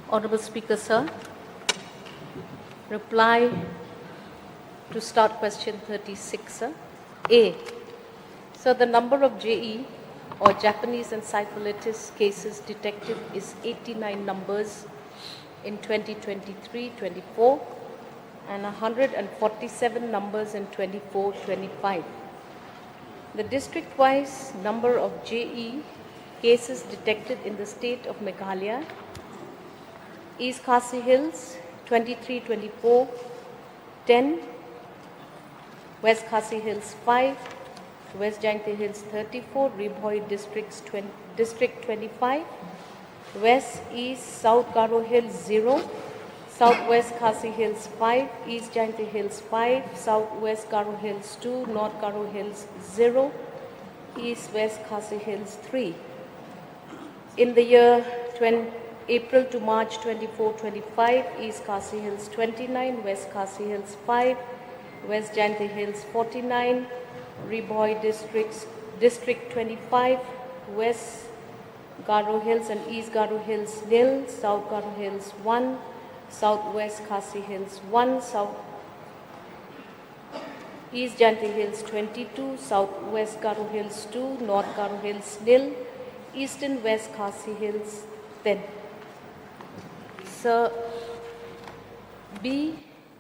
Honorable Speaker, sir. Reply to start question 36, sir. A. So the number of JE or Japanese encephalitis cases detected is 89 numbers in 2023-24 and 147 numbers in 24-25. The district-wise number of JE cases detected in the state of Meghalaya: East Khasi Hills 23-24, 10, West Khasi Hills 5, West Jaintia Hills 34, Ribhoi District 25, West East South Garo Hills 0, Southwest Khasi Hills 5, East Jaintia Hills 5, Southwest Garo Hills 2, North Garo Hills 0, East West Khasi Hills 3. In the year April to March 24-25, East Khasi Hills 29, West Khasi Hills 5, West Jaintia Hills 49, Ribhoi District 25, West Garo Hills and East Garo Hills 0, South Garo Hills 1, Southwest Khasi Hills 1, East Jaintia Hills 22, Southwest Garo Hills 2, North Garo Hills 0, Eastern West Khasi Hills 10. Sir, B.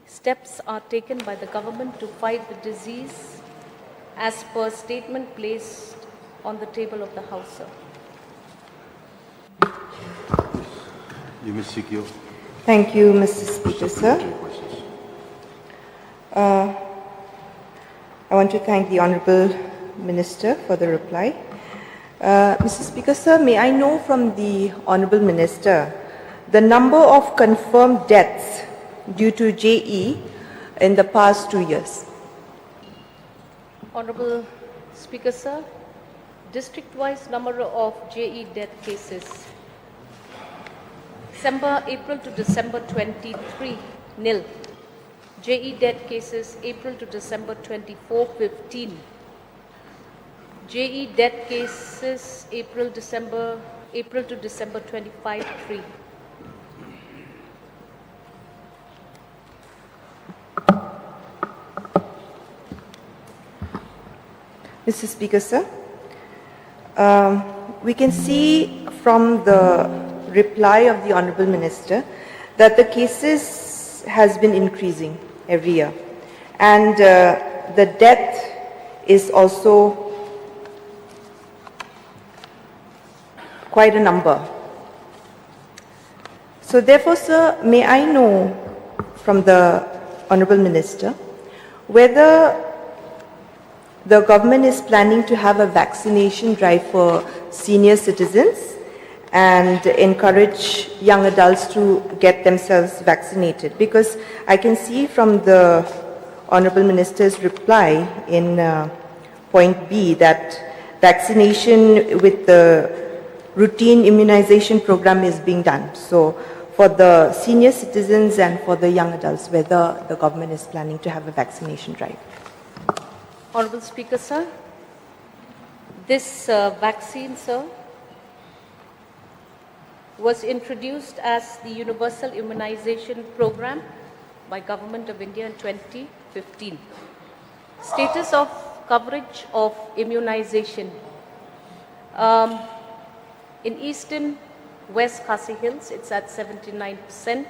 Steps are taken by the government to fight the disease as per statement placed on the table of the House, sir. You may seek your Thank you, Mr. Speaker, sir. I want to thank the Honourable Minister for the reply. Mr. Speaker, sir, may I know from the Honourable Minister the number of confirmed deaths due to JE in the past 2 years? Honorable Speaker, sir, district-wise number of JE death cases: April to December 23, nil. JE death cases April to December 24, 15. JE death cases April to December 25, 3. Mr. Speaker, sir, we can see from the reply of the Honourable Minister that the cases has been increasing every year, and the death is also quite a number. So therefore, sir, may I know from the Honourable Minister whether the government is planning to have a vaccination drive for senior citizens and encourage young adults to get themselves vaccinated, because I can see from the Honourable Minister's reply in point B that vaccination with the routine immunization program is being done. So for the senior citizens and for the young adults, whether the government is planning to have a vaccination drive. Honorable Speaker, sir, this vaccine, sir, was introduced as the Universal Immunization Program by Government of India in 2015. Status of coverage of immunization. In Eastern West Khasi Hills, it's at 79%.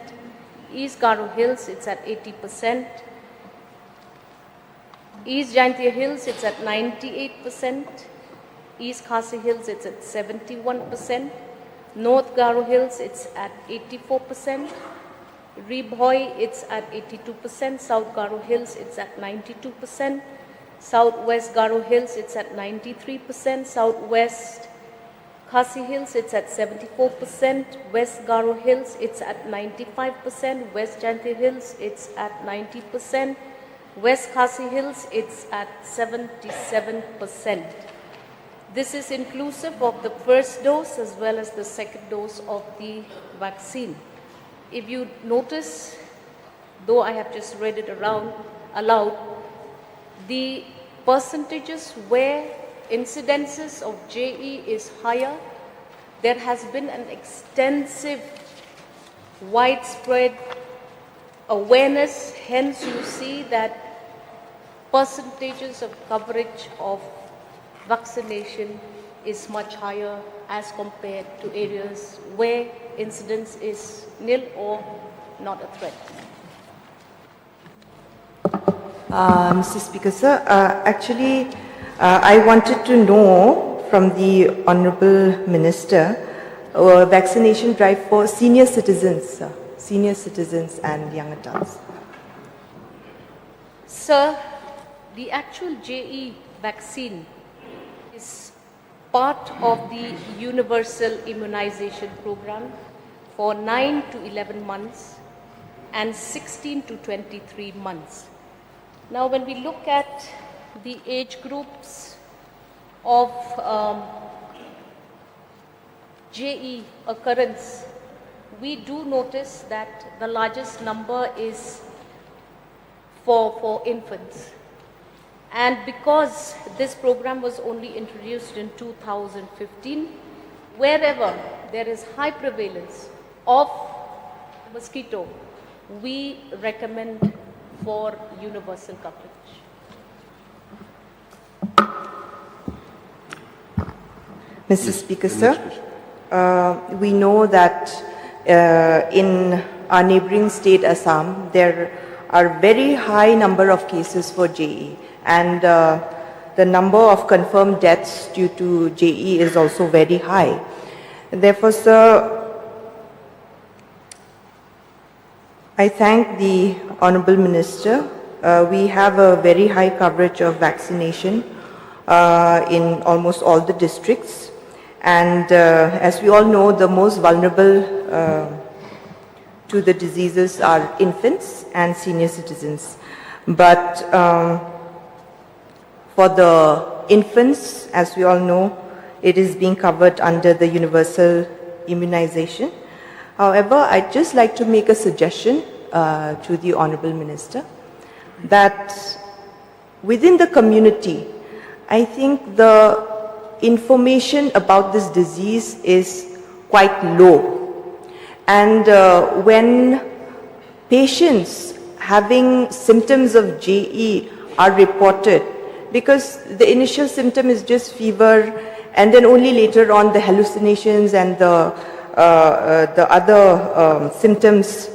East Garo Hills, it's at 80%. East Jaintia Hills, it's at 98%. East Khasi Hills, it's at 71%. North Garo Hills, it's at 84%. Ribhoi, it's at 82%. South Garo Hills, it's at 92%. Southwest Garo Hills, it's at 93%. Southwest Khasi Hills, it's at 74%. West Garo Hills, it's at 95%. West Jaintia Hills, it's at 90%. West Khasi Hills, it's at 77%. This is inclusive of the first dose as well as the second dose of the vaccine. If you notice, though I have just read it aloud, the percentages where incidences of JE is higher, there has been an extensive widespread awareness. Hence, you see that percentages of coverage of vaccination is much higher as compared to areas where incidence is nil or not a threat. Mr. Speaker, sir, actually, I wanted to know from the Honourable Minister, vaccination drive for senior citizens and young adults. Sir, the actual JE vaccine is part of the universal immunization program for 9 to 11 months and 16 to 23 months. Now, when we look at the age groups of JE occurrence, we do notice that the largest number is for infants. And because this program was only introduced in 2015, wherever there is high prevalence of mosquito, we recommend for universal coverage. Mr. Speaker, sir, we know that in our neighbouring state Assam, there are very high number of cases for JE, and the number of confirmed deaths due to JE is also very high. Therefore, sir, I thank the Honourable Minister. We have a very high coverage of vaccination in almost all the districts, and as we all know, the most vulnerable to the diseases are infants and senior citizens. But for the infants, as we all know, it is being covered under the universal immunization. However, I'd just like to make a suggestion to the Honourable Minister that within the community, I think the information about this disease is quite low. And when patients having symptoms of JE are reported, because the initial symptom is just fever, and then only later on the hallucinations and the other symptoms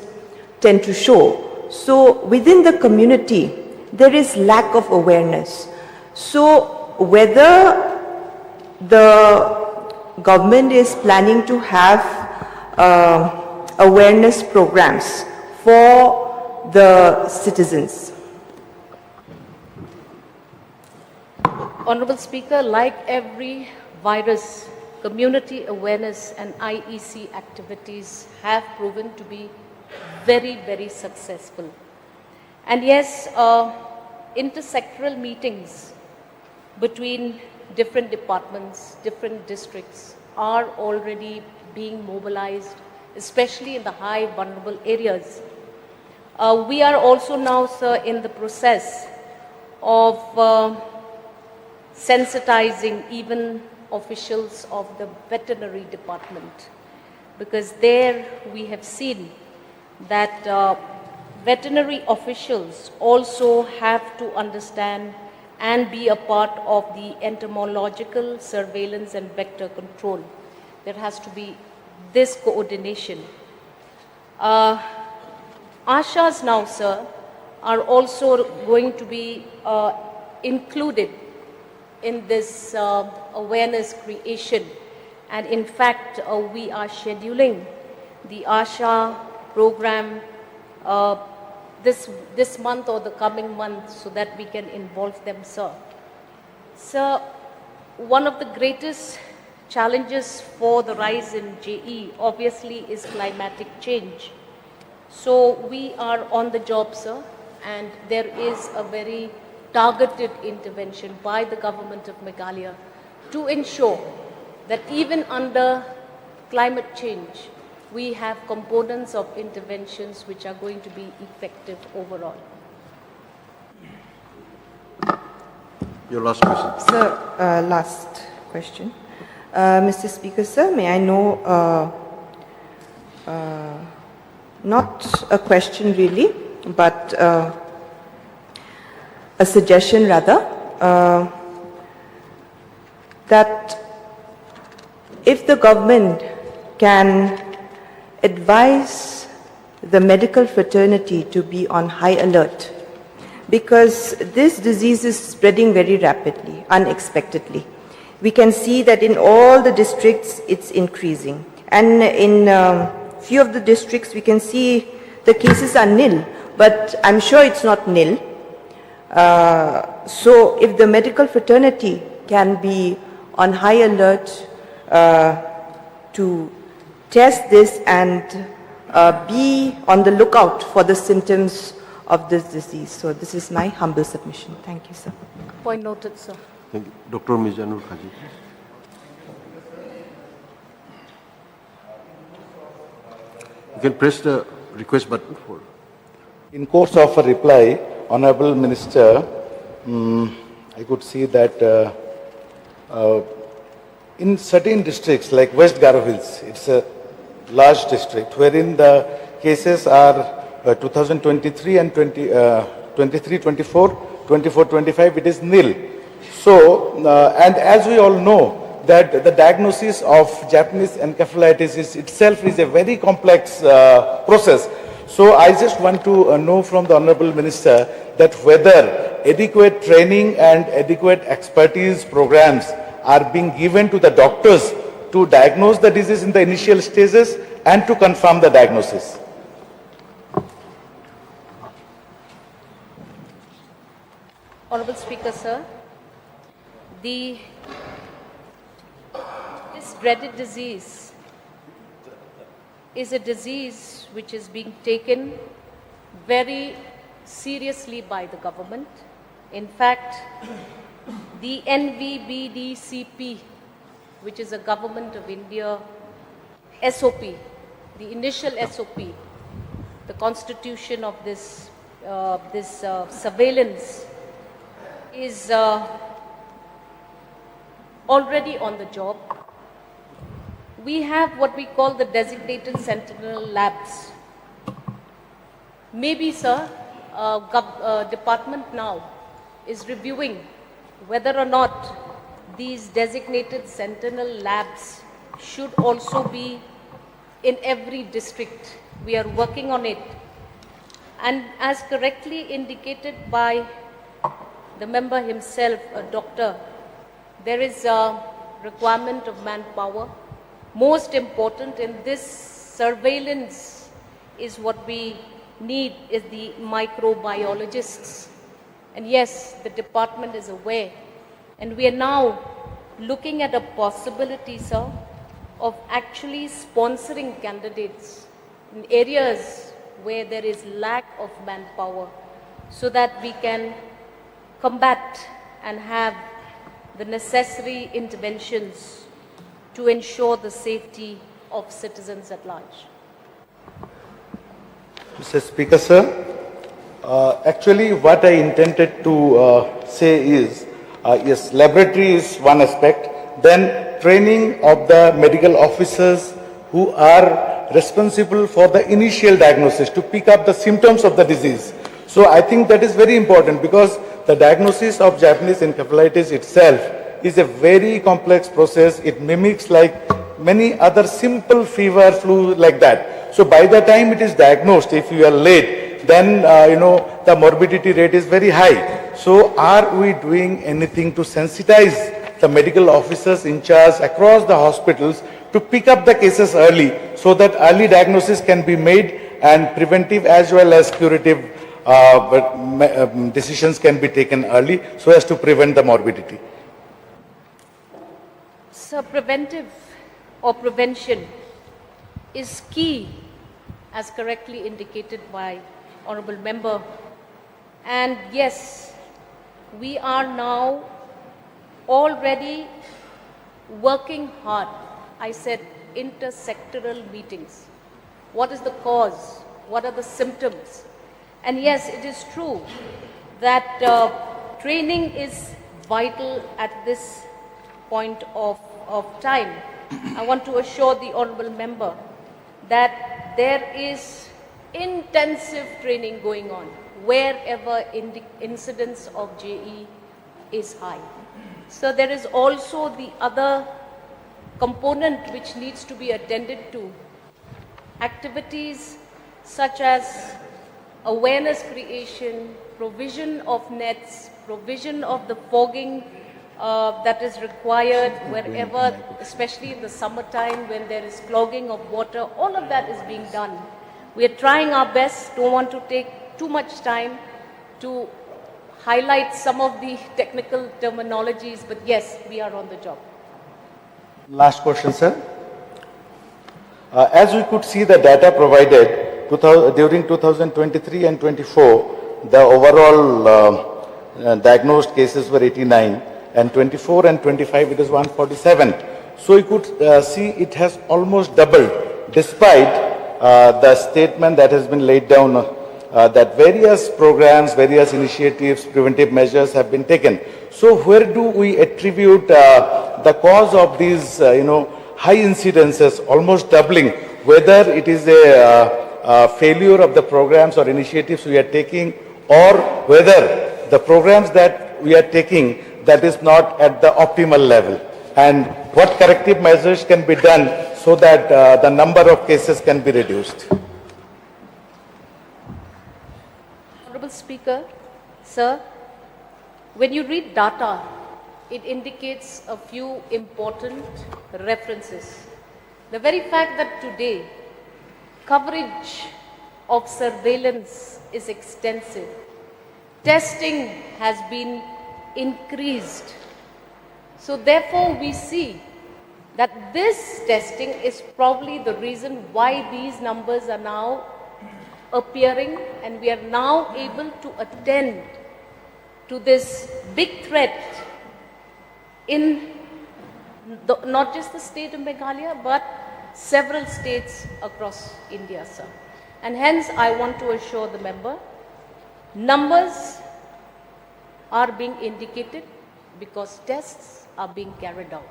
tend to show. So within the community, there is lack of awareness. So whether the government is planning to have awareness programs for the citizens. Honourable Speaker, like every virus, community awareness and IEC activities have proven to be very, very successful. And yes, intersectoral meetings between different departments, different districts are already being mobilized, especially in the high vulnerable areas. We are also now, sir, in the process of sensitizing even officials of the veterinary department, because there we have seen that veterinary officials also have to understand and be a part of the entomological surveillance and vector control. There has to be this coordination. Ashas now, sir, are also going to be included in this awareness creation. And in fact, we are scheduling the ASHA program this month or the coming month so that we can involve them, sir. Sir, one of the greatest challenges for the rise in JE obviously is climatic change. So we are on the job, sir, and there is a very targeted intervention by the government of Meghalaya to ensure that even under climate change, we have components of interventions which are going to be effective overall. Your last question. Sir, last question. Mr. Speaker, sir, may I know Not a question really, but a suggestion rather, that if the government can advise the medical fraternity to be on high alert, because this disease is spreading very rapidly, unexpectedly. We can see that in all the districts it's increasing, and in few of the districts we can see the cases are nil, but I'm sure it's not nil. So if the medical fraternity can be on high alert to test this and be on the lookout for the symptoms of this disease. So this is my humble submission. Thank you, sir. Point noted, sir. Thank you. Dr. Mizanur Khaji, please. You can press the request button for. In course of a reply, Honorable Minister, I could see that in certain districts like West Garo Hills, it's a large district wherein the cases are 2023 and 23, 24, 24, 25, it is nil. So, and as we all know, that the diagnosis of Japanese encephalitis itself is a very complex process. So I just want to know from the Honorable Minister that whether adequate training and adequate expertise programs are being given to the doctors to diagnose the disease in the initial stages and to confirm the diagnosis. Honorable Speaker, sir, this dreaded disease is a disease which is being taken very seriously by the government. In fact, the NVBDCP, which is a Government of India SOP, the initial SOP, the constitution of this surveillance is already on the job. We have what we call the designated sentinel labs. Maybe, sir, department now is reviewing whether or not these designated sentinel labs should also be in every district. We are working on it. And as correctly indicated by the member himself, a doctor, there is a requirement of manpower. Most important in this surveillance is what we need is the microbiologists. And yes, the department is aware. And we are now looking at a possibility, sir, of actually sponsoring candidates in areas where there is lack of manpower so that we can combat and have the necessary interventions to ensure the safety of citizens at large. Mr. Speaker, sir, actually what I intended to say is, yes, laboratory is one aspect, then training of the medical officers who are responsible for the initial diagnosis to pick up the symptoms of the disease. So I think that is very important because the diagnosis of Japanese encephalitis itself is a very complex process. It mimics like many other simple fever, flu like that. So by the time it is diagnosed, if you are late, then the morbidity rate is very high. So are we doing anything to sensitize the medical officers in charge across the hospitals to pick up the cases early so that early diagnosis can be made and preventive as well as curative decisions can be taken early so as to prevent the morbidity? So preventive or prevention is key, as correctly indicated by Honorable Member. And yes, we are now already working hard. I said intersectoral meetings. What is the cause? What are the symptoms? And yes, it is true that training is vital at this point of time. I want to assure the Honourable Member that there is intensive training going on wherever incidence of JE is high. So there is also the other component which needs to be attended to. Activities such as awareness creation, provision of nets, provision of the fogging that is required wherever, especially in the summertime when there is clogging of water, all of that is being done. We are trying our best, don't want to take too much time to highlight some of the technical terminologies, but yes, we are on the job. Last question, sir. As we could see the data provided during 2023 and 24, the overall diagnosed cases were 89, and 24 and 25 it is 147. So you could see it has almost doubled, despite the statement that has been laid down that various programs, various initiatives, preventive measures have been taken. So where do we attribute the cause of these, high incidences, almost doubling, whether it is a failure of the programs or initiatives we are taking, or whether the programs that we are taking that is not at the optimal level, and what corrective measures can be done so that the number of cases can be reduced? Honorable Speaker, sir, when you read data, it indicates a few important references. The very fact that today coverage of surveillance is extensive, testing has been increased. So therefore we see that this testing is probably the reason why these numbers are now appearing, and we are now able to attend to this big threat in not just the state of Meghalaya, but several states across India, sir. And hence I want to assure the member, numbers are being indicated because tests are being carried out.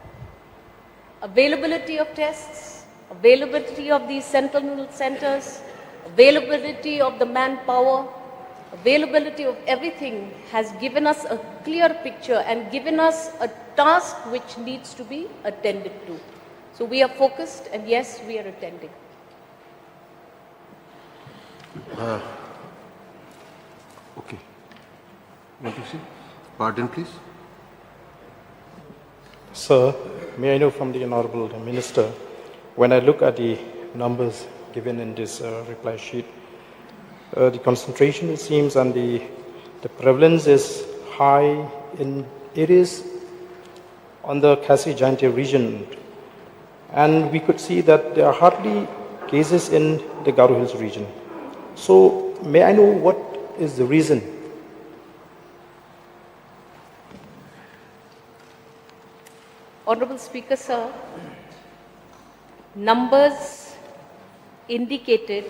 Availability of tests, availability of these sentinel centers, availability of the manpower, availability of everything has given us a clear picture and given us a task which needs to be attended to. So we are focused, and yes, we are attending. Okay. Want to see? Pardon, please. Sir, may I know from the Honorable Minister, when I look at the numbers given in this reply sheet, the concentration, it seems, and the prevalence is high in areas on the Khasi Jaintia region, and we could see that there are hardly cases in the Garo Hills region. So may I know what is the reason? Honorable Speaker, sir, numbers indicated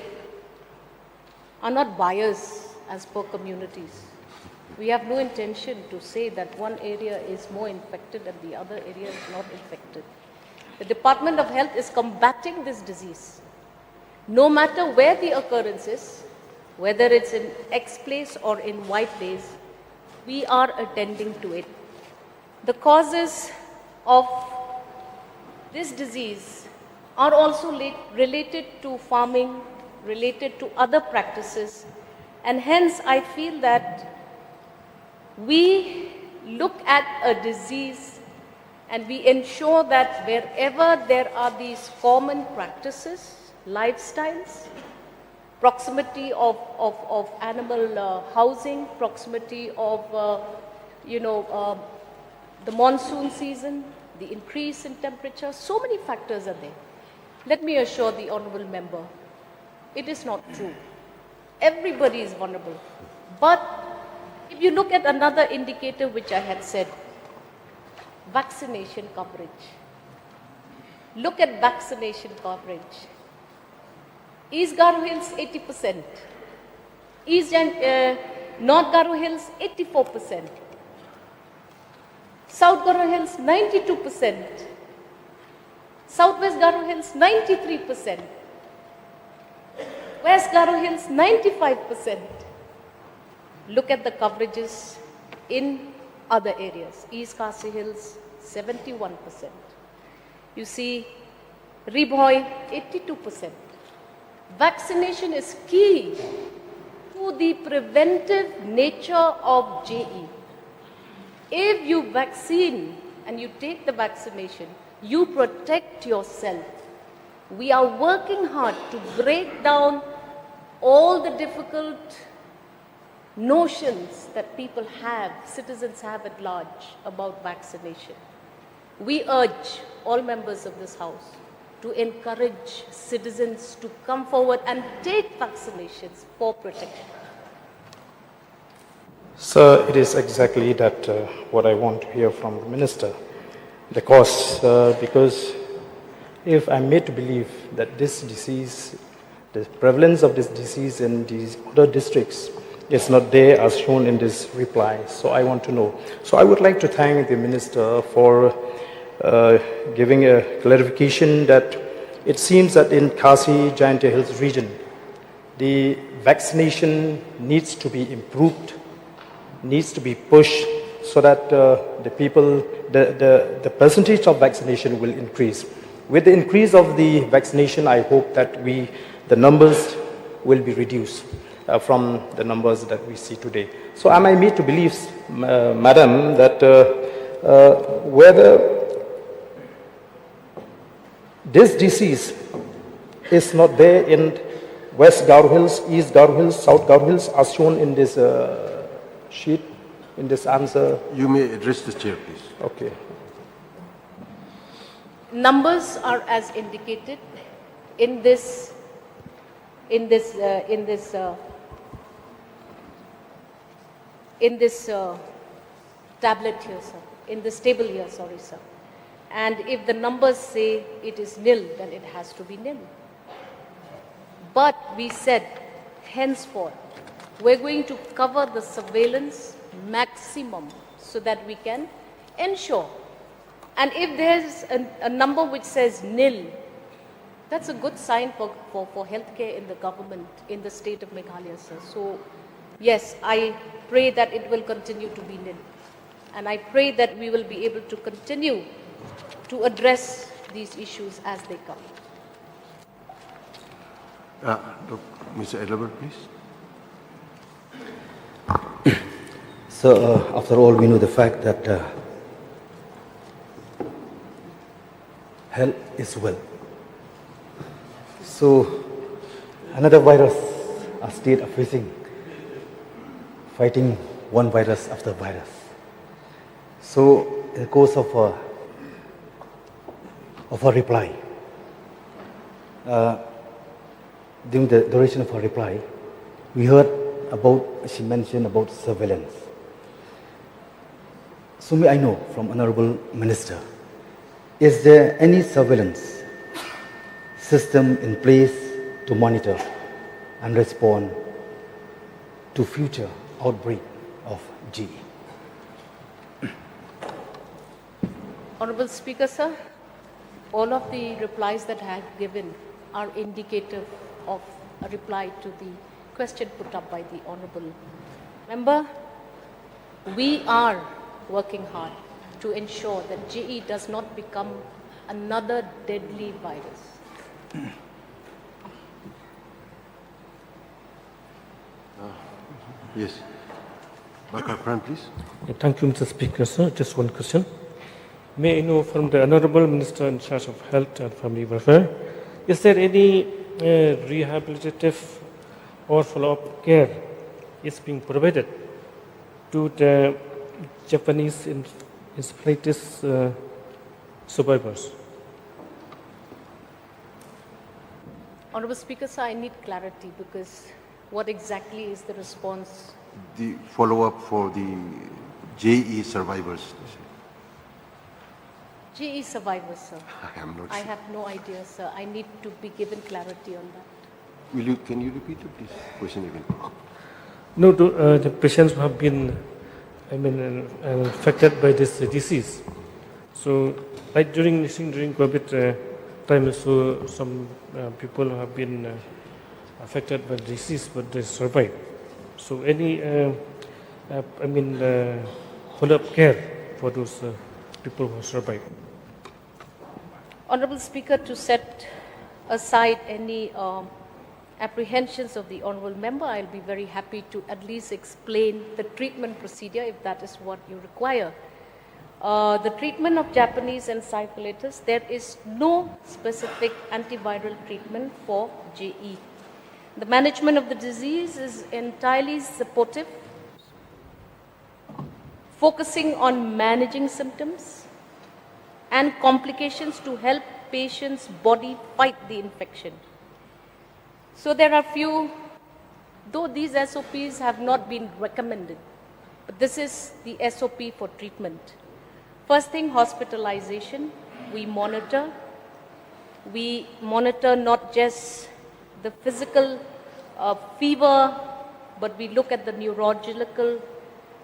are not biased as per communities. We have no intention to say that one area is more infected and the other area is not infected. The Department of Health is combating this disease. No matter where the occurrence is, whether it's in X place or in Y place, we are attending to it. The causes of this disease are also related to farming, related to other practices, and hence I feel that we look at a disease and we ensure that wherever there are these common practices, lifestyles, proximity of animal housing, proximity of the monsoon season, the increase in temperature, so many factors are there. Let me assure the honourable member, it is not true. Everybody is vulnerable. But if you look at another indicator which I had said, vaccination coverage. Look at vaccination coverage. East Garo Hills, 80%. North Garo Hills, 84%. South Garo Hills, 92%. Southwest Garo Hills, 93%. West Garo Hills, 95%. Look at the coverages in other areas. East Khasi Hills, 71%. You see, Ribhoi, 82%. Vaccination is key to the preventive nature of JE. If you vaccine and you take the vaccination, you protect yourself. We are working hard to break down all the difficult notions that people have, citizens have at large about vaccination. We urge all members of this House to encourage citizens to come forward and take vaccinations for protection. Sir, it is exactly that what I want to hear from the Minister. Because if I'm made to believe that this disease, the prevalence of this disease in these other districts is not there as shown in this reply, so I want to know. So I would like to thank the Minister for giving a clarification that it seems that in Khasi Jaintia Hills region, the vaccination needs to be improved, needs to be pushed so that the people, the percentage of vaccination will increase. With the increase of the vaccination, I hope that the numbers will be reduced from the numbers that we see today. So am I made to believe, Madam, that whether this disease is not there in West Garo Hills, East Garo Hills, South Garo Hills, as shown in this sheet, in this answer? You may address the chair, please. Okay. Numbers are as indicated in this tablet here, sir, in this table here, sorry, sir. And if the numbers say it is nil, then it has to be nil. But we said, henceforth, we're going to cover the surveillance maximum so that we can ensure. And if there's a number which says nil, that's a good sign for healthcare in the government, in the state of Meghalaya, sir. So, yes, I pray that it will continue to be nil. And I pray that we will be able to continue to address these issues as they come. Mr. Electoral, please. So, after all, we know the fact that health is wealth. So, another virus our state are facing, fighting one virus after virus. So, in the course of her reply, during the duration of her reply, we heard about, she mentioned about surveillance. So may I know from Honorable Minister, is there any surveillance system in place to monitor and respond to future outbreak of GE? Honorable Speaker, sir, all of the replies that I have given are indicative of a reply to the question put up by the Honorable Member. We are working hard to ensure that GE does not become another deadly virus. Yes. Bakar Pran, please. Thank you, Mr. Speaker, sir. Just one question. May I know from the Honorable Minister in charge of Health and Family Welfare, is there any rehabilitative or follow-up care is being provided to the Japanese encephalitis survivors? Honorable Speaker, sir, I need clarity because what exactly is the response? The follow-up for the JE survivors. GE survivors, sir. I am not I sure. have no idea, sir. I need to be given clarity on that. Can you repeat the question again? No, the patients who have been, affected by this disease. So, like during COVID time, so some people have been affected by disease, but they survive. So any, follow-up care for those people who survive. Honorable Speaker, to set aside any apprehensions of the Honorable Member, I'll be very happy to at least explain the treatment procedure if that is what you require. The treatment of Japanese encephalitis, there is no specific antiviral treatment for JE. The management of the disease is entirely supportive, focusing on managing symptoms and complications to help patient's body fight the infection. So there are few, though these SOPs have not been recommended, but this is the SOP for treatment. First thing, hospitalization. We monitor not just the physical fever, but we look at the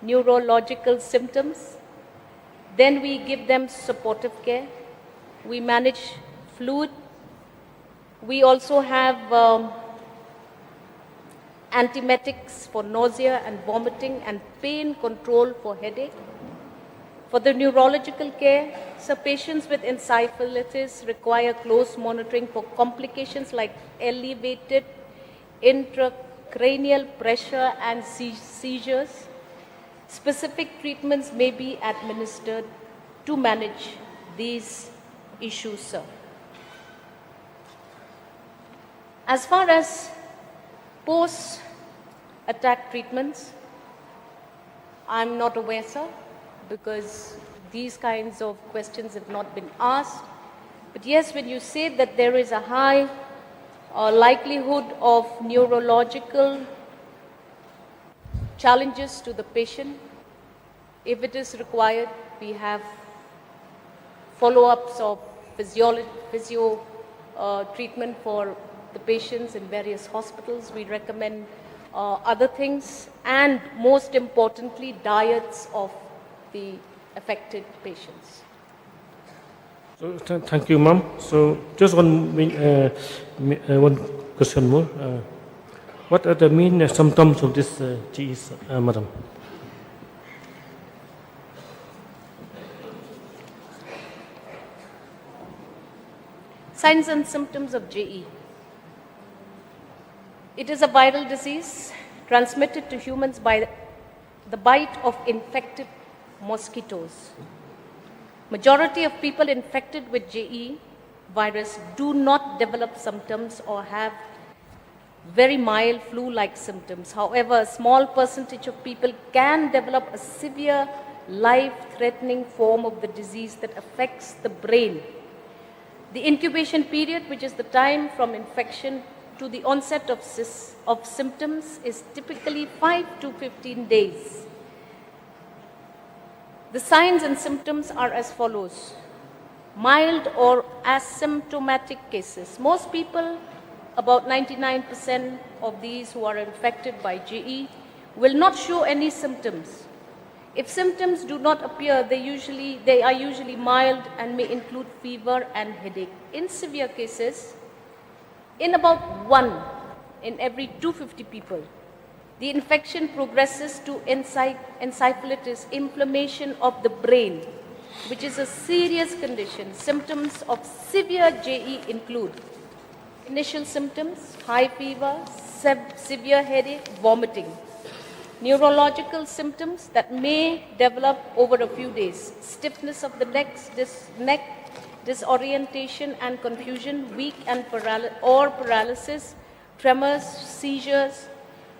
neurological symptoms. Then we give them supportive care. We manage fluid. We also have antiemetics for nausea and vomiting and pain control for headache. For the neurological care, so patients with encephalitis require close monitoring for complications like elevated intracranial pressure and seizures. Specific treatments may be administered to manage these issues, sir. As far as post-attack treatments, I'm not aware, sir, because these kinds of questions have not been asked. But yes, when you say that there is a high likelihood of neurological challenges to the patient, if it is required, we have follow-ups of physio treatment for the patients in various hospitals. We recommend other things, and most importantly, diets of the affected patients. So thank you, ma'am. So just one question more. What are the main symptoms of this GE, madam? Signs and symptoms of JE. It is a viral disease transmitted to humans by the bite of infected mosquitoes. Majority of people infected with JE virus do not develop symptoms or have very mild flu-like symptoms. However, a small percentage of people can develop a severe, life-threatening form of the disease that affects the brain. The incubation period, which is the time from infection to the onset of symptoms, is typically 5 to 15 days. The signs and symptoms are as follows. Mild or asymptomatic cases. Most people, about 99% of these who are infected by JE, will not show any symptoms. If symptoms do not appear, they are usually mild and may include fever and headache. In severe cases, in about 1 in every 250 people, the infection progresses to encephalitis, inflammation of the brain, which is a serious condition. Symptoms of severe JE include initial symptoms, high fever, severe headache, vomiting. Neurological symptoms that may develop over a few days: stiffness of the neck, disorientation and confusion, weak and paralysis, tremors, seizures,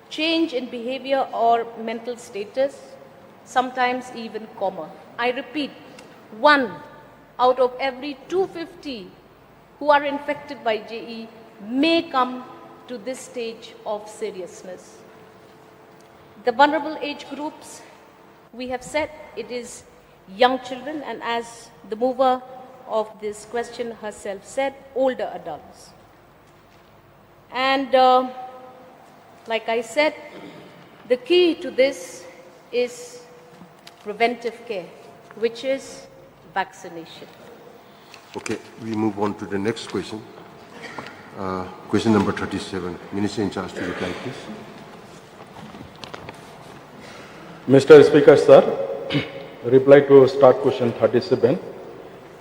change in behavior or mental status, sometimes even coma. I repeat, 1 out of every 250 who are infected by JE may come to this stage of seriousness. The vulnerable age groups, we have said it is young children, and as the mover of this question herself said, older adults. And like I said, the key to this is preventive care, which is vaccination. Okay, we move on to the next question. Question number 37. Minister in charge to reply, please. Mr. Speaker, sir, reply to start question 37,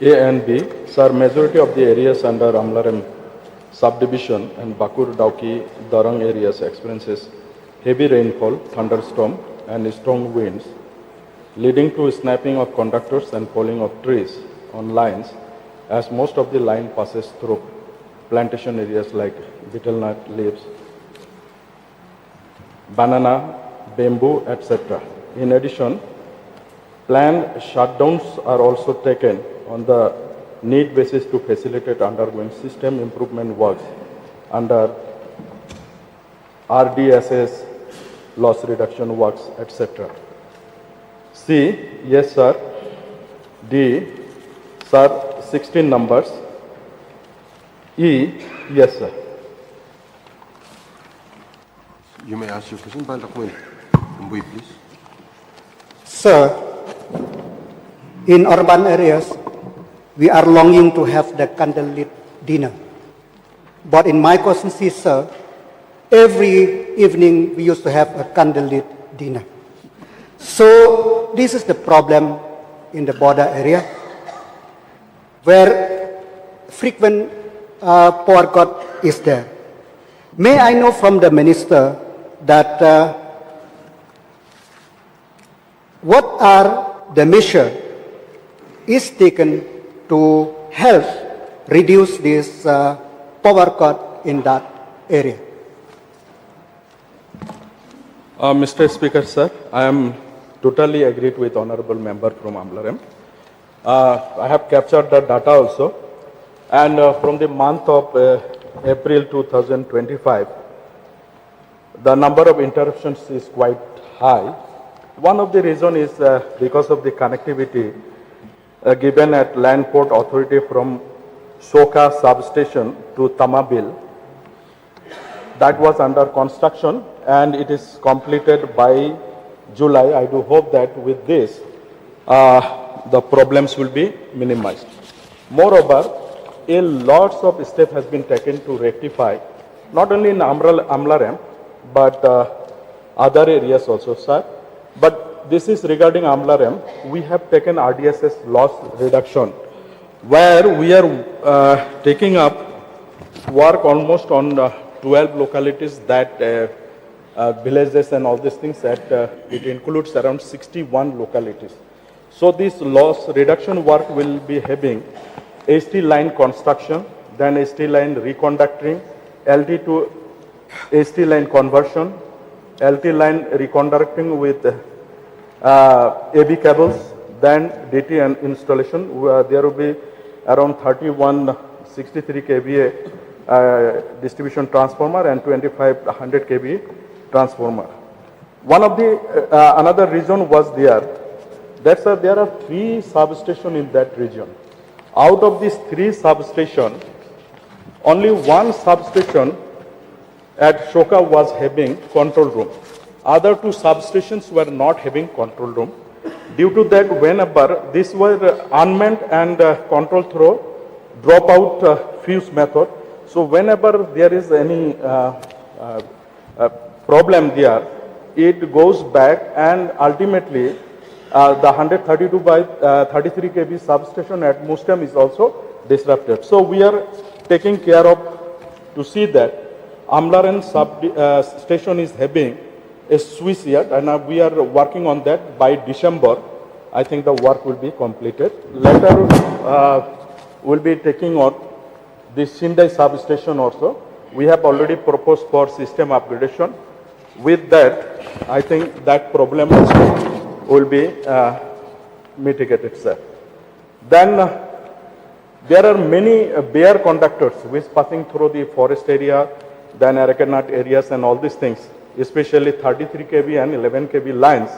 A and B. Sir, majority of the areas under Amlarem subdivision and Bakur, Dauki, Darang areas experiences heavy rainfall, thunderstorm and strong winds, leading to snapping of conductors and falling of trees on lines, as most of the line passes through plantation areas like betel nut leaves, banana, bamboo, etc. In addition, planned shutdowns are also taken on the need basis to facilitate undergoing system improvement works under RDSS, loss reduction works, etc. C, yes sir. D, sir, 16 numbers. E, yes sir. You may ask your question. Balakmil, Mbui, please. Sir, in urban areas, we are longing to have the candlelit dinner. But in my constituency, sir, every evening we used to have a candlelit dinner. So this is the problem in the border area, where frequent power cut is there. May I know from the minister that what are the measures is taken to help reduce this power cut in that area? Mr. Speaker, sir, I am totally agreed with honorable member from Amlarem. I have captured the data also, and from the month of April 2025, the number of interruptions is quite high. One of the reasons is because of the connectivity given at Land Port Authority from Shoka substation to Tamabil. That was under construction and it is completed by July. I do hope that with this, the problems will be minimized. Moreover, a lot of steps has been taken to rectify, not only in Amlarem, but other areas also, sir. But this is regarding Amlarem. We have taken RDSS loss reduction, where we are taking up work almost on 12 localities that villages and all these things that it includes around 61 localities. So this loss reduction work will be having ST line construction, then ST line reconducting, LT to ST line conversion, LT line reconducting with AB cables, then DT and installation. There will be around 3163 kVA distribution transformer and 2500 kVA transformer. One of the another reason was there are 3 substations in that region. Out of these 3 substations, only 1 substation at Shoka was having control room. Other 2 substations were not having control room. Due to that, whenever these were unmanned and control through dropout fuse method, so whenever there is any problem there, it goes back and ultimately the 132 by 33 kV substation at Mustam is also disrupted. So we are taking care of to see that Amlaran station is having a switch yard, and we are working on that. By December, I think the work will be completed. Later, we'll be taking on the Sindai substation also. We have already proposed for system upgradation. With that, I think that problem also will be mitigated, sir. Then there are many bare conductors which passing through the forest area, then Arakanat areas and all these things, especially 33 kV and 11 kV lines.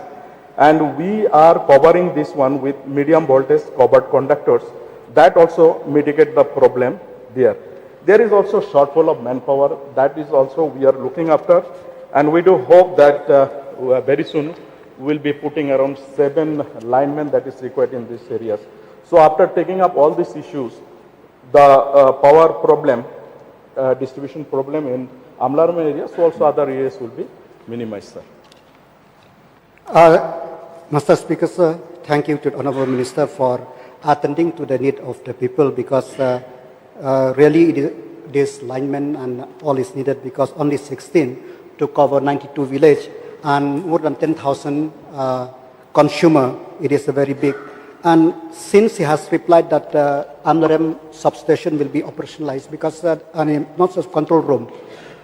And we are covering this one with medium voltage covered conductors. That also mitigate the problem there. There is also shortfall of manpower. That is also we are looking after. And we do hope that very soon we'll be putting around 7 linemen that is required in these areas. So after taking up all these issues, the power problem distribution problem in Amlaram area, so also other areas will be minimized, sir. Mr. Speaker, sir, thank you to the Honorable Minister for attending to the need of the people, because really this lineman and all is needed, because only 16 to cover 92 village and more than 10,000 consumer, it is a very big. And since he has replied that Amlaram substation will be operationalized, because not just control room,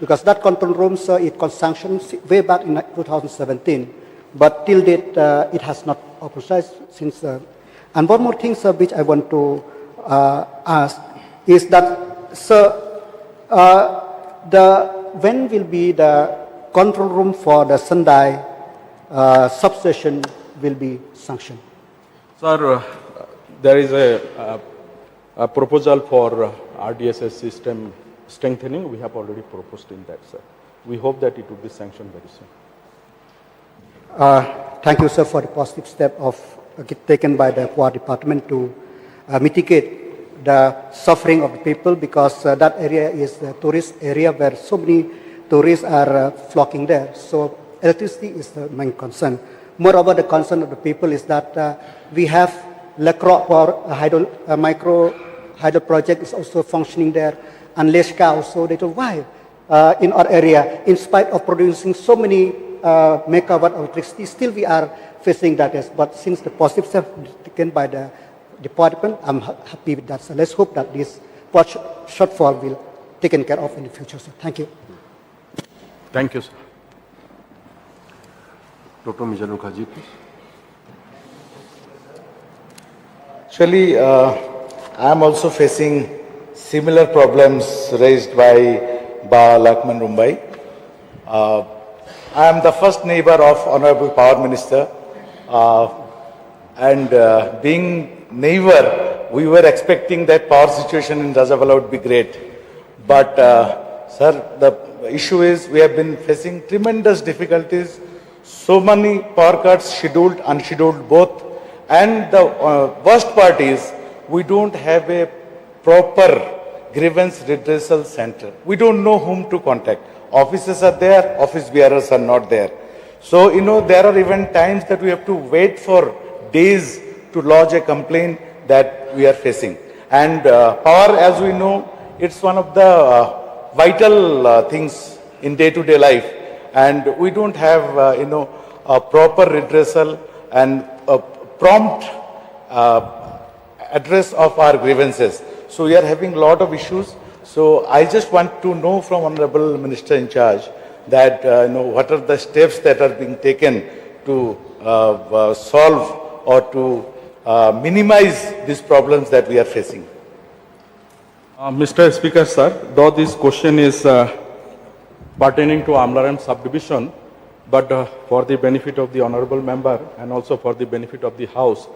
because that control room, sir, it was sanctioned way back in 2017, but till date it has not operationalized since. And one more thing, sir, which I want to ask is that, sir, when will be the control room for the Sendai substation will be sanctioned? Sir, there is a proposal for RDSS system strengthening. We have already proposed in that, sir. We hope that it will be sanctioned very soon. Thank you, sir, for the positive step taken by the Power Department to mitigate the suffering of the people, because that area is a tourist area where so many tourists are flocking there. So electricity is the main concern. Moreover, the concern of the people is that we have Electoral for micro hydro project is also functioning there, and Leshka also. They told why in our area, in spite of producing so many megawatt of electricity, still we are facing that. But since the positive step taken by the department, I'm happy with that. So let's hope that this shortfall will be taken care of in the future. So thank you. Thank you, sir. Dr. Mizanur Khaji, please. Actually, I am also facing similar problems raised by Ba Lakman Rumbai. I am the first neighbor of Honorable Power Minister, and being neighbor, we were expecting that power situation in Rajabala would be great. But, sir, the issue is we have been facing tremendous difficulties. So many power cuts, scheduled, unscheduled both. And the worst part is we don't have a proper grievance redressal center. We don't know whom to contact. Officers are there, office bearers are not there. So, there are even times that we have to wait for days to lodge a complaint that we are facing. And power, as we know, it's one of the vital things in day-to-day life. And we don't have, a proper redressal and a prompt address of our grievances. So we are having a lot of issues. So I just want to know from Honorable Minister in charge that, what are the steps that are being taken to solve or to minimize these problems that we are facing. Mr. Speaker, sir, though this question is pertaining to Amlaram subdivision, but for the benefit of the honorable member and also for the benefit of the House,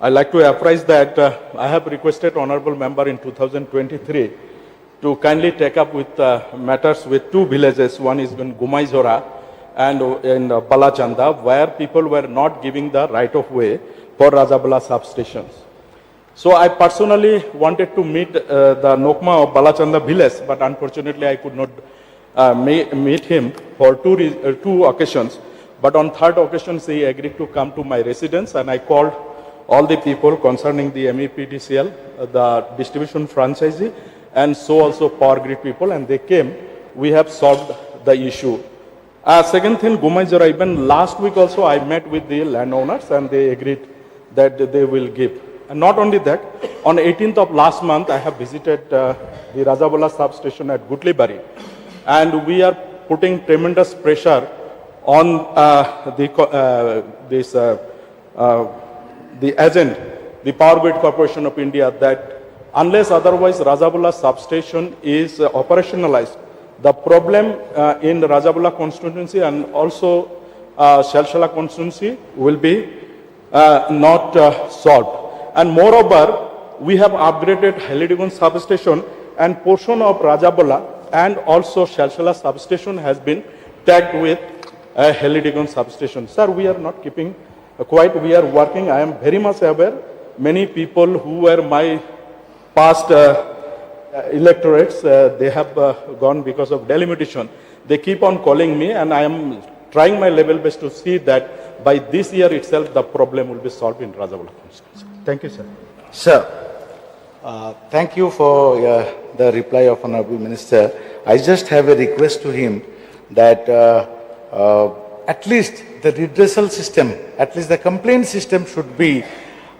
I'd like to apprise that I have requested honorable member in 2023 to kindly take up with matters with two villages. One is in Gumaizora and in Balachanda, where people were not giving the right of way for Rajabala substations. So I personally wanted to meet the Nokma of Balachanda village, but unfortunately I could not meet him for two occasions. But on third occasion, he agreed to come to my residence, and I called all the people concerning the MEPDCL, the distribution franchisee, and so also Power Grid people, and they came. We have solved the issue. Second thing, Gumaizora, even last week also I met with the landowners, and they agreed that they will give. And not only that, on 18th of last month, I have visited the Rajabala substation at Gutlibari, and we are putting tremendous pressure on the agent, the Power Grid Corporation of India, that unless otherwise Rajabala substation is operationalized, the problem in the Rajabala constituency and also Shalshala constituency will be not solved. And moreover, we have upgraded Helidigon substation, and portion of Rajabala and also Shalshala substation has been tagged with a Helidigon substation. Sir, we are not keeping quiet. We are working. I am very much aware. Many people who were my past electorates, they have gone because of delimitation. They keep on calling me, and I am trying my level best to see that by this year itself the problem will be solved in Rajawala constituency. Thank you, sir. Sir, thank you for the reply of Honorable Minister. I just have a request to him that at least the redressal system, at least the complaint system should be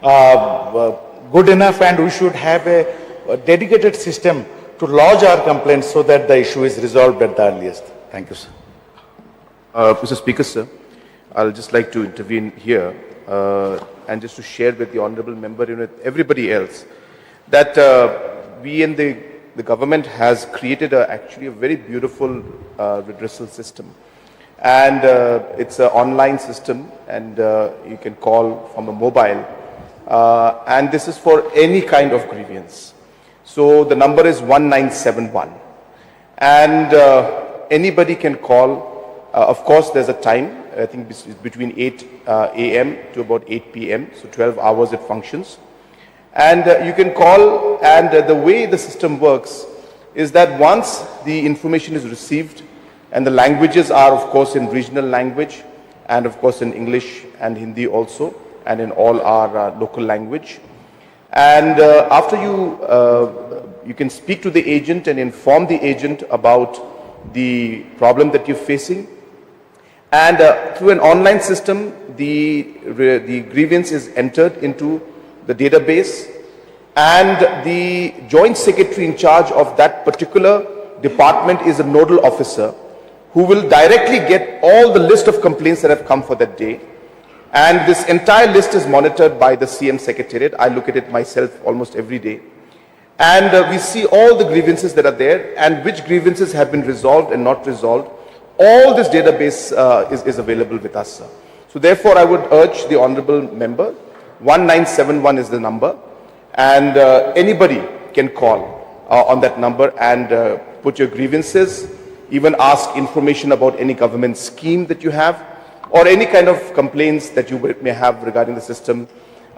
good enough, and we should have a dedicated system to lodge our complaints so that the issue is resolved at the earliest. Thank you, sir. Mr. Speaker, sir, I'll just like to intervene here and just to share with the honourable member and with everybody else that we in the government has created actually a very beautiful redressal system. And it's an online system, and you can call from a mobile. And this is for any kind of grievance. So the number is 1971. And anybody can call. Of course, there's a time. I think it's between 8 a.m. to about 8 p.m. So 12 hours it functions. And you can call, and the way the system works is that once the information is received, and the languages are, of course, in regional language, and of course in English and Hindi also, and in all our local language. And after you can speak to the agent and inform the agent about the problem that you're facing. And through an online system, the grievance is entered into the database, and the joint secretary in charge of that particular department is a nodal officer who will directly get all the list of complaints that have come for that day. And this entire list is monitored by the CM Secretariat. I look at it myself almost every day. And we see all the grievances that are there and which grievances have been resolved and not resolved. All this database is available with us, sir. So therefore, I would urge the honorable member, 1971 is the number, and anybody can call on that number and put your grievances, even ask information about any government scheme that you have, or any kind of complaints that you may have regarding the system,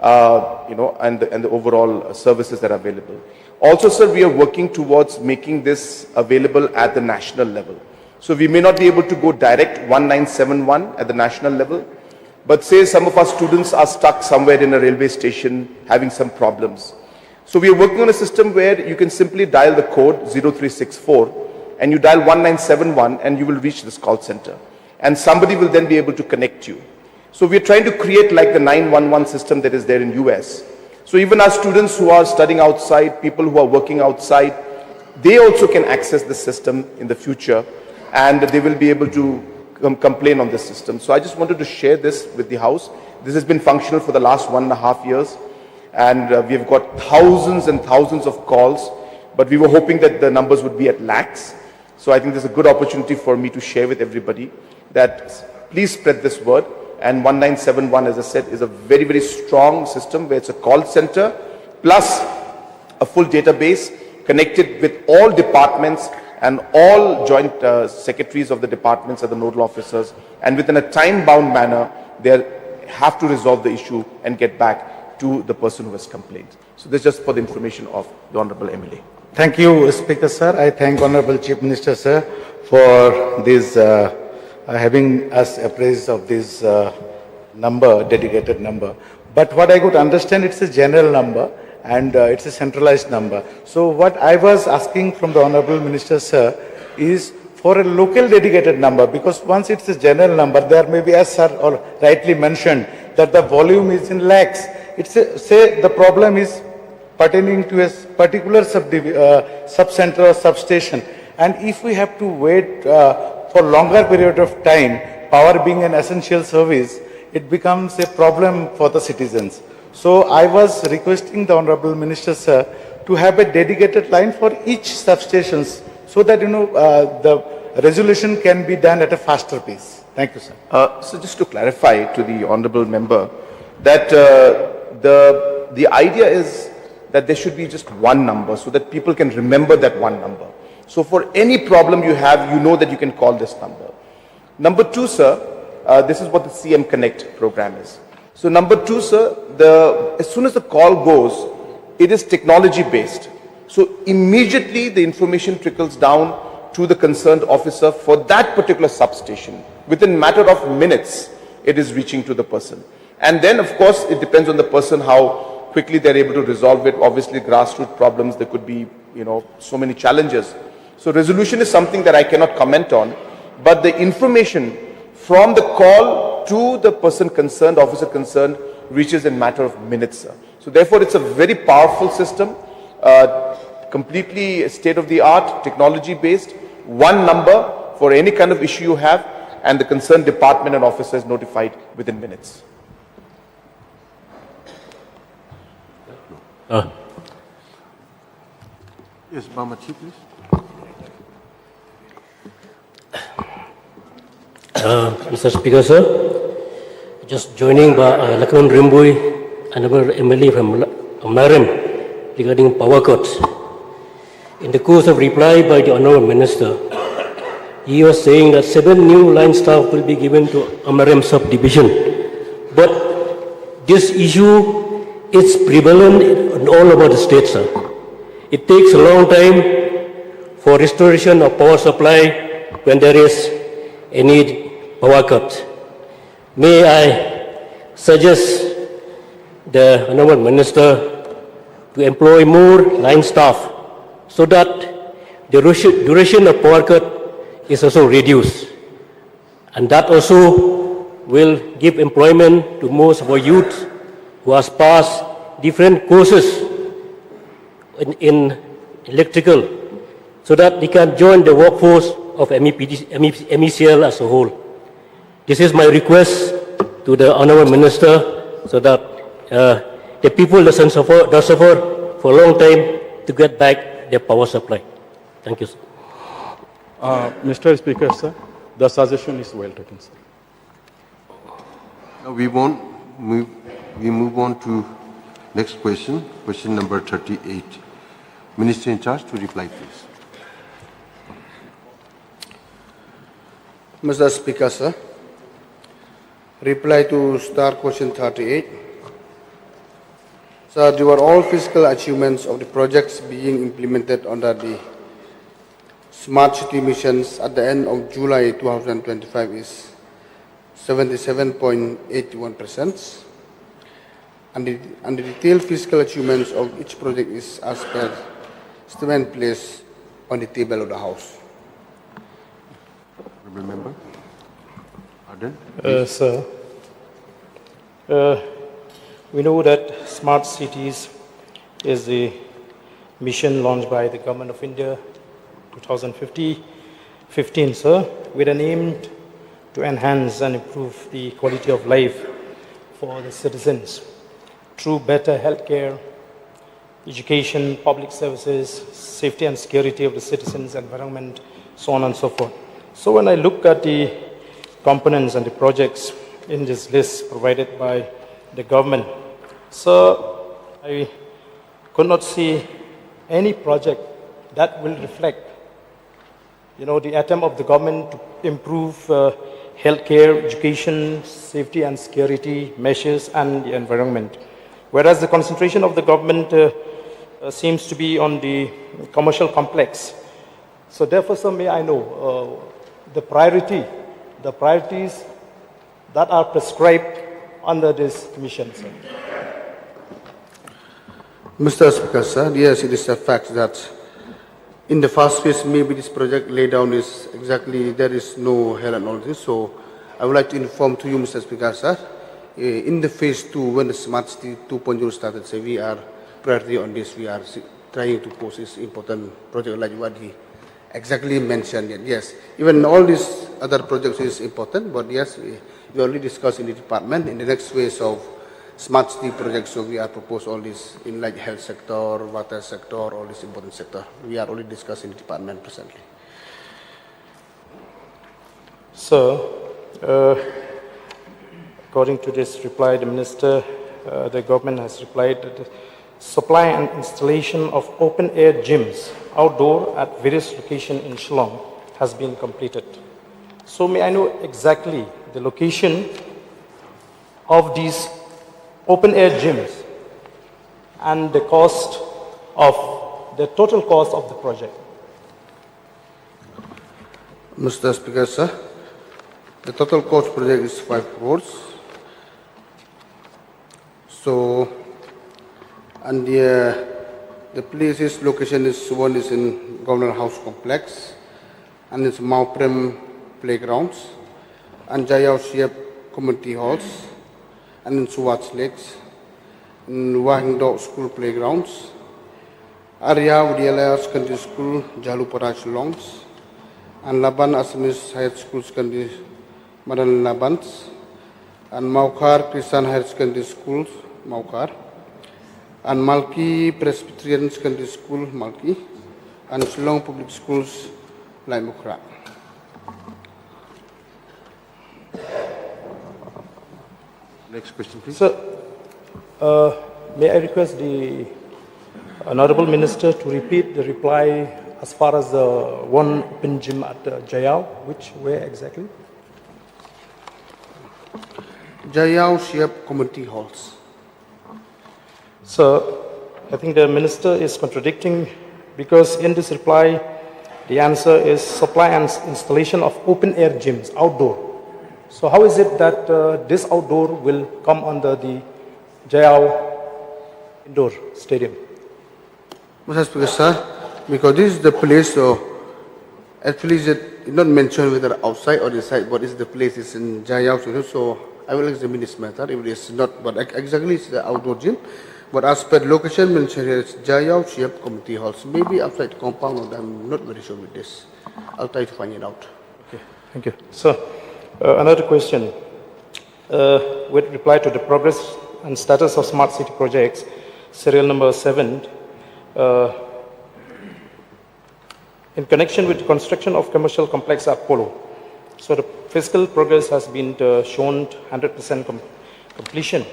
and the overall services that are available. Also, sir, we are working towards making this available at the national level. So we may not be able to go direct 1971 at the national level, but say some of our students are stuck somewhere in a railway station having some problems. So we are working on a system where you can simply dial the code 0364 and you dial 1971 and you will reach this call center. And somebody will then be able to connect you. So we are trying to create like the 911 system that is there in US. So even our students who are studying outside, people who are working outside, they also can access the system in the future, and they will be able to complain on this system. So I just wanted to share this with the House. This has been functional for the last 1.5 years, and we have got thousands and thousands of calls, but we were hoping that the numbers would be at lakhs. So I think there's a good opportunity for me to share with everybody that please spread this word. And 1971, as I said, is a very, very strong system where it's a call center plus a full database connected with all departments and all joint secretaries of the departments and the nodal officers. And within a time-bound manner, they have to resolve the issue and get back to the person who has complained. So this is just for the information of the Honorable MLA. Thank you, Speaker, sir. I thank Honorable Chief Minister, sir, for this having us appraised of this number, dedicated number. But what I could understand, it's a general number and it's a centralized number. So what I was asking from the Honorable Minister, sir, is for a local dedicated number, because once it's a general number, there may be, as sir rightly mentioned, that the volume is in lakhs. It's say the problem is pertaining to a particular sub-center or substation. And if we have to wait for longer period of time, power being an essential service, it becomes a problem for the citizens. So I was requesting the Honorable Minister, sir, to have a dedicated line for each substations so that, the resolution can be done at a faster pace. Thank you, sir. So just to clarify to the honorable member that the idea is that there should be just one number so that people can remember that one number. So for any problem you have, you know that you can call this number. Number two, sir, this is what the CM Connect program is. So number two, sir, as soon as the call goes, it is technology based. So immediately the information trickles down to the concerned officer for that particular substation. Within matter of minutes, it is reaching to the person. And then, of course, it depends on the person how quickly they're able to resolve it. Obviously, grassroots problems, there could be, so many challenges. So resolution is something that I cannot comment on, but the information from the call to the person concerned, officer concerned, reaches in matter of minutes, sir. So therefore, it's a very powerful system, completely state-of-the-art, technology-based, one number for any kind of issue you have, and the concerned department and officer is notified within minutes. Yes, Bamachi, please. Mr. Speaker, sir, just joining Lakman Rimbui, another MLA from Amlaram, regarding power cuts. In the course of reply by the Honourable Minister, he was saying that 7 new line staff will be given to Amlaram subdivision. But this issue is prevalent in all over the state, sir. It takes a long time for restoration of power supply when there is any power cut. May I suggest the Honourable Minister to employ more line staff so that the duration of power cut is also reduced. And that also will give employment to most of our youth who has passed different courses in electrical, so that they can join the workforce of MECL as a whole. This is my request to the Honourable Minister, so that the people that suffer for a long time to get back their power supply. Thank you, sir. Mr. Speaker, sir, the suggestion is well taken, sir. Now we move on to next question, question number 38. Minister in charge to reply, please. Mr. Speaker, sir, reply to star question 38. Sir, the overall fiscal achievements of the projects being implemented under the Smart City missions at the end of July 2025 is 77.81%, and the detailed fiscal achievements of each project is as per statement placed on the table of the House. Remember? Arden? Sir, we know that Smart Cities is the mission launched by the Government of India 2015, sir, with an aim to enhance and improve the quality of life for the citizens through better healthcare, education, public services, safety and security of the citizens, environment, so on and so forth. So when I look at the components and the projects in this list provided by the government, sir, I could not see any project that will reflect, the attempt of the government to improve healthcare, education, safety and security measures and the environment. Whereas the concentration of the government seems to be on the commercial complex. So therefore, sir, may I know the priorities that are prescribed under this mission, sir? Mr. Speaker, sir, yes, it is a fact that in the first phase, maybe this project laid down is exactly, there is no hell and all this. So I would like to inform to you, Mr. Speaker, sir, in the phase 2, when the Smart City 2.0 started, so we are priority on this. We are trying to post this important project like what he exactly mentioned. Yes, even all these other projects is important, but yes, we already discussed in the department in the next phase of Smart City projects. So we are propose all this in like health sector, water sector, all this important sector. We are already discussing in the department presently. So, according to this reply, the minister, the government has replied that the supply and installation of open-air gyms outdoor at various locations in Shillong has been completed. So may I know exactly the location of these open-air gyms and the cost of the total cost of the project? Mr. Speaker, sir, the total cost project is 5 crores. So, and the places location is one is in Governor House Complex, and it's Mauprem Playgrounds, and Jayao Siap Community Halls, and in Suwats Lakes, in Wahingdok School Playgrounds, Arya Vidyalaya Secondary School, Jalupara Shillongs, and Laban Assamese Higher School Secondary Madan Labans, and Maukar Christian Higher Secondary School, Maukar, and Malki Presbyterian Secondary School, Malki, and Shillong Public Schools, Laimukra. Next question, please. Sir, may I request the Honorable Minister to repeat the reply as far as the one open gym at Jayao, where exactly? Jayao Siap Community Halls. Sir, I think the Minister is contradicting because in this reply, the answer is supply and installation of open air gyms, outdoor. So how is it that this outdoor will come under the Jayao indoor stadium? Mr. Speaker, sir, because this is the place, so actually it's not mentioned whether outside or inside, but it's the place is in Jayao, so I will examine this matter. If it is not, but exactly it's the outdoor gym. But as per location mentioned here, it's Jayao Siap Community Halls. Maybe outside compound, I'm not very sure with this. I'll try to find it out. Okay, thank you. Sir, another question. With reply to the progress and status of smart city projects, serial number 7, in connection with the construction of commercial complex at Polo. So the fiscal progress has been shown 100% completion.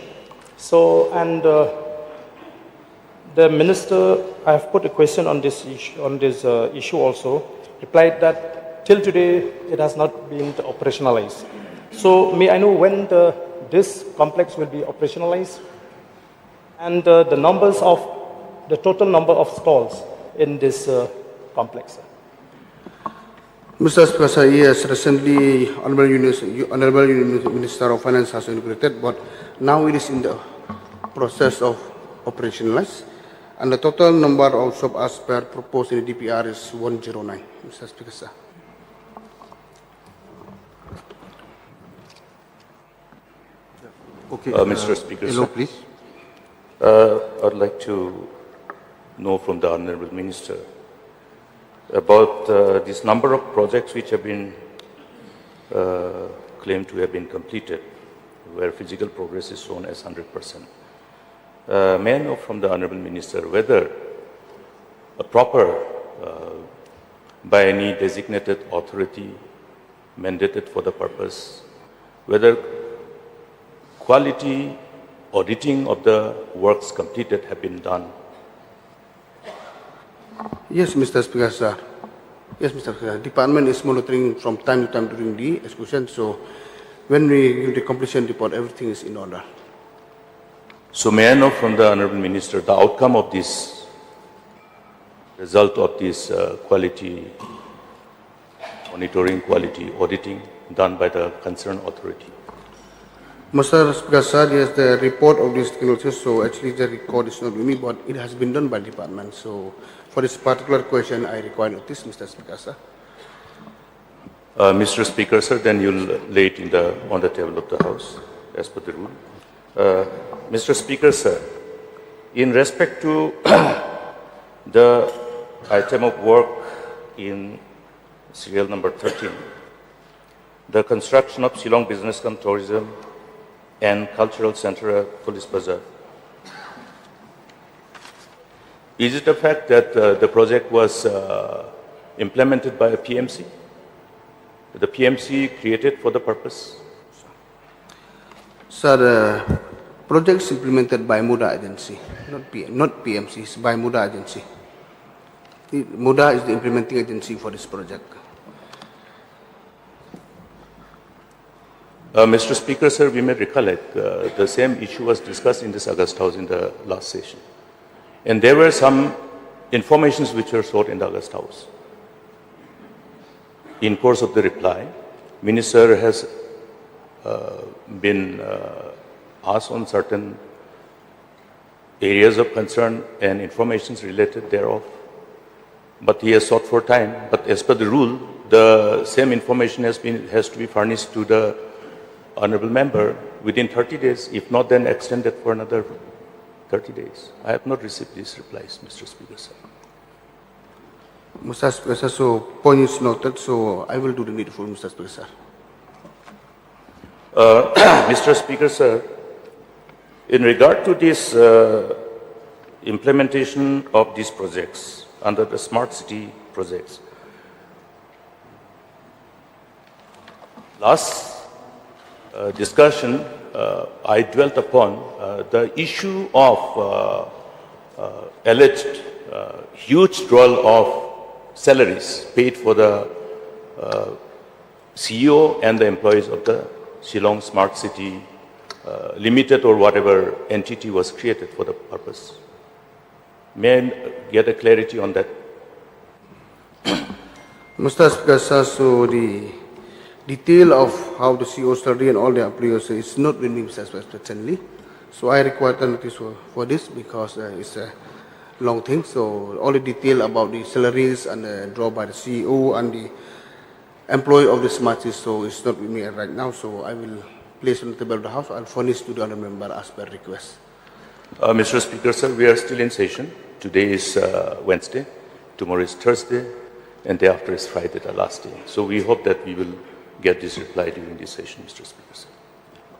So, and the minister, I have put a question on this issue also, replied that till today it has not been operationalized. So may I know when this complex will be operationalized and the total number of stalls in this complex? Mr. Speaker, sir, yes, recently Honorable Minister of Finance has inaugurated, but now it is in the process of operationalize, and the total number of shops as per proposed in the DPR is 109, Mr. Speaker, sir. Okay, Mr. Speaker, hello, sir. please. I'd like to know from the Honorable Minister about this number of projects which have been claimed to have been completed, where physical progress is shown as 100%. May I know from the Honorable Minister whether a proper, by any designated authority mandated for the purpose, whether quality auditing of the works completed have been done? Yes, Mr. Speaker, sir. Yes, Mr. Speaker. Department is monitoring from time to time during the execution, so when we give the completion report, everything is in order. So may I know from the Honorable Minister the outcome of this, result of this quality monitoring, quality auditing done by the concerned authority? Mr. Speaker, sir, yes, the report of this technology, so actually the record is not with me, but it has been done by department. So for this particular question, I require notice, Mr. Speaker, sir. Mr. Speaker, sir, then you'll lay it on the table of the House, as per the rule. Mr. Speaker, sir, in respect to the item of work in serial number 13, the construction of Shillong Business and Tourism and Cultural Center at Police Bazaar. Is it a fact that the project was implemented by a PMC? The PMC created for the purpose? Sir, projects implemented by MUDA agency, not PMC, it's by MUDA agency. MUDA is the implementing agency for this project. Mr. Speaker, sir, we may recollect the same issue was discussed in this August House in the last session. And there were some informations which were sought in the August House. In course of the reply, Minister has been asked on certain areas of concern and informations related thereof, but he has sought for time. But as per the rule, the same information has to be furnished to the honourable member within 30 days. If not, then extended for another 30 days. I have not received these replies, Mr. Speaker, sir. Mr. Speaker, sir, so point is noted, so I will do the needful, Mr. Speaker, sir. Mr. Speaker, sir, in regard to this implementation of these projects under the smart city projects, last discussion I dwelt upon the issue of alleged huge drawl of salaries paid for the CEO and the employees of the Shillong Smart City Limited or whatever entity was created for the purpose. May I get a clarity on that? Mr. Speaker, sir, so the detail of how the CEO study and all the employees is not with me, Mr. Speaker, presently. So I require the notice for this because it's a long thing. So all the detail about the salaries and the draw by the CEO and the employee of the smart city, so it's not with me right now. So I will place on the table of the House and furnish to the honourable member as per request. Mr. Speaker, sir, we are still in session. Today is Wednesday, tomorrow is Thursday, and day after is Friday, the last day. So we hope that we will get this reply during this session, Mr. Speaker, sir.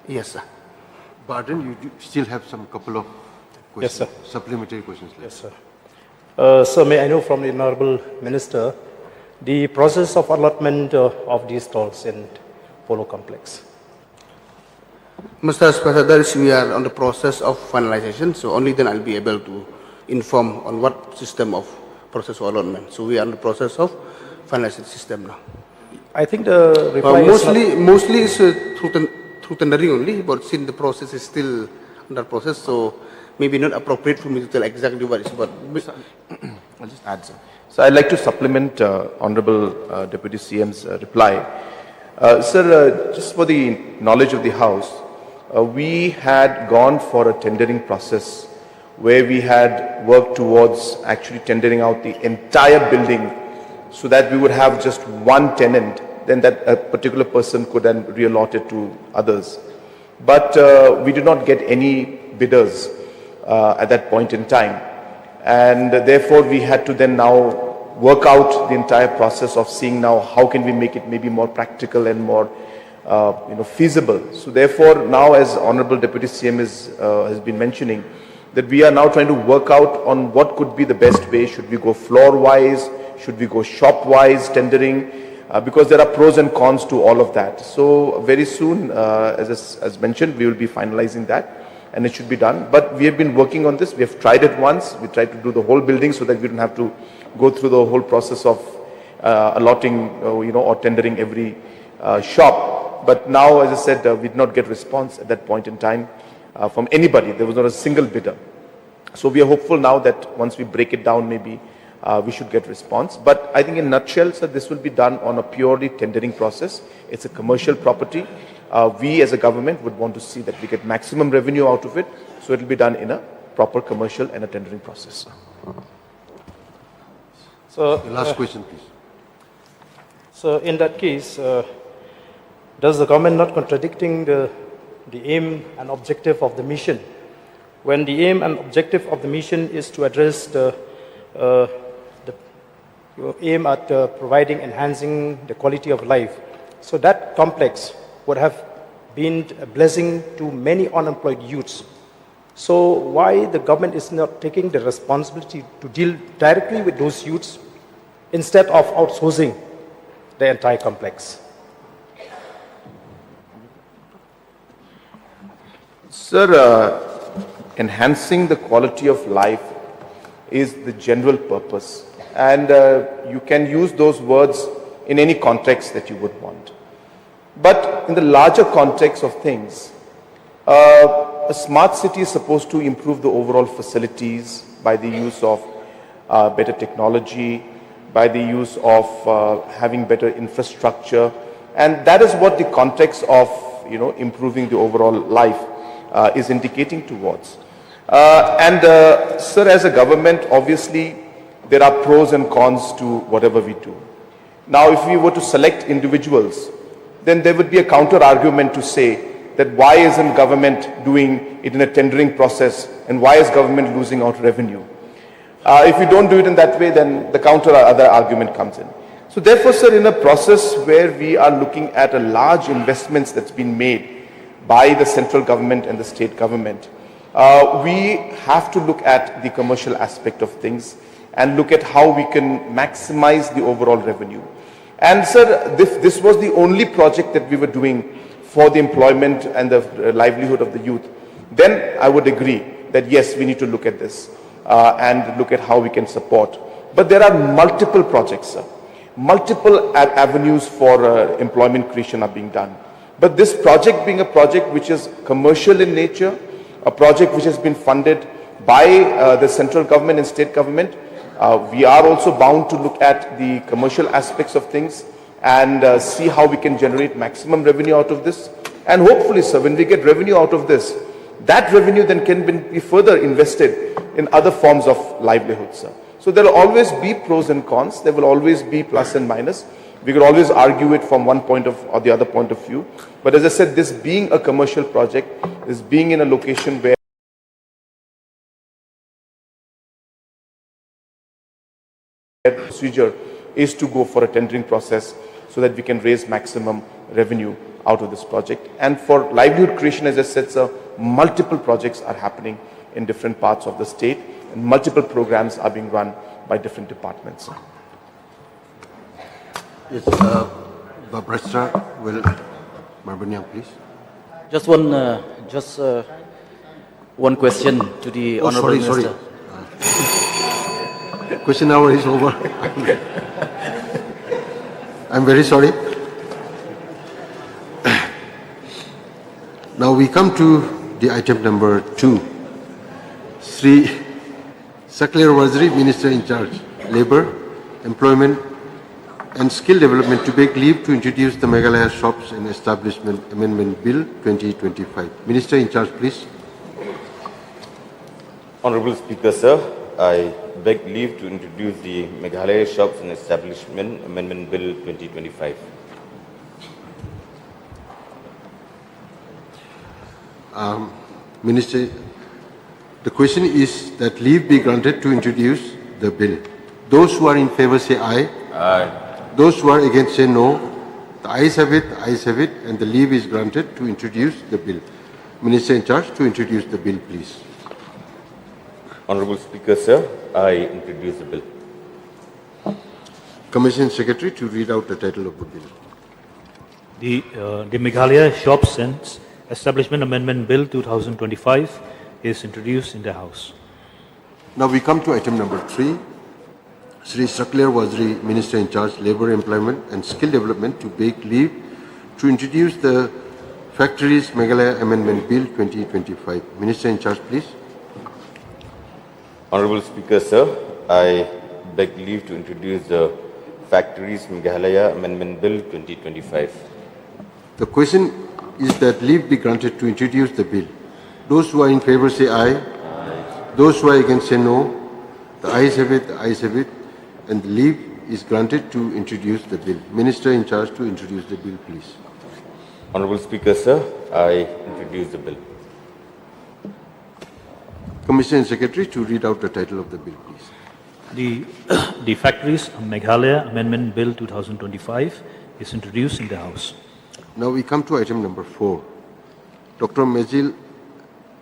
Yes, sir. Pardon, you still have some couple of questions, Yes, sir. supplementary questions left. Yes, sir. Sir, may I know from the Honourable Minister the process of allotment of these stalls in Polo Complex? Mr. Speaker, that is, we are on the process of finalization, so only then I'll be able to inform on what system of process of allotment. So we are in the process of finalizing system now. I think the reply mostly is through tendering only, but since the process is still under process, so maybe not appropriate for me to tell exactly what is what. I'll just add, sir. So I'd like to supplement Honorable Deputy CM's reply. Sir, just for the knowledge of the House, we had gone for a tendering process where we had worked towards actually tendering out the entire building so that we would have just one tenant, then that a particular person could then reallot it to others. But we did not get any bidders at that point in time. And therefore we had to then now work out the entire process of seeing now how can we make it maybe more practical and more feasible. So therefore now, as Honorable Deputy CM has been mentioning, that we are now trying to work out on what could be the best way. Should we go floor-wise? Should we go shop-wise tendering? Because there are pros and cons to all of that. So very soon, as mentioned, we will be finalizing that and it should be done. But we have been working on this. We have tried it once. We tried to do the whole building so that we don't have to go through the whole process of allotting, or tendering every shop. But now, as I said, we did not get response at that point in time from anybody. There was not a single bidder. So we are hopeful now that once we break it down, maybe we should get response. But I think in a nutshell, sir, this will be done on a purely tendering process. It's a commercial property. We as a government would want to see that we get maximum revenue out of it. So it will be done in a proper commercial and a tendering process. So, The last question, please. So in that case, does the government not contradicting the aim and objective of the mission? When the aim and objective of the mission is to address the aim at providing, enhancing the quality of life. So that complex would have been a blessing to many unemployed youths. So why the government is not taking the responsibility to deal directly with those youths instead of outsourcing the entire complex? Sir, enhancing the quality of life is the general purpose. And you can use those words in any context that you would want. But in the larger context of things, a smart city is supposed to improve the overall facilities by the use of better technology, by the use of having better infrastructure, and that is what the context of improving the overall life is indicating towards. Sir, as a government, obviously there are pros and cons to whatever we do. Now, if we were to select individuals, then there would be a counter argument to say that why isn't government doing it in a tendering process, and why is government losing out revenue? If we don't do it in that way, then the other argument comes in. So therefore, sir, in a process where we are looking at a large investments that's been made by the central government and the state government, we have to look at the commercial aspect of things and look at how we can maximize the overall revenue. And sir, this was the only project that we were doing for the employment and the livelihood of the youth, then I would agree that yes, we need to look at this and look at how we can support. But there are multiple projects, sir. Multiple avenues for employment creation are being done. But this project being a project which is commercial in nature, a project which has been funded by the central government and state government, we are also bound to look at the commercial aspects of things and see how we can generate maximum revenue out of this. And hopefully, sir, when we get revenue out of this, that revenue then can be further invested in other forms of livelihood, sir. So there will always be pros and cons. There will always be plus and minus. We could always argue it from one point of or the other point of view. But as I said, this being a commercial project, this being in a location where procedure is to go for a tendering process so that we can raise maximum revenue out of this project. And for livelihood creation, as I said, sir, multiple projects are happening in different parts of the state, and multiple programs are being run by different departments. Yes, Barrister Will Marbanyang, please. Just one question to the Honourable Minister. Question hour is over. I'm very sorry. Now we come to the item number 2. Sri Saklir Waziri, Minister in charge, Labour, Employment and Skill Development, to beg leave to introduce the Meghalaya Shops and Establishment Amendment Bill 2025. Minister in charge, please. Honourable Speaker, sir, I beg leave to introduce the Meghalaya Shops and Establishment Amendment Bill 2025. Minister, the question is that leave be granted to introduce the bill. Those who are in favour say aye. Aye. Those who are against say no. The ayes have it, and the leave is granted to introduce the bill. Minister in charge to introduce the bill, please. Honourable Speaker, sir, I introduce the bill. Commission Secretary to read out the title of the bill. The Meghalaya Shops and Establishment Amendment Bill 2025 is introduced in the House. Now we come to item number 3. Sri Saklir Waziri, Minister in charge, Labour, Employment and Skill Development, to beg leave to introduce the Factories Meghalaya Amendment Bill 2025. Minister in charge, please. Honourable Speaker, sir, I beg leave to introduce the Factories Meghalaya Amendment Bill 2025. The question is that leave be granted to introduce the bill. Those who are in favour say aye. Aye. Those who are against say no. The ayes have it, and the leave is granted to introduce the bill. Minister in charge to introduce the bill, please. Honourable Speaker, sir, I introduce the bill. Commissioner and Secretary to read out the title of the bill, please. The Factories Meghalaya Amendment Bill 2025 is introduced in the House. Now we come to item number 4. Dr. Mejil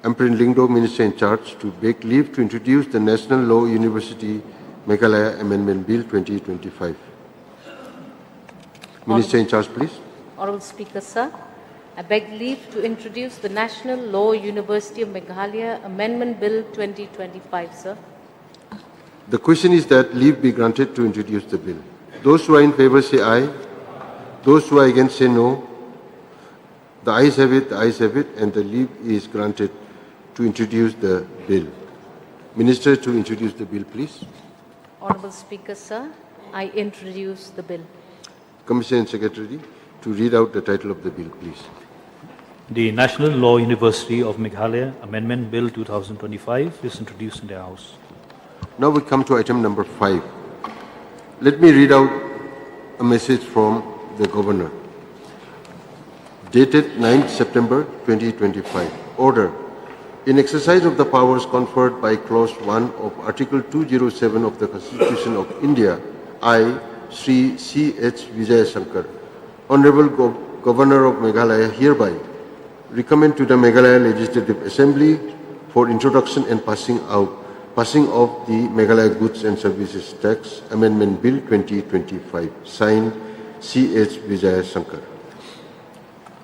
Amprinlingdo, Minister in charge, to beg leave to introduce the National Law University Meghalaya Amendment Bill 2025. Minister in charge, please. Honourable Speaker, sir, I beg leave to introduce the National Law University of Meghalaya Amendment Bill 2025, sir. The question is that leave be granted to introduce the bill. Those who are in favour say aye. Those who are against say no. The ayes have it, and the leave is granted to introduce the bill. Minister to introduce the bill, please. Honorable Speaker, sir, I introduce the bill. Commissioner and Secretary to read out the title of the bill, please. The National Law University of Meghalaya Amendment Bill 2025 is introduced in the House. Now we come to item number 5. Let me read out a message from the Governor. Dated 9th September 2025. Order. In exercise of the powers conferred by Clause 1 of Article 207 of the Constitution of India, I, Sri C.H. Vijay Shankar, Honorable Governor of Meghalaya, hereby recommend to the Meghalaya Legislative Assembly for introduction and passing of the Meghalaya Goods and Services Tax Amendment Bill 2025, signed C.H. Vijay Shankar.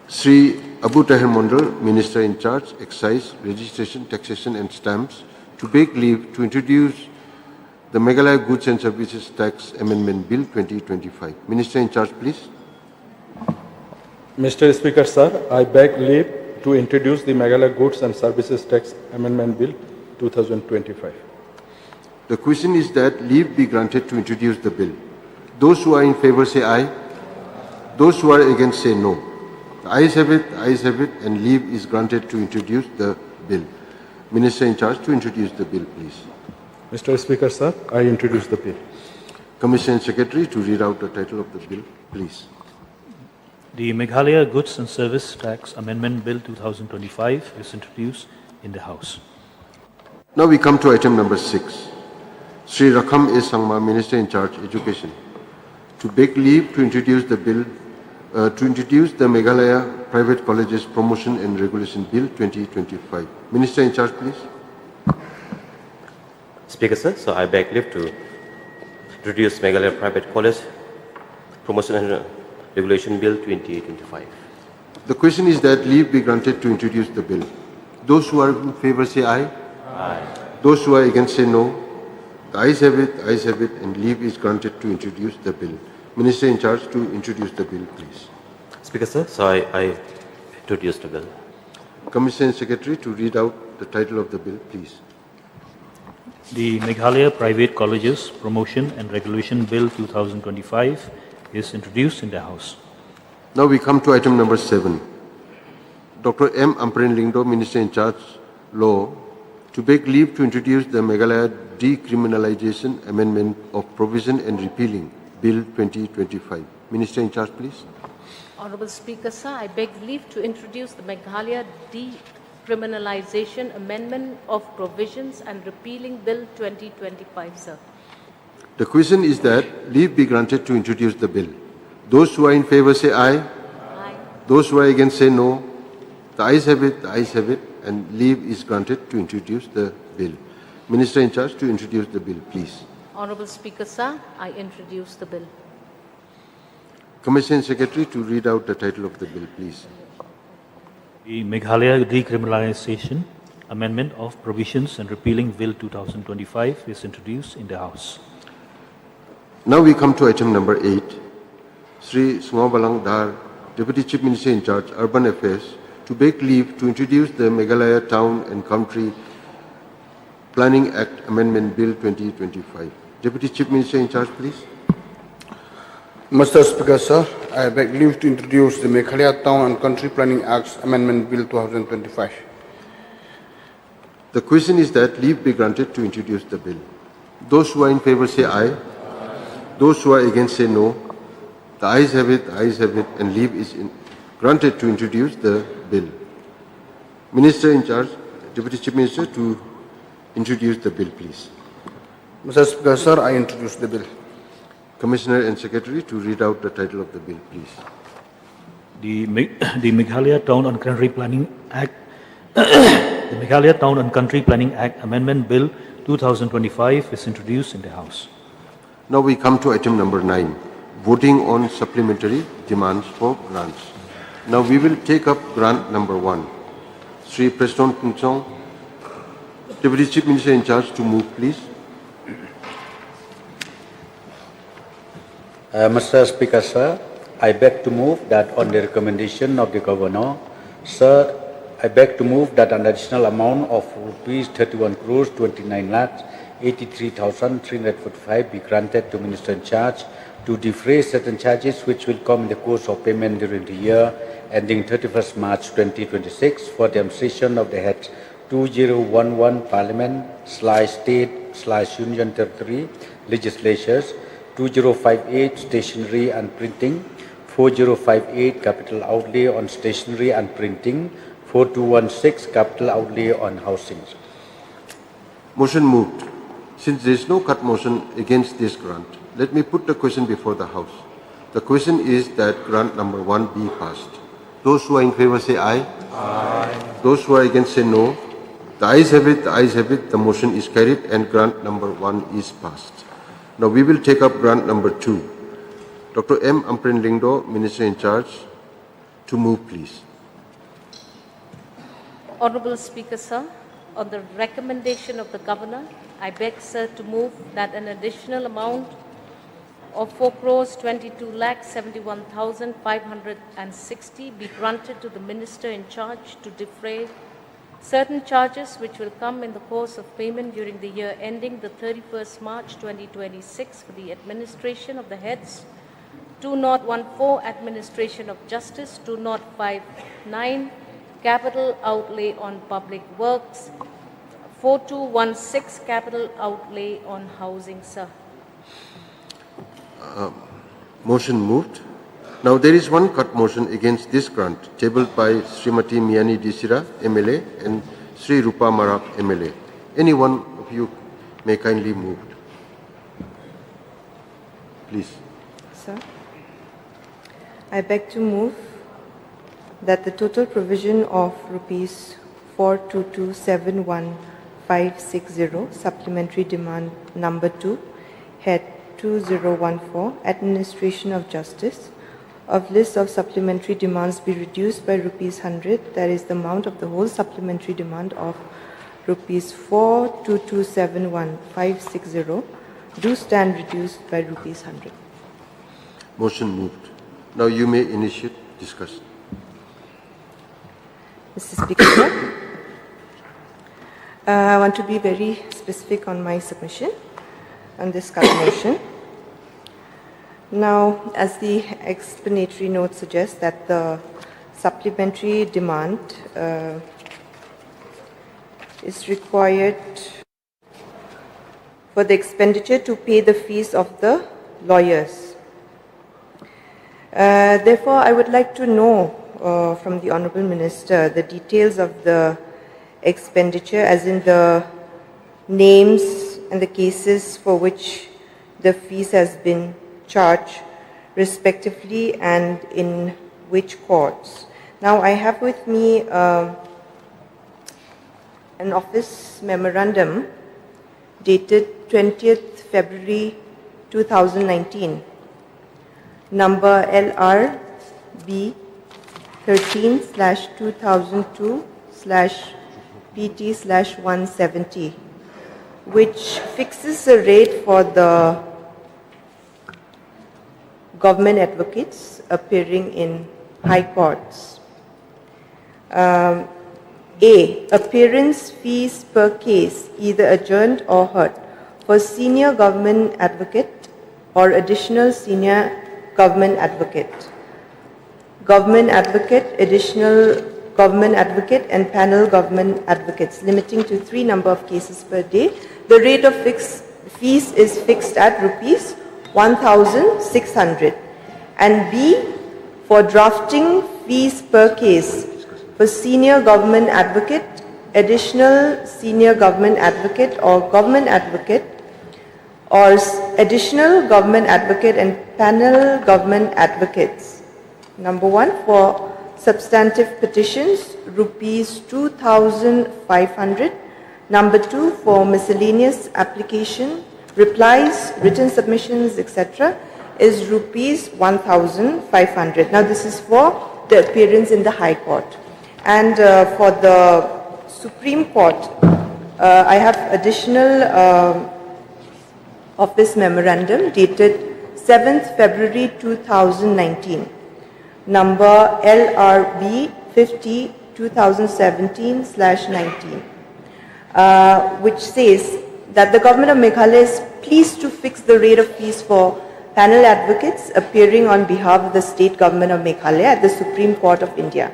Sri Abu Tahir Mondal, Minister in Charge, Excise, Registration, Taxation and Stamps, to beg leave to introduce the Meghalaya Goods and Services Tax Amendment Bill 2025. Minister in Charge, please. Mr. Speaker, sir, I beg leave to introduce the Meghalaya Goods and Services Tax Amendment Bill 2025. The question is that leave be granted to introduce the bill. Those who are in favor say aye. Those who are against say no. The ayes have it, and leave is granted to introduce the bill. Minister in charge to introduce the bill, please. Mr. Speaker, sir, I introduce the bill. Commissioner and Secretary to read out the title of the bill, please. The Meghalaya Goods and Service Tax Amendment Bill 2025 is introduced in the House. Now we come to item number 6. Sri Rakham A. Sangma, Minister in Charge, Education, to beg leave to introduce the bill, to introduce the Meghalaya Private Colleges Promotion and Regulation Bill 2025. Minister in Charge, please. Speaker, sir, so I beg leave to introduce Meghalaya Private College Promotion and Regulation Bill 2025. The question is that leave be granted to introduce the bill. Those who are in favor say aye. Aye. Those who are against say no. The ayes have it, and leave is granted to introduce the bill. Minister in charge to introduce the bill, please. Speaker, sir, so I introduce the bill. Commissioner and Secretary to read out the title of the bill, please. The Meghalaya Private Colleges Promotion and Regulation Bill 2025 is introduced in the House. Now we come to item number 7. Dr. M. Amparin Lingdo, Minister in charge, Law, to beg leave to introduce the Meghalaya Decriminalization Amendment of Provision and Repealing Bill 2025. Minister in charge, please. Honorable Speaker, sir, I beg leave to introduce the Meghalaya Decriminalization Amendment of Provisions and Repealing Bill 2025, sir. The question is that leave be granted to introduce the bill. Those who are in favor say aye. Aye. Those who are against say no. The ayes have it, and leave is granted to introduce the bill. Minister in charge to introduce the bill, please. Honorable Speaker, sir, I introduce the bill. Commissioner and Secretary to read out the title of the bill, please. The Meghalaya Decriminalization Amendment of Provisions and Repealing Bill 2025 is introduced in the House. Now we come to item number 8. Sri Sumabalang Dar, Deputy Chief Minister in charge, Urban Affairs, to beg leave to introduce the Meghalaya Town and Country Planning Act Amendment Bill 2025. Deputy Chief Minister in charge, please. Mr. Speaker, sir, I beg leave to introduce the Meghalaya Town and Country Planning Acts Amendment Bill 2025. The question is that leave be granted to introduce the bill. Those who are in favor say aye. Those who are against say no. The ayes have it, and leave is granted to introduce the bill. Minister in charge, Deputy Chief Minister to introduce the bill, please. Mr. Speaker, sir, I introduce the bill. Commissioner and Secretary to read out the title of the bill, please. The Meghalaya Town and Country Planning Act, the Meghalaya Town and Country Planning Act Amendment Bill 2025 is introduced in the House. Now we come to item number 9, voting on supplementary demands for grants. Now we will take up grant number 1. Sri Preston Kingsong, Deputy Chief Minister in charge to move, please. Mr. Speaker, sir, I beg to move that on the recommendation of the Governor, sir, I beg to move that an additional amount of rupees 31 crores 29 lakhs 83,345 be granted to Minister in charge to defray certain charges which will come in the course of payment during the year ending 31st March 2026 for the administration of the heads 2011 Parliament/State/Union Territory legislatures, 2058 stationery and printing, 4058 capital outlay on stationery and printing, 4216 capital outlay on housing. Motion moved. Since there is no cut motion against this grant, let me put the question before the House. The question is that grant number 1 be passed. Those who are in favor say aye. Aye. Those who are against say no. The ayes have it, the ayes have it, the motion is carried and grant number 1 is passed. Now we will take up grant number 2. Dr. M. Amprin Lingdo, Minister in charge, to move please. Honorable Speaker, sir, on the recommendation of the Governor, I beg, sir, to move that an additional amount of 4,22,71,560 be granted to the Minister in charge to defray certain charges which will come in the course of payment during the year ending the 31st March 2026 for the administration of the heads 2014 Administration of Justice, 2059 Capital Outlay on Public Works, 4216 Capital Outlay on Housing, sir. Motion moved. Now there is one cut motion against this grant tabled by Srimati Miani Disira, MLA, and Sri Rupa Marak, MLA. Any one of you may kindly move. Please. Sir, I beg to move that the total provision of rupees 422,71560, supplementary demand number 2, head 2014, Administration of Justice, of list of supplementary demands be reduced by rupees 100, that is the amount of the whole supplementary demand of rupees 422,71560, do stand reduced by rupees 100. Motion moved. Now you may initiate discussion. Mr. Speaker, sir, I want to be very specific on my submission on this cut motion. Now, as the explanatory note suggests, that the supplementary demand is required for the expenditure to pay the fees of the lawyers. Therefore, I would like to know from the Honourable Minister the details of the expenditure, as in the names and the cases for which the fees has been charged respectively and in which courts. Now I have with me an office memorandum dated 20th February 2019, number LRB 13/2002/PT/170, which fixes a rate for the government advocates appearing in high courts. A. Appearance fees per case, either adjourned or heard, for senior government advocate or additional senior government advocate, additional government advocate, and panel government advocates, limiting to 3 number of cases per day. The rate of fees is fixed at rupees 1,600. And B, for drafting fees per case for senior government advocate, additional senior government advocate or government advocate, or additional government advocate and panel government advocates. Number 1, for substantive petitions, rupees 2,500. Number 2, for miscellaneous application, replies, written submissions, etc., is rupees 1,500. Now this is for the appearance in the High Court. And for the Supreme Court, I have additional office memorandum dated 7th February 2019, number LRB 50/2017/19, which says that the government of Meghalaya is pleased to fix the rate of fees for panel advocates appearing on behalf of the state government of Meghalaya at the Supreme Court of India,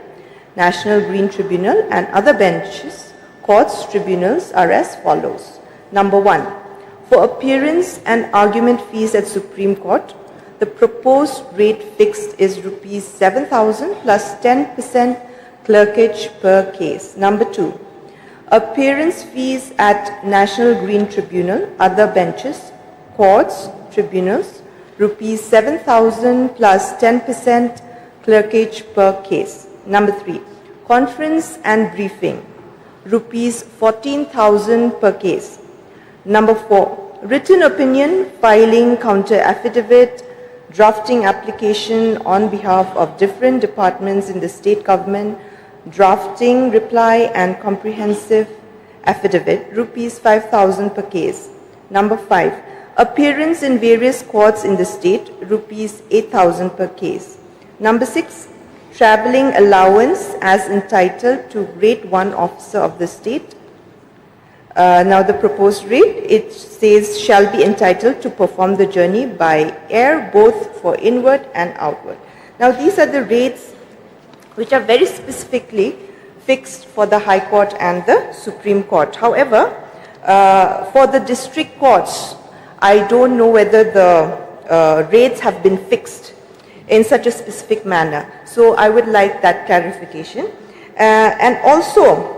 National Green Tribunal and other benches, courts, tribunals are as follows. Number 1, for appearance and argument fees at Supreme Court, the proposed rate fixed is rupees 7,000 plus 10% clerkage per case. Number 2, appearance fees at National Green Tribunal, other benches, courts, tribunals, rupees 7,000 plus 10% clerkage per case. Number 3, conference and briefing, rupees 14,000 per case. Number 4, written opinion, filing counter affidavit, drafting application on behalf of different departments in the state government, drafting reply and comprehensive affidavit, rupees 5,000 per case. Number 5, appearance in various courts in the state, rupees 8,000 per case. Number 6, travelling allowance as entitled to grade 1 officer of the state. Now the proposed rate, it says shall be entitled to perform the journey by air both for inward and outward. Now these are the rates which are very specifically fixed for the High Court and the Supreme Court. However, for the district courts, I don't know whether the rates have been fixed in such a specific manner. So I would like that clarification. And also,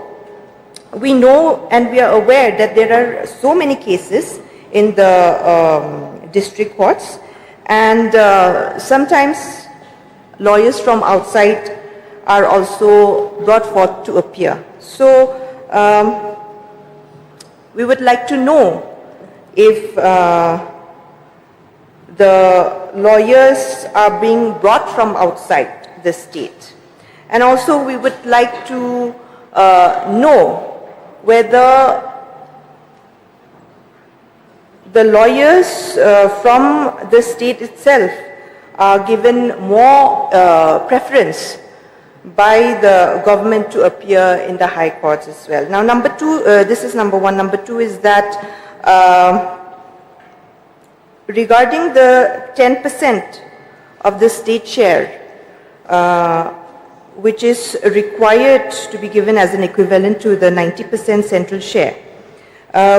we know and we are aware that there are so many cases in the district courts, and sometimes lawyers from outside are also brought forth to appear. So we would like to know if the lawyers are being brought from outside the state. And also we would like to know whether the lawyers from the state itself are given more preference by the government to appear in the high courts as well. Now number 2, this is number 1. Number 2 is that regarding the 10% of the state share, which is required to be given as an equivalent to the 90% central share.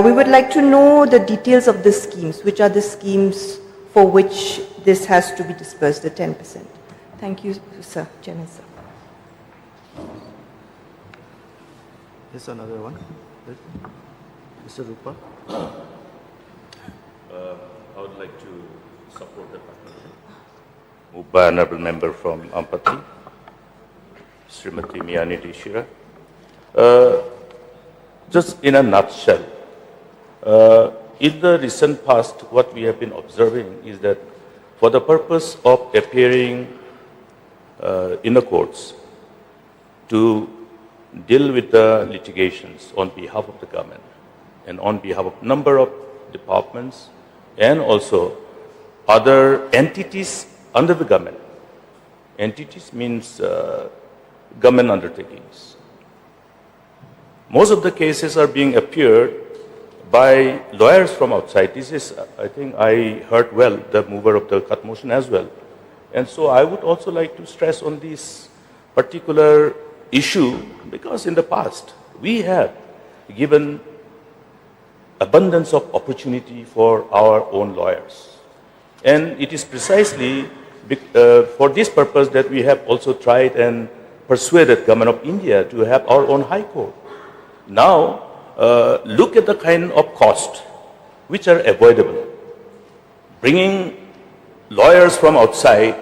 We would like to know the details of the schemes, which are the schemes for which this has to be dispersed, the 10%. Thank you, sir. Chairman, sir. Yes, another one. Mr. Rupa. I would like to support the partnership moved by Honorable Member from Ampati, Srimati Miyani Deshira. Just in a nutshell, in the recent past, what we have been observing is that for the purpose of appearing in the courts to deal with the litigations on behalf of the government and on behalf of number of departments and also other entities under the government. Entities means government undertakings. Most of the cases are being appeared by lawyers from outside. This is, I think I heard well, the mover of the cut motion as well. And so I would also like to stress on this particular issue because in the past we have given abundance of opportunity for our own lawyers. And it is precisely for this purpose that we have also tried and persuaded Government of India to have our own High Court. Now, look at the kind of cost which are avoidable. Bringing lawyers from outside,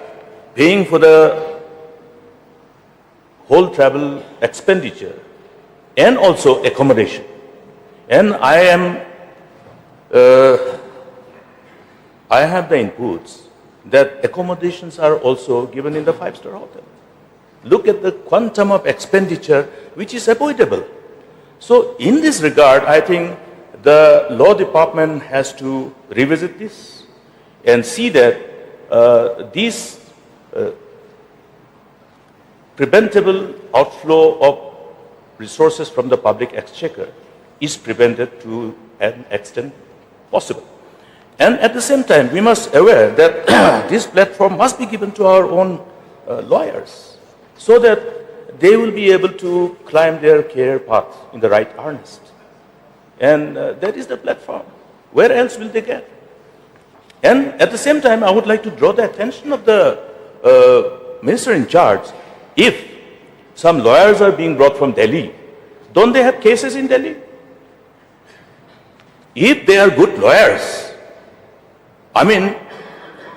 paying for the whole travel expenditure, and also accommodation. And I have the inputs that accommodations are also given in the 5-star hotel. Look at the quantum of expenditure which is avoidable. So in this regard, I think the law department has to revisit this and see that these preventable outflow of resources from the public exchequer is prevented to an extent possible. And at the same time, we must aware that this platform must be given to our own lawyers so that they will be able to climb their career path in the right earnest. And that is the platform. Where else will they get? And at the same time, I would like to draw the attention of the minister in charge. If some lawyers are being brought from Delhi, don't they have cases in Delhi? If they are good lawyers, I mean,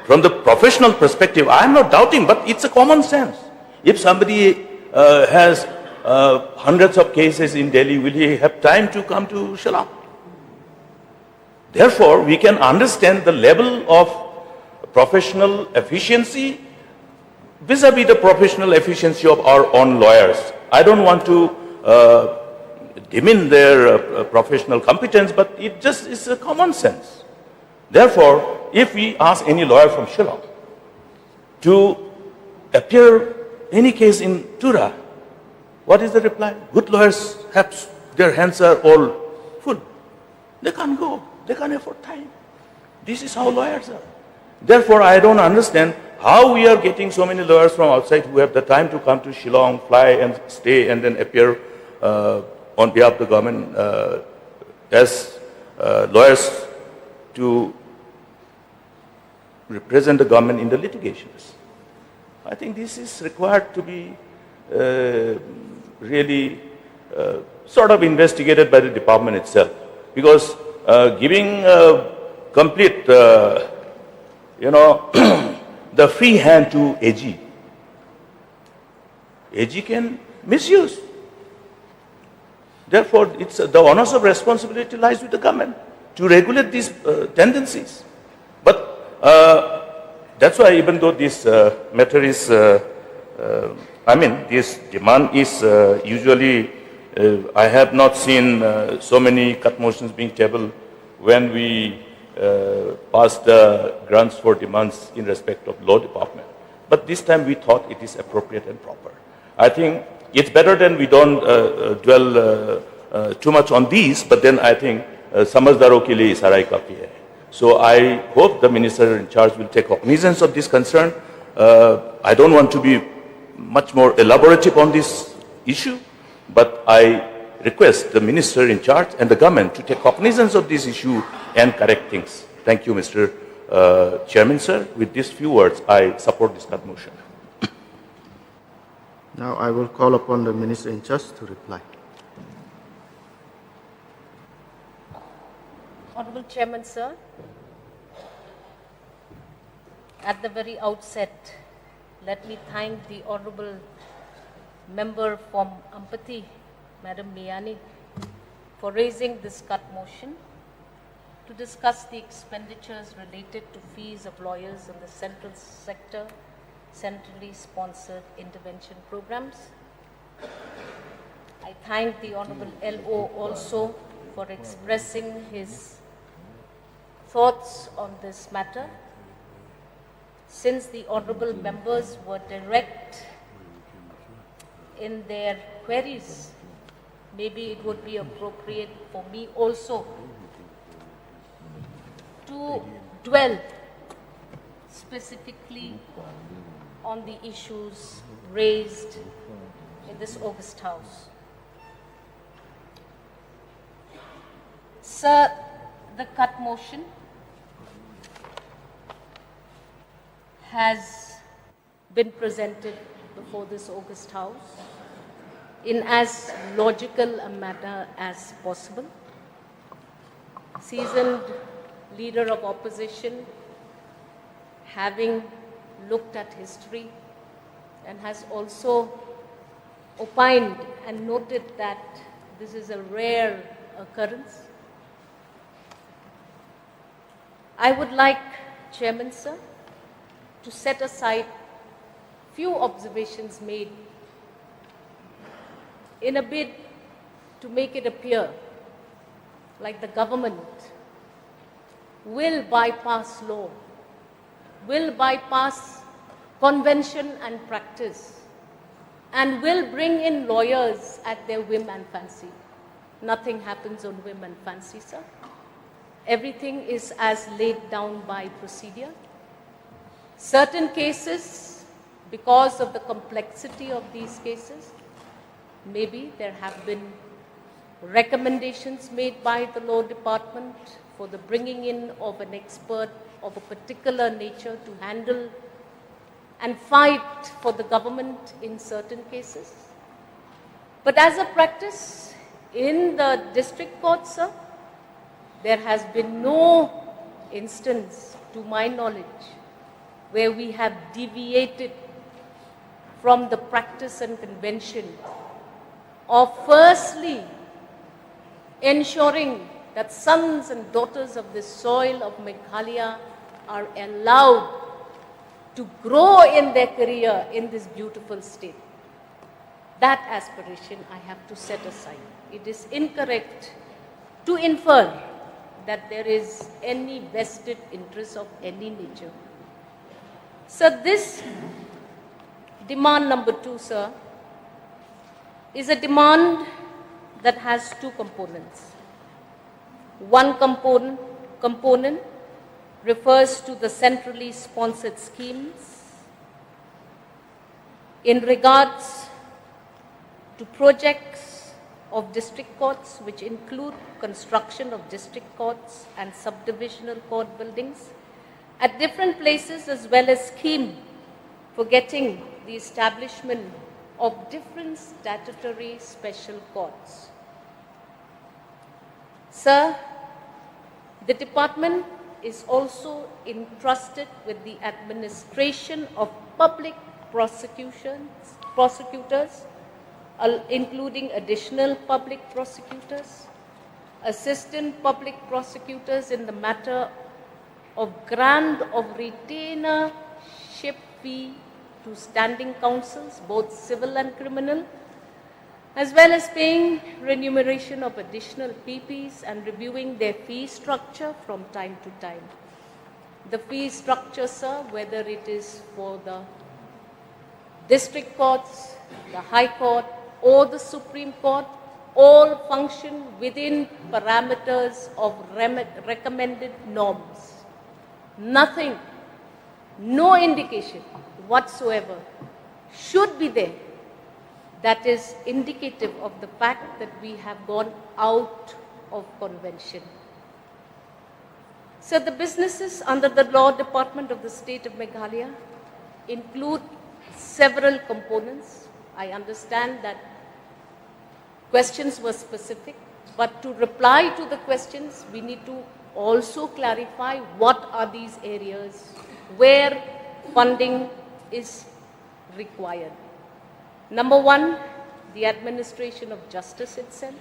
from the professional perspective, I am not doubting, but it's a common sense. If somebody has hundreds of cases in Delhi, will he have time to come to Shillong? Therefore, we can understand the level of professional efficiency vis-a-vis the professional efficiency of our own lawyers. I don't want to demean their professional competence, but it just is a common sense. Therefore, if we ask any lawyer from Shillong to appear any case in Tura, what is the reply? Good lawyers have, their hands are all full. They can't go. They can't afford time. This is how lawyers are. Therefore, I don't understand how we are getting so many lawyers from outside who have the time to come to Shillong, fly and stay, and then appear on behalf of the government as lawyers to represent the government in the litigations. I think this is required to be really sort of investigated by the department itself, because giving complete, the free hand to AG, AG can misuse. Therefore, it's the onus of responsibility lies with the government to regulate these tendencies. But that's why, even though this matter is, this demand is usually, I have not seen so many cut motions being tabled when we passed grants for demands in respect of law department. But this time we thought it is appropriate and proper. I think it's better than we don't dwell too much on these, but then I think samajdaro ke liye isarai kafi hai. So I hope the minister in charge will take cognizance of this concern. I don't want to be much more elaborative on this issue, but I request the minister in charge and the government to take cognizance of this issue and correct things. Thank you, Mr. Chairman, sir. With these few words, I support this motion. Now I will call upon the minister in charge to reply. Honorable Chairman, sir, at the very outset, let me thank the Honorable Member from Ampati, Madam Miani, for raising this cut motion to discuss the expenditures related to fees of lawyers in the central sector, centrally sponsored intervention programs. I thank the Honorable LO also for expressing his thoughts on this matter. Since the Honorable members were direct in their queries, maybe it would be appropriate for me also to dwell specifically on the issues raised in this August House. Sir, the cut motion has been presented before this August House in as logical a manner as possible. Seasoned leader of opposition, having looked at history and has also opined and noted that this is a rare occurrence. I would like, Chairman, sir, to set aside few observations made in a bid to make it appear like the government will bypass law, will bypass convention and practice, and will bring in lawyers at their whim and fancy. Nothing happens on whim and fancy, sir. everything is as laid down by procedure. Certain cases, because of the complexity of these cases, maybe there have been recommendations made by the law department for the bringing in of an expert of a particular nature to handle and fight for the government in certain cases. But as a practice in the district court, sir, there has been no instance, to my knowledge, where we have deviated from the practice and convention of firstly ensuring that sons and daughters of the soil of Meghalaya are allowed to grow in their career in this beautiful state. That aspiration I have to set aside. It is incorrect to infer that there is any vested interest of any nature. So this demand number 2, sir, is a demand that has two components. One component refers to the centrally sponsored schemes in regards to projects of district courts, which include construction of district courts and subdivisional court buildings at different places, as well as scheme for getting the establishment of different statutory special courts. Sir, the department is also entrusted with the administration of public prosecutors, including additional public prosecutors, assistant public prosecutors in the matter of grant of retainership fee to standing counsels, both civil and criminal, as well as paying remuneration of additional PPs and reviewing their fee structure from time to time. The fee structure, sir, whether it is for the district courts, the High Court, or the Supreme Court, all function within parameters of recommended norms. Nothing, no indication whatsoever should be there that is indicative of the fact that we have gone out of convention. So the businesses under the law department of the state of Meghalaya include several components. I understand that questions were specific, but to reply to the questions, we need to also clarify what are these areas where funding is required. Number one, the administration of justice itself,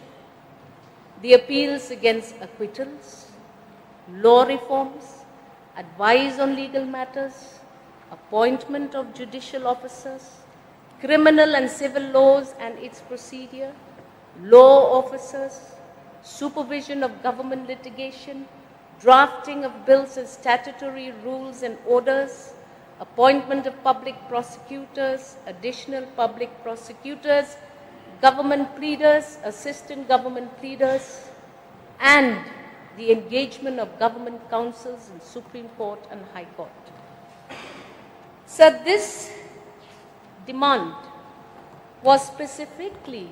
the appeals against acquittals, law reforms, advice on legal matters, appointment of judicial officers, criminal and civil laws and its procedure, law officers, supervision of government litigation, drafting of bills and statutory rules and orders, appointment of public prosecutors, additional public prosecutors, government pleaders, assistant government pleaders, and the engagement of government counsels in Supreme Court and High Court. So this demand was specifically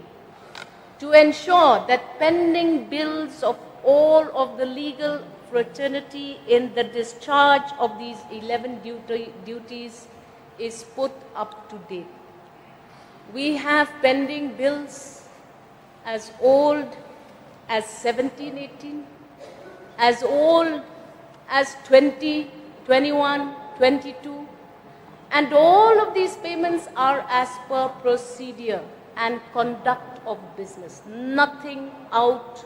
to ensure that pending bills of all of the legal fraternity in the discharge of these 11 duties is put up to date. We have pending bills as old as 1718, as old as 20, 21, 22, and all of these payments are as per procedure and conduct of business, nothing out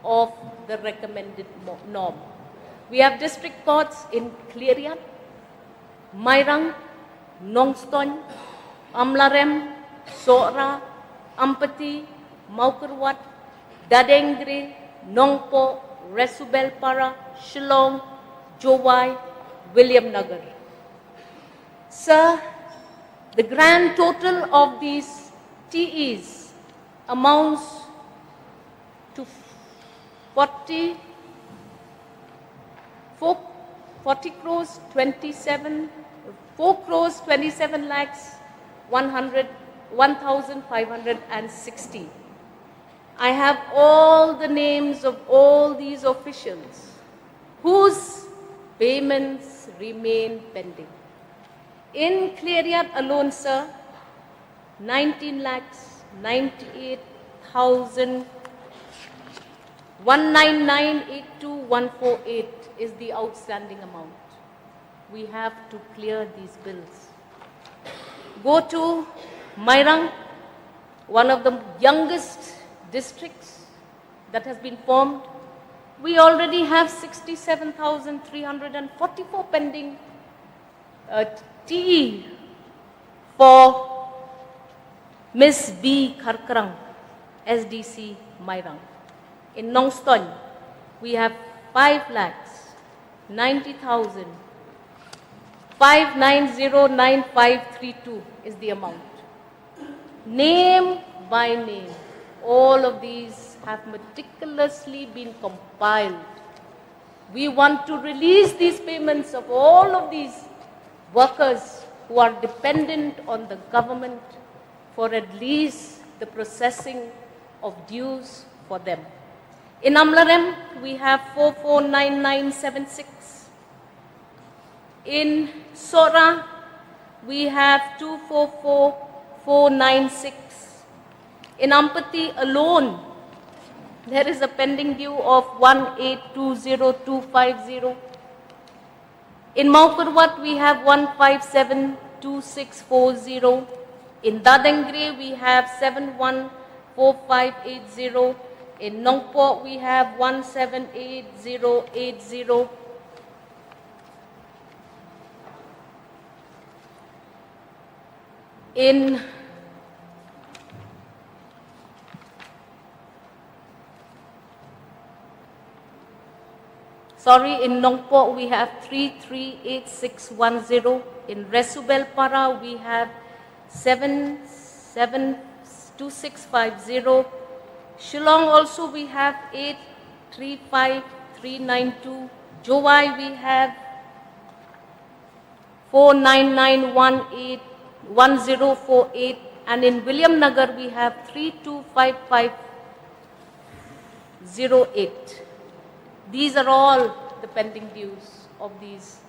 of the recommended norm. We have district courts in Klirian, Mairang, Nongstoin, Amlarem, Sora, Ampati, Maukerwat, Dadengre, Nongpo, Resubelpara, Shillong, Jowai, William Nagar. Sir, the grand total of these TEs amounts to 40 crores 27, 4 crores 27 lakhs 1,560. I have all the names of all these officials whose payments remain pending. In Cleariat alone, sir, 19 lakhs 98,199,82148 is the outstanding amount. We have to clear these bills. Go to Mairang, one of the youngest districts that has been formed. We already have 67,344 pending TE for Miss B. Karkarang, SDC Mairang. In Nongstoin, we have 5 lakhs 90,000. 5909532 is the amount. Name by name, all of these have meticulously been compiled. We want to release these payments of all of these workers who are dependent on the government for at least the processing of dues for them. In Amlarem, we have 449976. In Sora, we have 244496. In Ampati alone, there is a pending due of 1820250. In Maukarwat, we have 1572640. In Dadangre, we have 714580. In Nongpo, we have 178080. In Nongpo, we have 338610. In Resubel Para, we have 772650. Shillong also we have 835392. Jowai we have 4991048, and in William Nagar we have 325508. These are all the pending dues of these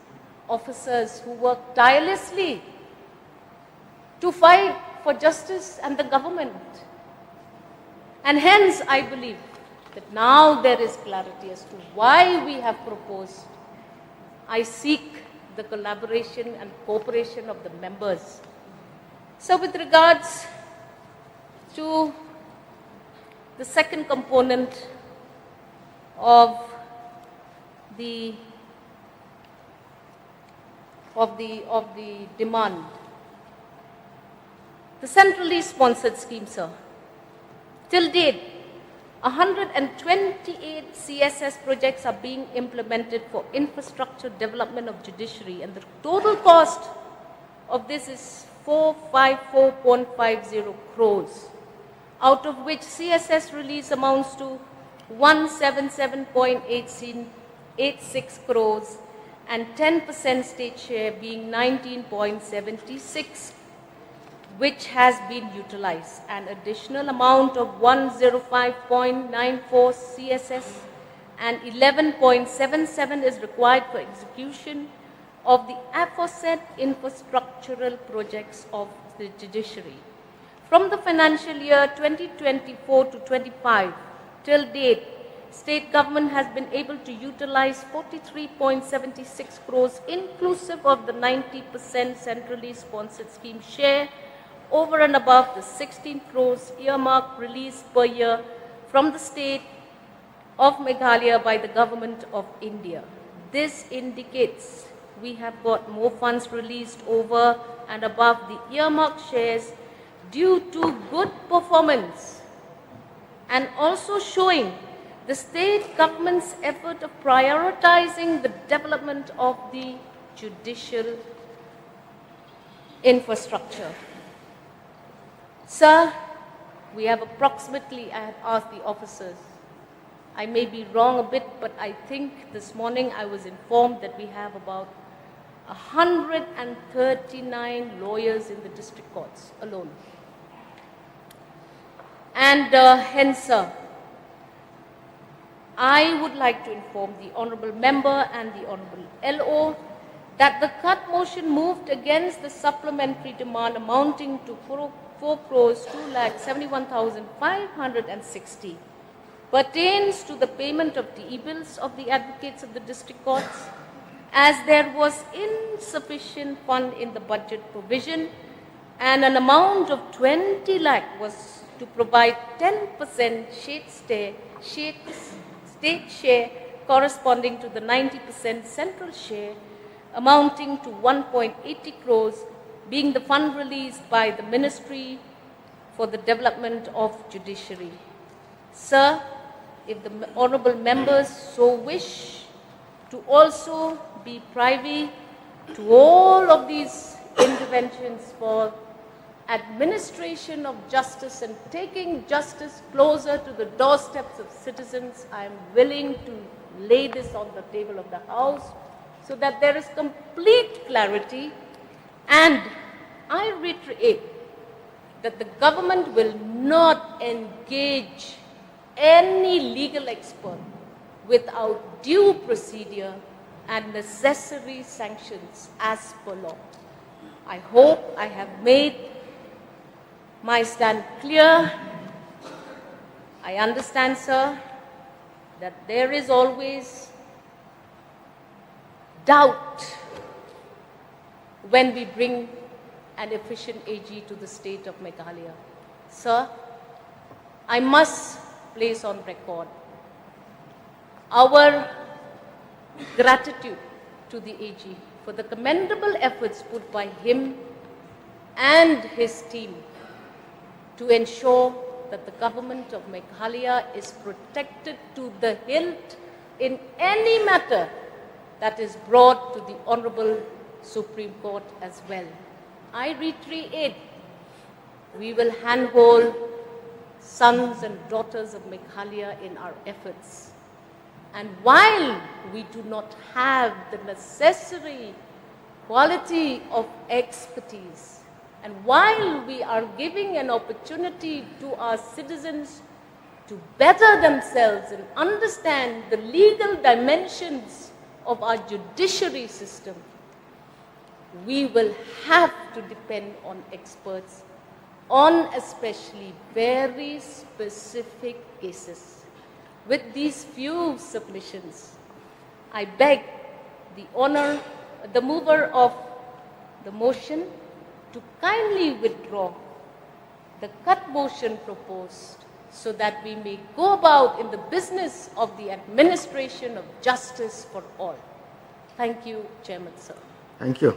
officers who work tirelessly to fight for justice and the government. And hence, I believe that now there is clarity as to why we have proposed. I seek the collaboration and cooperation of the members. So with regards to the second component of the demand, the centrally sponsored scheme, sir. Till date, 128 CSS projects are being implemented for infrastructure development of judiciary, and the total cost of this is 454.50 crores, out of which CSS release amounts to 177.86 crores and 10% state share being 19.76, which has been utilized. An additional amount of 105.94 CSS and 11.77 is required for execution of the aforesaid infrastructural projects of the judiciary. From the financial year 2024 to 25 till date, state government has been able to utilize 43.76 crores inclusive of the 90% centrally sponsored scheme share over and above the 16 crores earmark released per year from the state of Meghalaya by the government of India. This indicates we have got more funds released over and above the earmark shares due to good performance, and also showing the state government's effort of prioritizing the development of the judicial infrastructure. Sir, we have approximately, I have asked the officers, I may be wrong a bit, but I think this morning I was informed that we have about 139 lawyers in the district courts alone. And hence, I would like to inform the Honourable Member and the Honourable LO that the cut motion moved against the supplementary demand amounting to 4 crores 2,71,560 pertains to the payment of the e-bills of the advocates of the district courts, as there was insufficient fund in the budget provision and an amount of 20 lakh was to provide 10% state share corresponding to the 90% central share amounting to 1.80 crores, being the fund released by the Ministry for the Development of Judiciary. Sir, if the honourable members so wish to also be privy to all of these interventions for administration of justice and taking justice closer to the doorsteps of citizens, I am willing to lay this on the table of the House so that there is complete clarity. And I reiterate that the government will not engage any legal expert without due procedure and necessary sanctions as per law. I hope I have made my stand clear. I understand, sir, that there is always doubt when we bring an efficient AG to the state of Meghalaya. Sir, I must place on record our gratitude to the AG for the commendable efforts put by him and his team to ensure that the government of Meghalaya is protected to the hilt in any matter that is brought to the Honourable Supreme Court as well. I reiterate, we will handhold sons and daughters of Meghalaya in our efforts. And while we do not have the necessary quality of expertise, and while we are giving an opportunity to our citizens to better themselves and understand the legal dimensions of our judiciary system, we will have to depend on experts on especially very specific cases. With these few submissions, I beg the mover of the motion to kindly withdraw the cut motion proposed so that we may go about in the business of the administration of justice for all. Thank you, Chairman, sir. Thank you.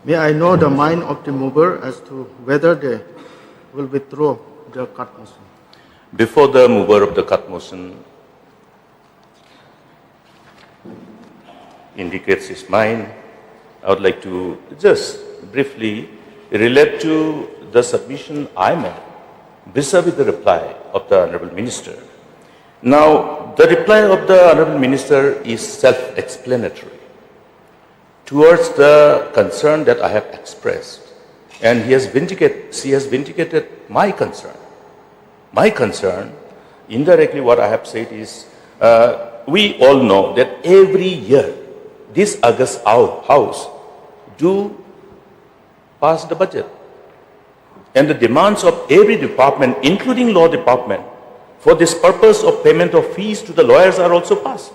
May I know the mind of the mover as to whether they will withdraw the cut motion? Before the mover of the cut motion indicates his mind, I would like to just briefly relate to the submission I made vis-a-vis the reply of the Honourable Minister. Now, the reply of the Honourable Minister is self-explanatory towards the concern that I have expressed, and she has vindicated my concern. My concern, indirectly what I have said is, we all know that every year, this August House do pass the budget. And the demands of every department, including law department, for this purpose of payment of fees to the lawyers are also passed.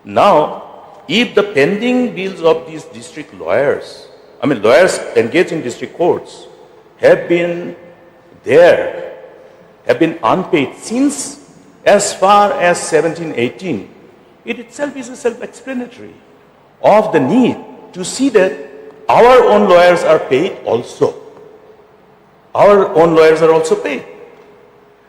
Now, if the pending bills of these district lawyers, lawyers engaged in district courts, have been there, have been unpaid since as far as 17-18, it itself is self-explanatory of the need to see that our own lawyers are paid also. Our own lawyers are also paid.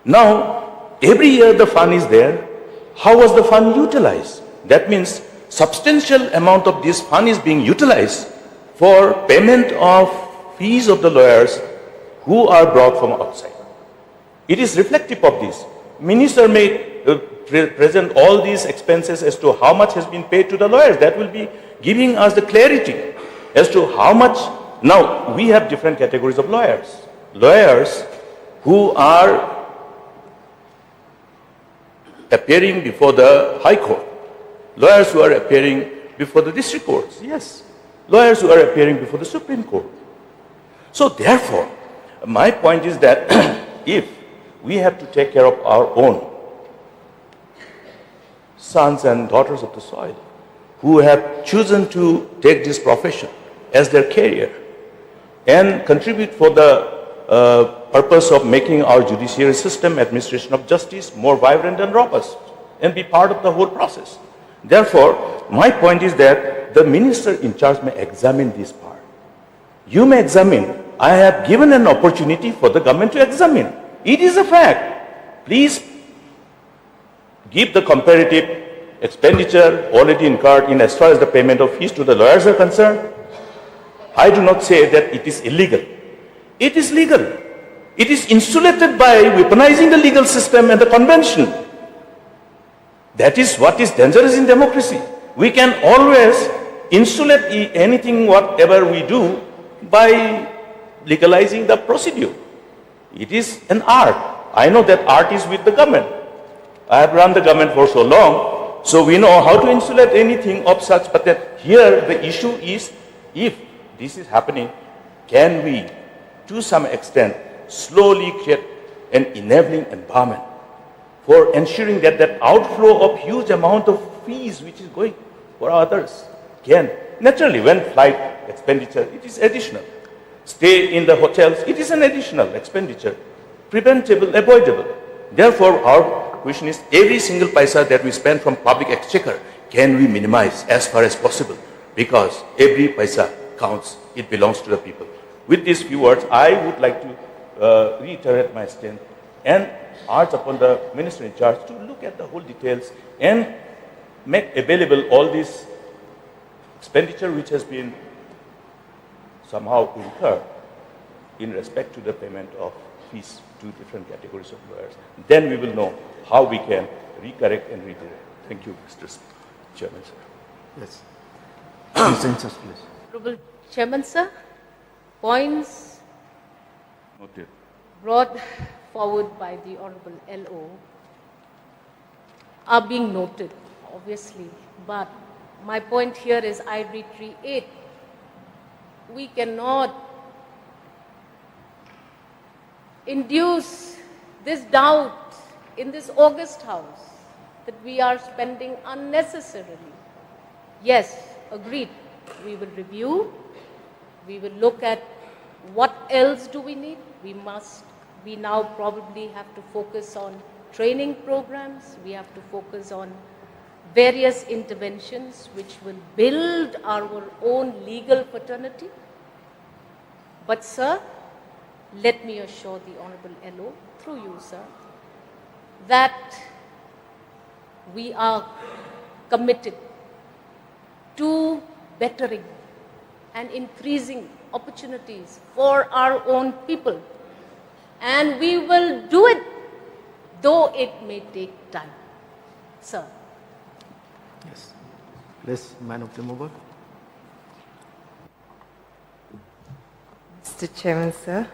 Now, every year the fund is there. How was the fund utilized? That means substantial amount of this fund is being utilized for payment of fees of the lawyers who are brought from outside. It is reflective of this. Minister made present all these expenses as to how much has been paid to the lawyers. That will be giving us the clarity as to how much. Now, we have different categories of lawyers. Lawyers who are appearing before the High Court. Lawyers who are appearing before the district courts. Yes. Lawyers who are appearing before the Supreme Court. So therefore, my point is that if we have to take care of our own sons and daughters of the soil who have chosen to take this profession as their career and contribute for the purpose of making our judiciary system, administration of justice, more vibrant and robust, and be part of the whole process. Therefore, my point is that the minister in charge may examine this part. You may examine. I have given an opportunity for the government to examine. It is a fact. Please give the comparative expenditure already incurred in as far as the payment of fees to the lawyers are concerned. I do not say that it is illegal. It is legal. It is insulated by weaponizing the legal system and the convention. That is what is dangerous in democracy. We can always insulate anything, whatever we do, by legalizing the procedure. It is an art. I know that art is with the government. I have run the government for so long, so we know how to insulate anything of such. But then here the issue is, if this is happening, can we, to some extent, slowly create an enabling environment for ensuring that that outflow of huge amount of fees which is going for others can, naturally when flight expenditure, it is additional. Stay in the hotels, it is an additional expenditure, preventable, avoidable. Therefore, our question is, every single paisa that we spend from public exchequer, can we minimize as far as possible? Because every paisa counts, it belongs to the people. With these few words, I would like to reiterate my stand and urge upon the minister in charge to look at the whole details and make available all this expenditure which has been somehow incurred in respect to the payment of fees to different categories of lawyers. Then we will know how we can recorrect and redirect. Thank you, Mr. Chairman, sir. Yes. Consensus, please. Honorable Chairman, sir, points Noted. brought forward by the Honorable LO are being noted, obviously, but my point here is I reiterate, we cannot induce this doubt in this august house that we are spending unnecessarily. Yes, agreed, we will review, we will look at what else do we need. We now probably have to focus on training programs, we have to focus on various interventions which will build our own legal fraternity. But sir, let me assure the Honorable LO, through you sir, that we are committed to bettering and increasing opportunities for our own people. And we will do it, though it may take time. Sir. Yes. Please, man of the mover. Mr. Chairman, sir,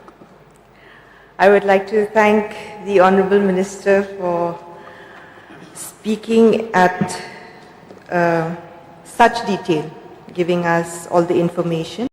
I would like to thank the Honourable Minister for speaking at such detail, giving us all the information.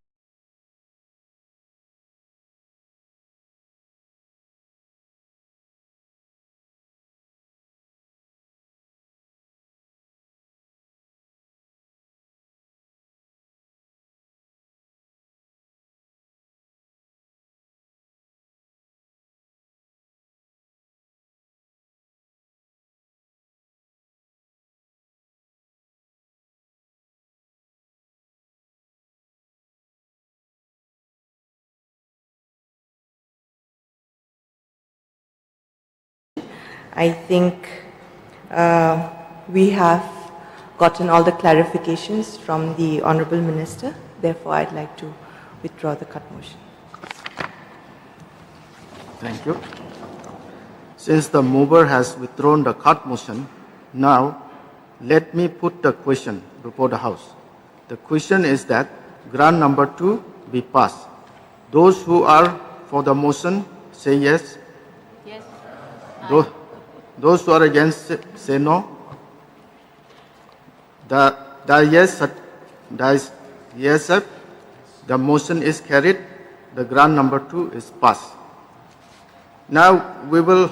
I think we have gotten all the clarifications from the Honourable Minister. Therefore, I'd like to withdraw the cut motion. Thank you. Since the mover has withdrawn the cut motion, Now, let me put the question before the House. The question is that grant number 2 be passed. Those who are for the motion say yes. Yes. Those who are against say no. The yes, the motion is carried. The grant number 2 is passed. Now we will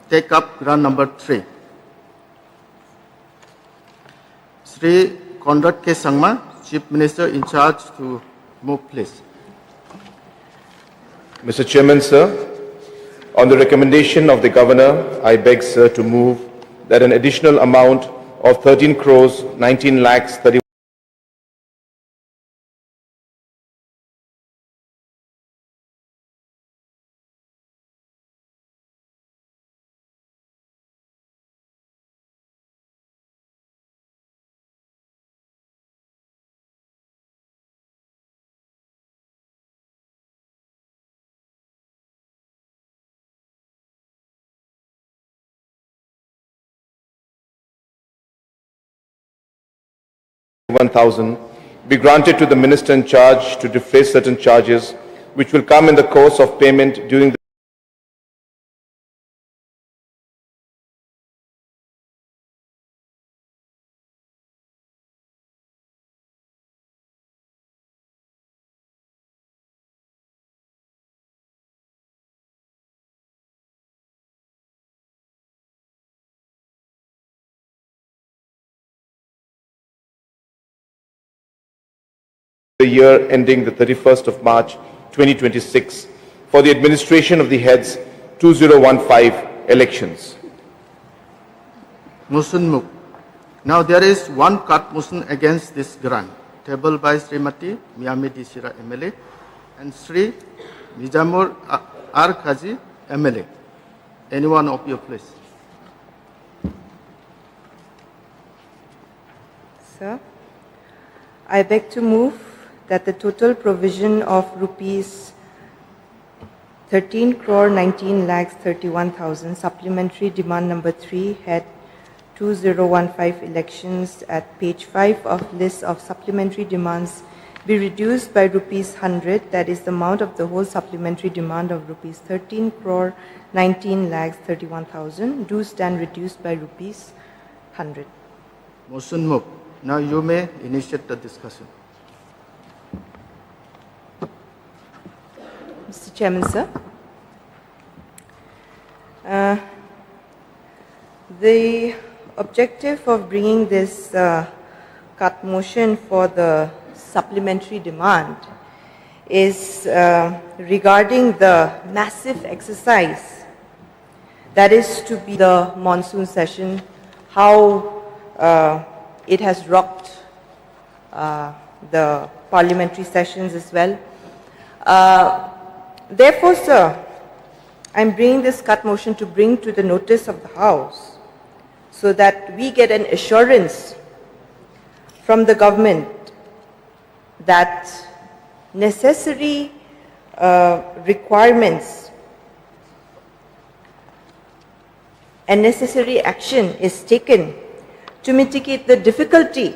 take up grant number 3. Sri Conrad K. Sangma, Chief Minister in charge, to move, please. Mr. Chairman, sir, on the recommendation of the Governor, I beg, sir, to move that an additional amount of 13 crores 19 lakhs 30 1,000 be granted to the minister in charge to defray certain charges which will come in the course of payment during the year ending the 31st of March 2026 for the administration of the heads 2015 elections. Motion moved. Now there is one cut motion against this grant, tabled by Srimati Miyami Dishira MLA and Sri Nizamur R. Khaji MLA. Anyone of you, please. Sir, I beg to move that the total provision of rupees 13 crore 19 lakhs 31,000 supplementary demand number 3 head 2015 elections at page 5 of list of supplementary demands be reduced by rupees 100, that is the amount of the whole supplementary demand of rupees 13 crore 19 lakhs 31,000 do stand reduced by rupees 100. Motion moved. Now you may initiate the discussion. Mr. Chairman, sir. The objective of bringing this cut motion for the supplementary demand is regarding the massive exercise that is to be the monsoon session, how it has rocked the parliamentary sessions as well. Therefore, sir, I am bringing this cut motion to bring to the notice of the House so that we get an assurance from the government that necessary requirements and necessary action is taken to mitigate the difficulty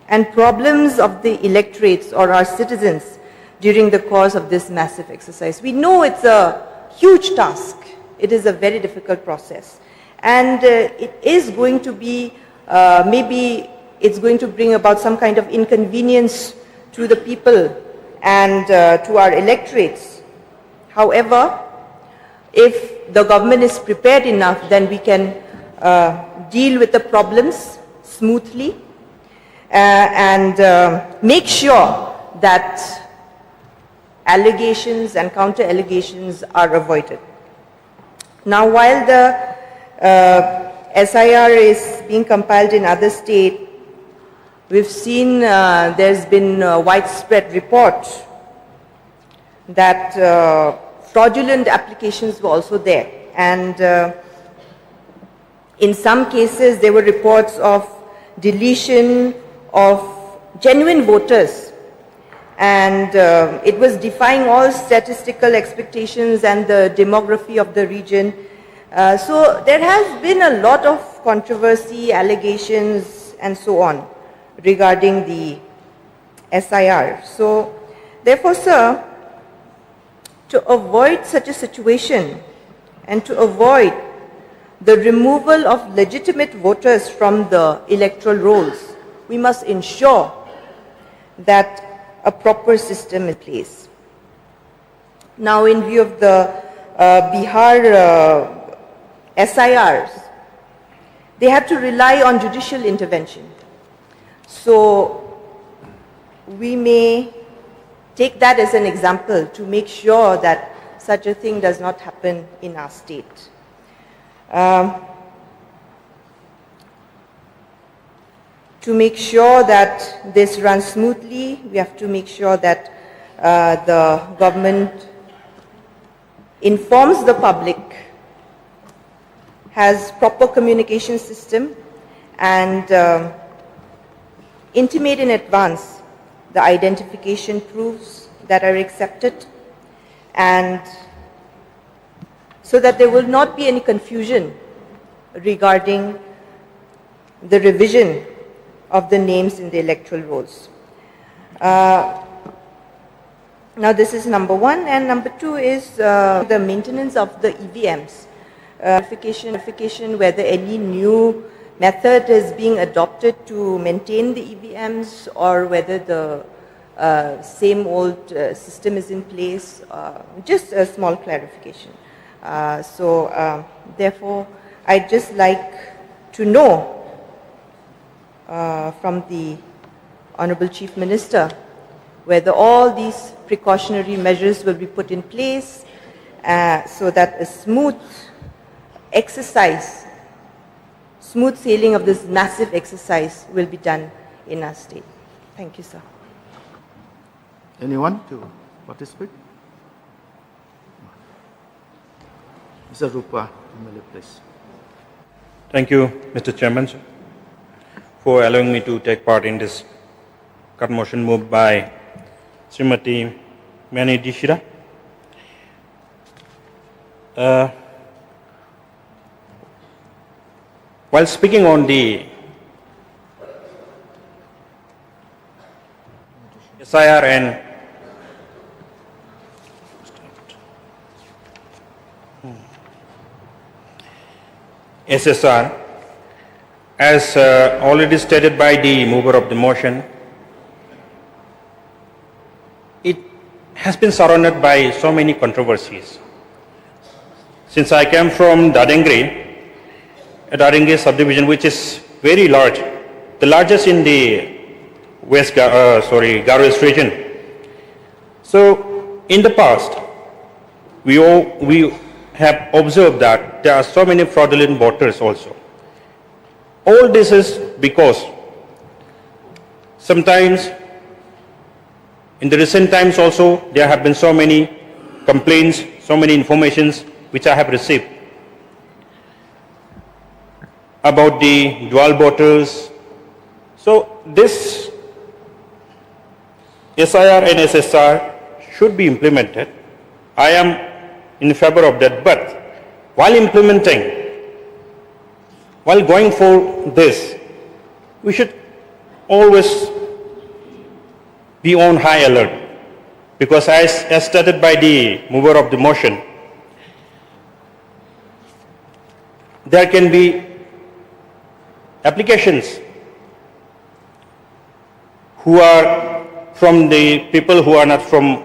and problems of the electorates or our citizens during the course of this massive exercise. We know it's a huge task. It is a very difficult process. And it is going to be, maybe it's going to bring about some kind of inconvenience to the people and to our electorates. However, if the government is prepared enough, then we can deal with the problems smoothly and make sure that allegations and counter-allegations are avoided. Now, while the SIR is being compiled in other states, we've seen there's been widespread reports that fraudulent applications were also there. And in some cases, there were reports of deletion of genuine voters. And it was defying all statistical expectations and the demography of the region. So there has been a lot of controversy, allegations, and so on regarding the SIR. So therefore, sir, to avoid such a situation and to avoid the removal of legitimate voters from the electoral rolls, we must ensure that a proper system is in place. Now, in view of the Bihar SIRs, they have to rely on judicial intervention. So we may take that as an example to make sure that such a thing does not happen in our state. To make sure that this runs smoothly, we have to make sure that the government informs the public, has proper communication system, and intimate in advance the identification proofs that are accepted, and so that there will not be any confusion regarding the revision of the names in the electoral rolls. Now this is number one, and number two is the maintenance of the EVMs. Verification whether any new method is being adopted to maintain the EVMs, or whether the same old system is in place. Just a small clarification. Therefore, I'd just like to know from the Honorable Chief Minister whether all these precautionary measures will be put in place so that a smooth exercise, smooth sailing of this massive exercise will be done in our state. Thank you, sir. Anyone to participate? Mr. Rupa, please. Thank you, Mr. Chairman, for allowing me to take part in this cut motion moved by Srimati Mani Dishira. While speaking on the SIR and SSR, as already stated by the mover of the motion, it has been surrounded by so many controversies. Since I came from Dadengri, a Dadengri subdivision which is very large, the largest in the Garo East region. So in the past, we have observed that there are so many fraudulent voters also. All this is because sometimes in the recent times also there have been so many complaints, so many informations which I have received about the dual voters. So this SIR and SSR should be implemented. I am in favor of that, but while implementing, while going for this, we should always be on high alert, because as stated by the mover of the motion, there can be applications who are from the people who are not from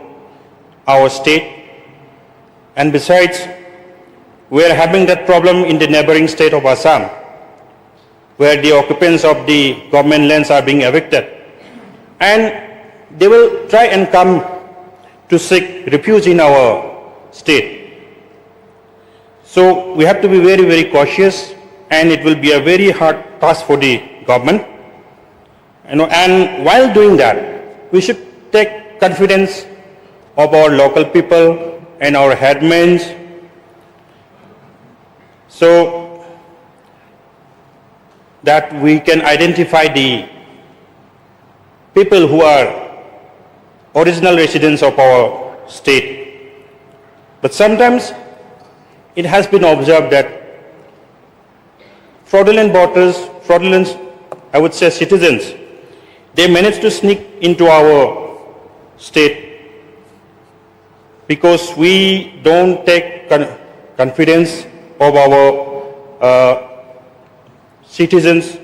our state, and besides, we are having that problem in the neighboring state of Assam, where the occupants of the government lands are being evicted, and they will try and come to seek refuge in our state. So we have to be very, very cautious, and it will be a very hard task for the government. And while doing that, we should take confidence of our local people and our headmen, so that we can identify the people who are original residents of our state. But sometimes it has been observed that fraudulent voters, fraudulent, I would say citizens, they manage to sneak into our state because we don't take confidence of our citizens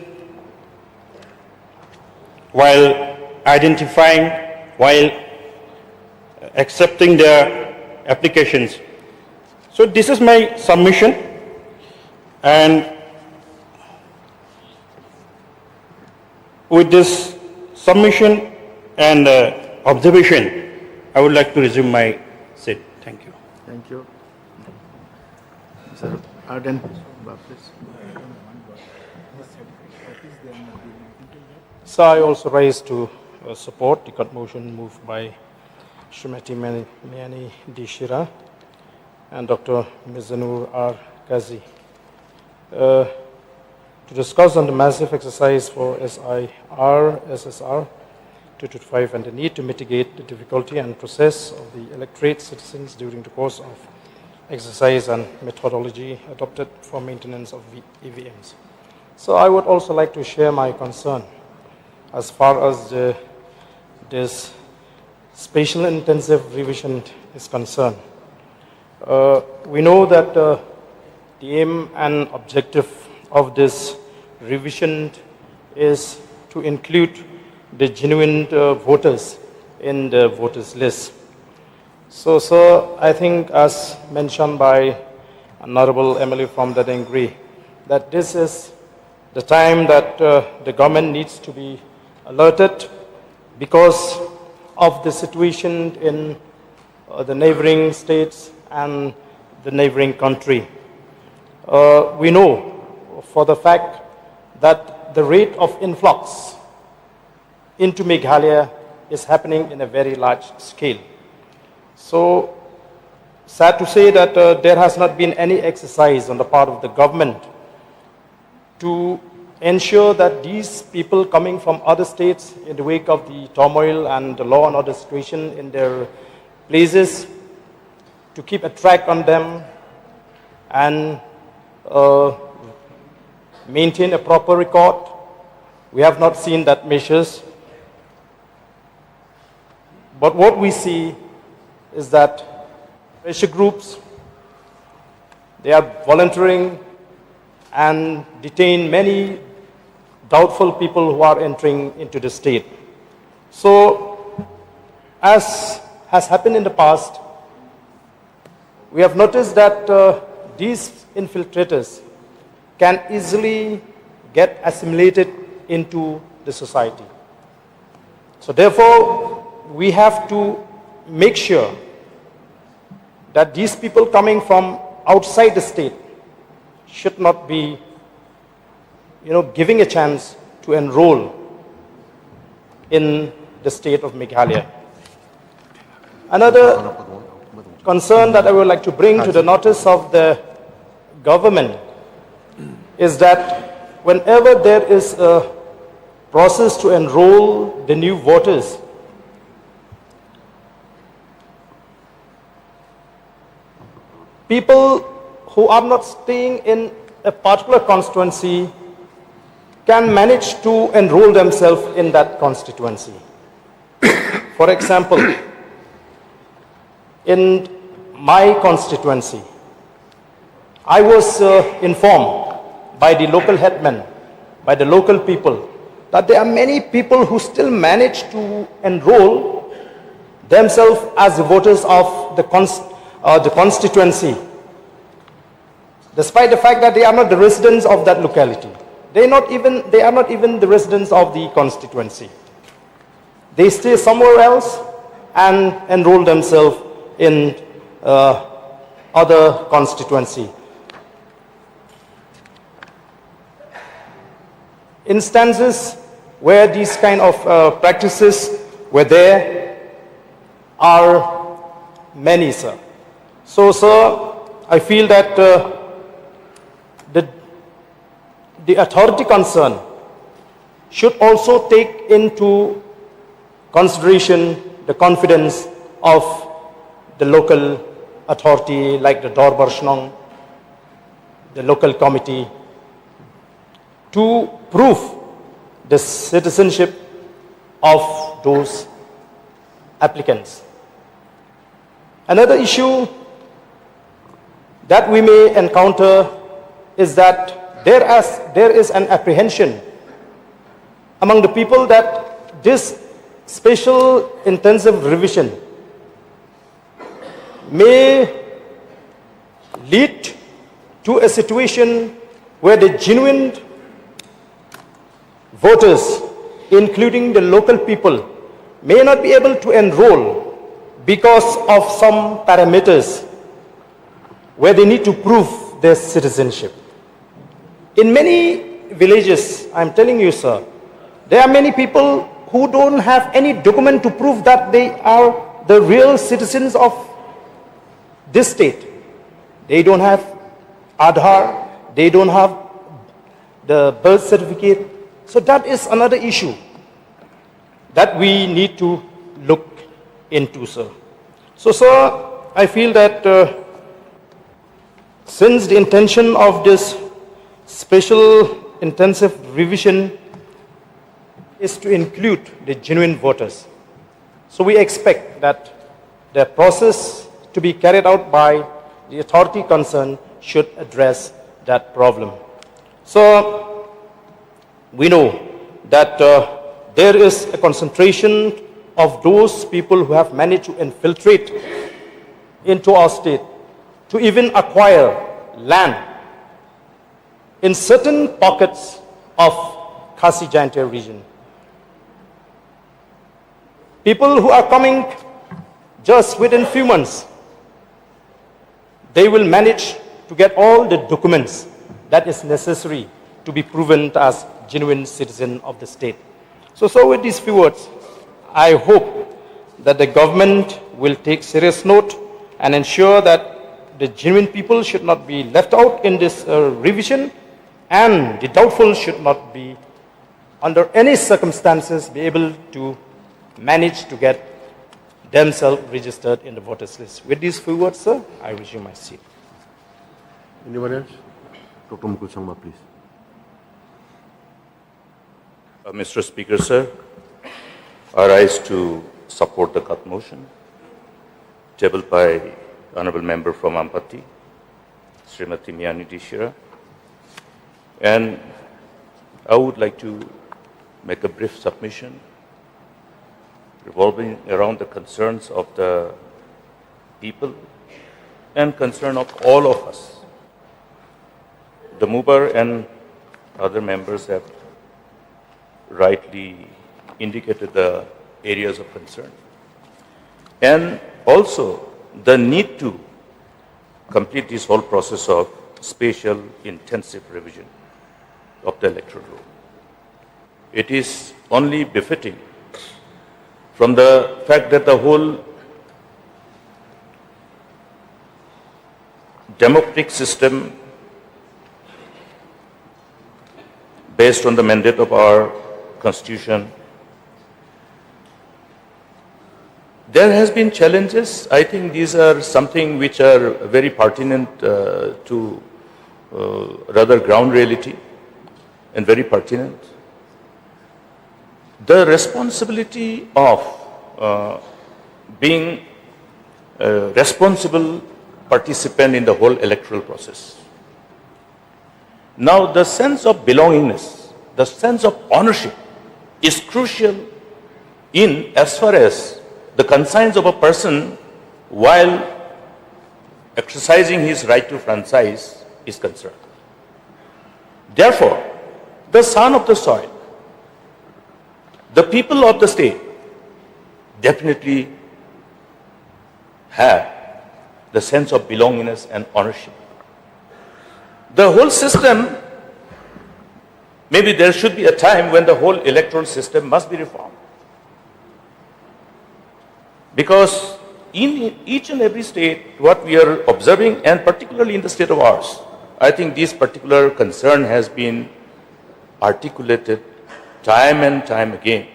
while identifying, while accepting their applications. So this is my submission, and with this submission and observation, I would like to resume my seat. Thank you. Thank you. Sir Arden, please. So I also rise to support the cut motion moved by Srimati Miani D. Shira and Dr. Mizanur R. Ghazi to discuss on the massive exercise for SSR 225 and the need to mitigate the difficulty and process of the electorate citizens during the course of exercise and methodology adopted for maintenance of EVMs. So I would also like to share my concern as far as this spatial intensive revision is concerned. We know that the aim and objective of this revision is to include the genuine voters in the voters list. So, sir, I think as mentioned by Honorable MLA from the Dengri, that this is the time that the government needs to be alerted because of the situation in the neighboring states and the neighboring country. We know for the fact that the rate of influx into Meghalaya is happening in a very large scale. So, sad to say that there has not been any exercise on the part of the government to ensure that these people coming from other states in the wake of the turmoil and the law and order situation in their places, to keep a track on them and maintain a proper record. We have not seen that measures. But what we see is that pressure groups, they are volunteering and detain many doubtful people who are entering into the state. So, as has happened in the past, we have noticed that these infiltrators can easily get assimilated into the society. So therefore, we have to make sure that these people coming from outside the state should not be, giving a chance to enroll in the state of Meghalaya. Another concern that I would like to bring to the notice of the government is that whenever there is a process to enroll the new voters, people who are not staying in a particular constituency can manage to enroll themselves in that constituency. For example, in my constituency, I was informed by the local headmen, by the local people, that there are many people who still manage to enroll themselves as the voters of the constituency, despite the fact that they are not the residents of that locality. They are not even the residents of the constituency. They stay somewhere else and enroll themselves in other constituency. Instances where these kind of practices were there are many, sir. So, sir, I feel that the authority concerned should also take into consideration the confidence of the local authority like the Dorbarshnong the local committee to prove the citizenship of those applicants. Another issue that we may encounter is that there is an apprehension among the people that this special intensive revision may lead to a situation where the genuine voters, including the local people, may not be able to enroll because of some parameters where they need to prove their citizenship. In many villages, I'm telling you, sir, there are many people who don't have any document to prove that they are the real citizens of this state. They don't have Aadhaar, they don't have the birth certificate. So that is another issue that we need to look into, sir. So, sir, I feel that since the intention of this special intensive revision is to include the genuine voters, so we expect that the process to be carried out by the authority concerned should address that problem. So, we know that there is a concentration of those people who have managed to infiltrate into our state to even acquire land in certain pockets of Khasi Jaintia region. People who are coming just within few months, they will manage to get all the documents that is necessary to be proven as genuine citizen of the state. So with these few words, I hope that the government will take serious note and ensure that the genuine people should not be left out in this revision, and the doubtful should not be, under any circumstances, be able to manage to get themselves registered in the voters list. With these few words, sir, I resume my seat. Anyone else? Dr. Mukul Sangma, please. Mr. Speaker, sir, I rise to support the cut motion tabled by Honorable Member from Ampati, Srimati Miani Dishira. And I would like to make a brief submission revolving around the concerns of the people and concern of all of us. The mover and other members have rightly indicated the areas of concern, and also the need to complete this whole process of spatial intensive revision of the electoral rule. It is only befitting from the fact that the whole democratic system based on the mandate of our Constitution, there has been challenges. I think these are something which are very pertinent to rather ground reality and very pertinent. The responsibility of being a responsible participant in the whole electoral process. Now, the sense of belongingness, the sense of ownership is crucial in as far as the conscience of a person while exercising his right to franchise is concerned. Therefore, the son of the soil, the people of the state definitely have the sense of belongingness and ownership. The whole system, maybe there should be a time when the whole electoral system must be reformed. Because in each and every state, what we are observing, and particularly in the state of ours, I think this particular concern has been articulated time and time again,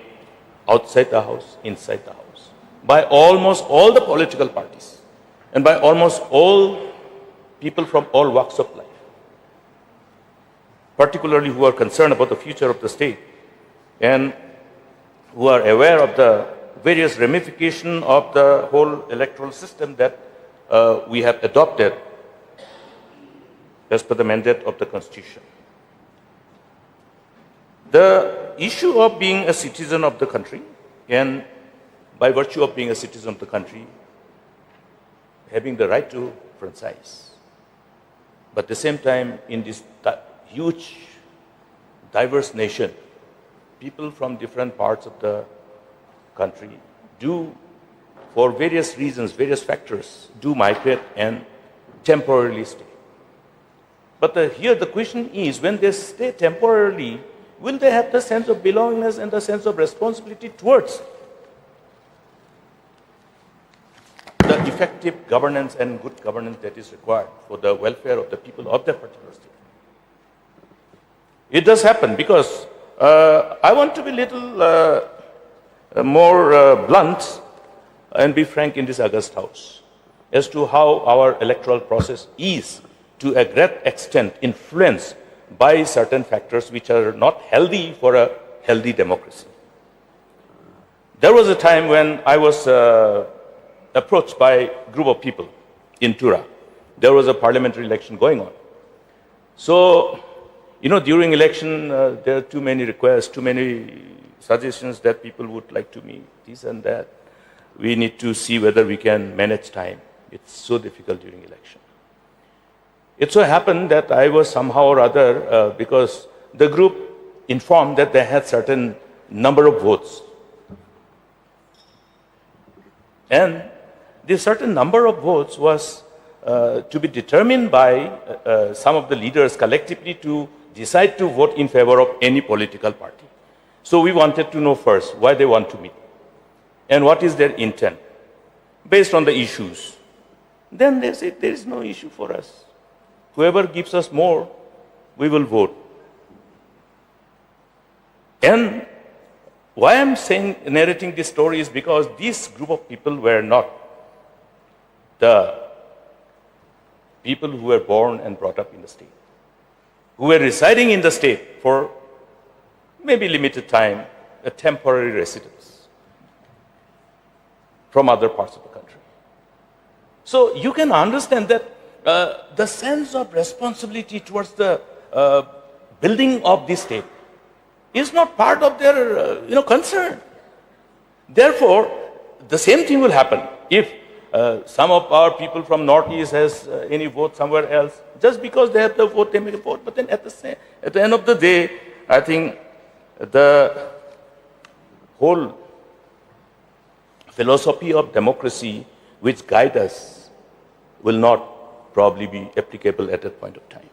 outside the house, inside the house, by almost all the political parties, and by almost all people from all walks of life. particularly who are concerned about the future of the state and who are aware of the various ramifications of the whole electoral system that we have adopted as per the mandate of the Constitution. The issue of being a citizen of the country, and by virtue of being a citizen of the country, having the right to franchise, but at the same time, in this huge, diverse nation, people from different parts of the country do, for various reasons, various factors, do migrate and temporarily stay. But here the question is, when they stay temporarily, will they have the sense of belongingness and the sense of responsibility towards the effective governance and good governance that is required for the welfare of the people of that particular state? It does happen because I want to be a little more blunt and be frank in this august house as to how our electoral process is to a great extent influenced by certain factors which are not healthy for a healthy democracy. There was a time when I was approached by a group of people in Tura. There was a parliamentary election going on. So, during election, there are too many requests, too many suggestions that people would like to meet, this and that. We need to see whether we can manage time. It's so difficult during election. It so happened that I was somehow or other, because the group informed that they had certain number of votes. And this certain number of votes was to be determined by some of the leaders collectively to decide to vote in favor of any political party. So we wanted to know first why they want to meet and what is their intent based on the issues. Then they said there is no issue for us. Whoever gives us more, we will vote. And why I'm narrating this story is because this group of people were not the people who were born and brought up in the state, who were residing in the state for maybe limited time, a temporary residence from other parts of the country. So you can understand that the sense of responsibility towards the building of this state is not part of their concern. Therefore, the same thing will happen if some of our people from Northeast has any vote somewhere else. Just because they have the vote, they make a vote. But then at the end of the day, I think the whole philosophy of democracy which guides us will not probably be applicable at that point of time.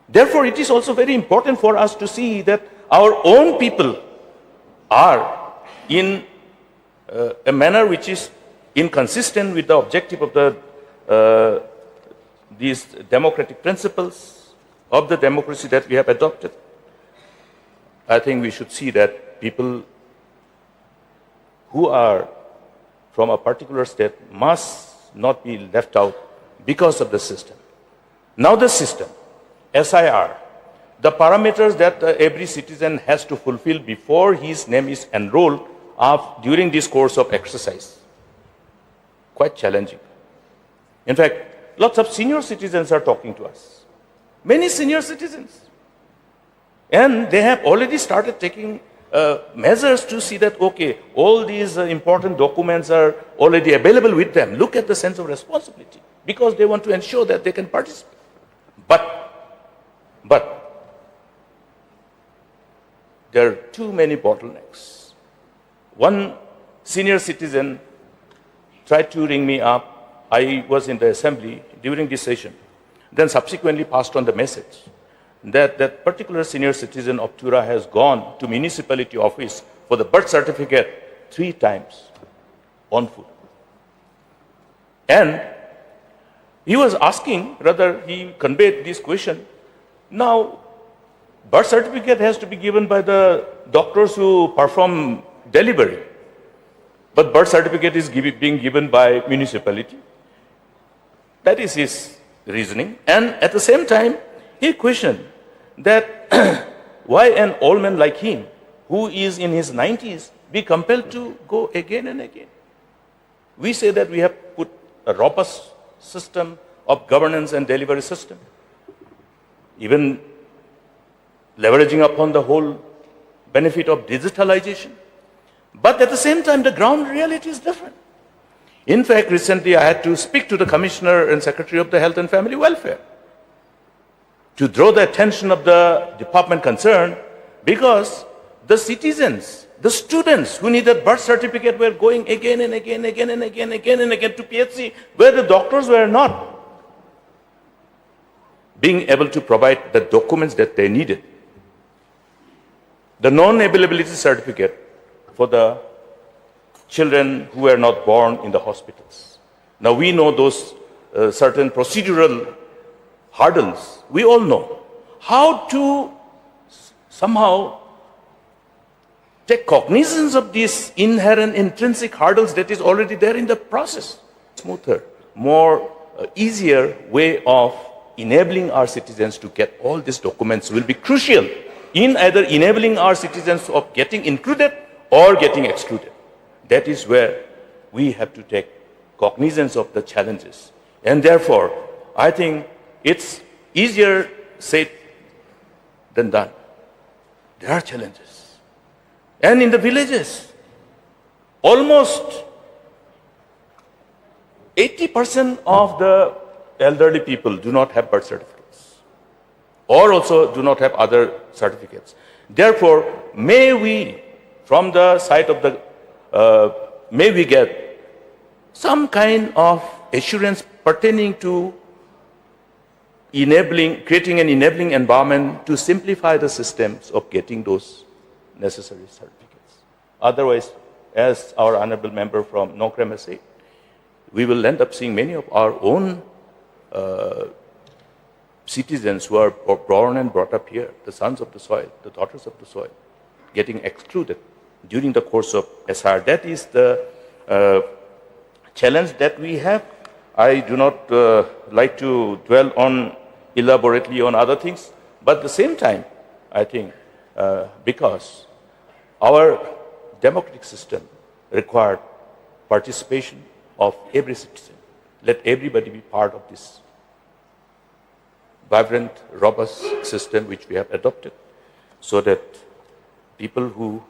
Therefore, it is also very important for us to see that our own people are in a manner which is inconsistent with the objective of these democratic principles of the democracy that we have adopted. I think we should see that people who are from a particular state must not be left out because of the system. Now the system, SIR, the parameters that every citizen has to fulfill before his name is enrolled during this course of exercise, quite challenging. In fact, lots of senior citizens are talking to us. Many senior citizens. And they have already started taking measures to see that, okay, all these important documents are already available with them. Look at the sense of responsibility, because they want to ensure that they can participate. But there are too many bottlenecks. One senior citizen tried to ring me up. I was in the assembly during this session, then subsequently passed on the message that that particular senior citizen of Tura has gone to municipality office for the birth certificate 3 times on foot. And he was asking, rather he conveyed this question, now birth certificate has to be given by the doctors who perform delivery, but birth certificate is being given by municipality. That is his reasoning. And at the same time, he questioned that why an old man like him, who is in his 90s, be compelled to go again and again? We say that we have put a robust system of governance and delivery system, even leveraging upon the whole benefit of digitalization. But at the same time, the ground reality is different. In fact, recently I had to speak to the Commissioner and Secretary of the Health and Family Welfare to draw the attention of the department concerned, because the citizens, the students who needed birth certificate were going again and again to PHC, where the doctors were not being able to provide the documents that they needed. The non-availability certificate for the children who were not born in the hospitals. Now we know those certain procedural hurdles. We all know how to somehow take cognizance of these inherent intrinsic hurdles that is already there in the process. Smoother, more easier way of enabling our citizens to get all these documents will be crucial in either enabling our citizens of getting included or getting excluded. That is where we have to take cognizance of the challenges. And therefore, I think it's easier said than done. There are challenges. And in the villages, almost 80% of the elderly people do not have birth certificates, or also do not have other certificates. Therefore, may we, from the side of the, may we get some kind of assurance pertaining to creating an enabling environment to simplify the systems of getting those necessary certificates. Otherwise, as our honorable member from Nokram has said, we will end up seeing many of our own citizens who are born and brought up here, the sons of the soil, the daughters of the soil, getting excluded during the course of SR. That is the challenge that we have. I do not like to dwell on elaborately on other things, but at the same time, I think because our democratic system required participation of every citizen. Let everybody be part of this vibrant, robust system which we have adopted, so that people who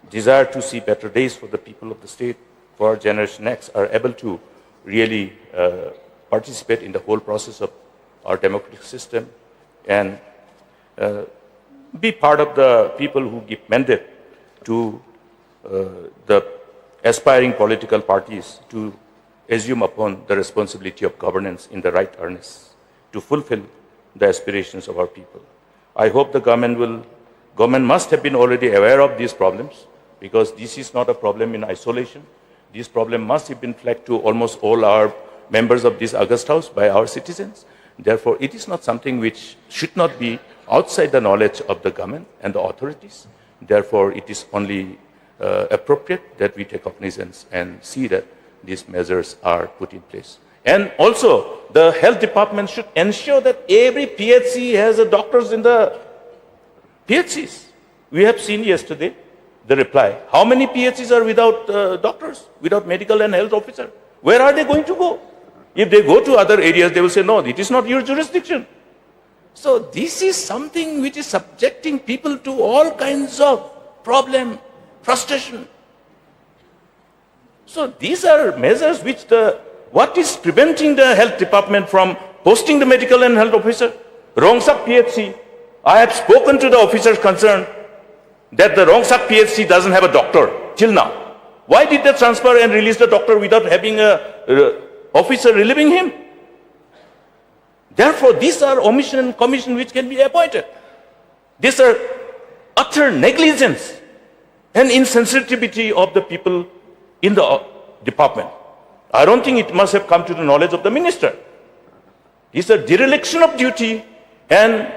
desire to see better days for the people of the state, for our Generation X, are able to really participate in the whole process of our democratic system and be part of the people who give mandate to the aspiring political parties to assume upon the responsibility of governance in the right earnest to fulfill the aspirations of our people. I hope the government must have been already aware of these problems, because this is not a problem in isolation. This problem must have been flagged to almost all our members of this august house by our citizens. Therefore, it is not something which should not be outside the knowledge of the government and the authorities. Therefore, it is only appropriate that we take cognizance and see that these measures are put in place. And also, the health department should ensure that every PHC has a doctors in the PHCs. We have seen yesterday the reply. How many PHCs are without doctors, without medical and health officer? Where are they going to go? If they go to other areas, they will say, no, it is not your jurisdiction. So this is something which is subjecting people to all kinds of problem, frustration. So these are measures which what is preventing the health department from posting the medical and health officer? Rongsak PHC. I have spoken to the officers concerned that the Rongsak PHC doesn't have a doctor till now. Why did they transfer and release the doctor without having a officer relieving him? Therefore, these are omission and commission which can be appointed. These are utter negligence and insensitivity of the people in the department. I don't think it must have come to the knowledge of the minister. It's a dereliction of duty and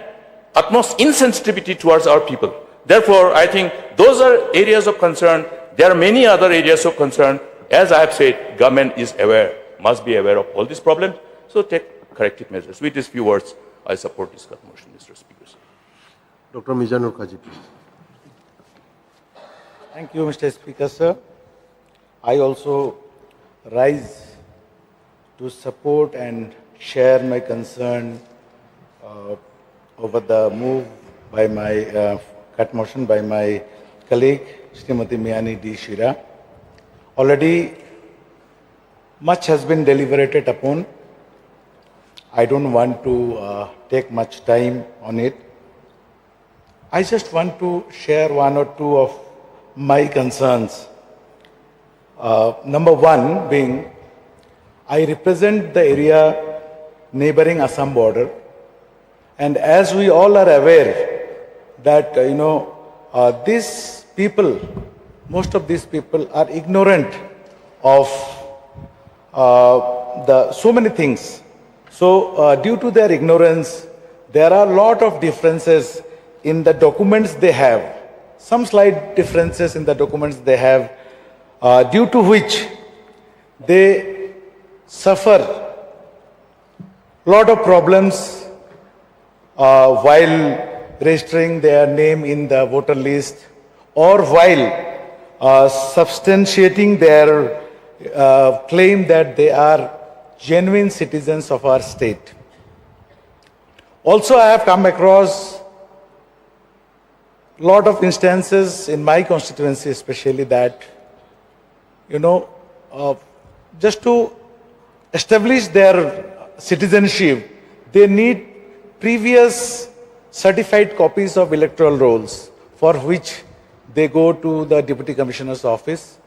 utmost insensitivity towards our people. Therefore, I think those are areas of concern. There are many other areas of concern. As I have said, government is aware, must be aware of all these problems. So take corrective measures. With these few words, I support this motion, Mr. Speaker. Dr. Mizanur Kaji, please. Thank you, Mr. Speaker, sir. I also rise to support and share my concern over the move by my cut motion by my colleague, Srimati Miani D. Shira. Already much has been deliberated upon. I don't want to take much time on it. I just want to share one or two of my concerns. Number one being, I represent the area neighboring Assam border, and as we all are aware that these people, most of these people are ignorant of so many things. So due to their ignorance, there are a lot of differences in the documents they have, some slight differences in the documents they have, due to which they suffer a lot of problems while registering their name in the voter list or while substantiating their claim that they are genuine citizens of our state. Also, I have come across a lot of instances in my constituency especially that, just to establish their citizenship, they need previous certified copies of electoral rolls for which they go to the Deputy Commissioner's office.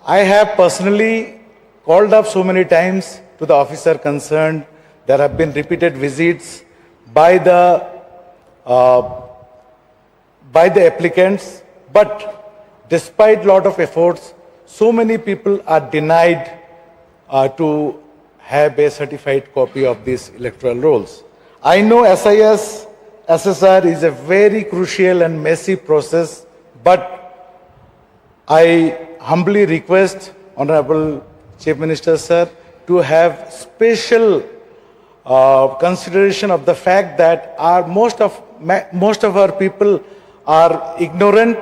I have personally called up so many times to the officer concerned. There have been repeated visits by the applicants, but despite a lot of efforts, so many people are denied to have a certified copy of these electoral rolls. I know SIS, SSR is a very crucial and messy process, but I humbly request Honorable Chief Minister, sir, to have special consideration of the fact that most of our people are ignorant,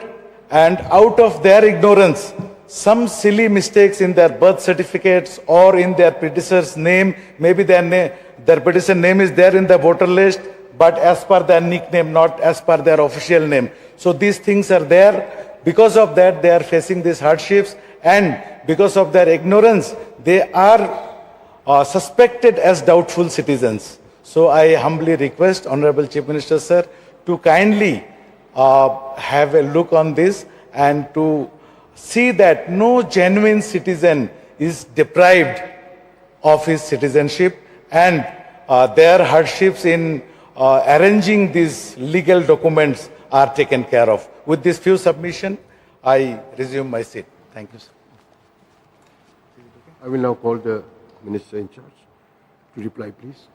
and out of their ignorance, some silly mistakes in their birth certificates or in their predecessor's name, maybe their predecessor name is there in the voter list, but as per their nickname, not as per their official name. So these things are there. Because of that, they are facing these hardships, and because of their ignorance, they are suspected as doubtful citizens. So I humbly request Honorable Chief Minister, sir, to kindly have a look on this and to see that no genuine citizen is deprived of his citizenship, and their hardships in arranging these legal documents are taken care of. With this few submission, I resume my seat. Thank you, sir. I will now call the Minister in charge to reply, please.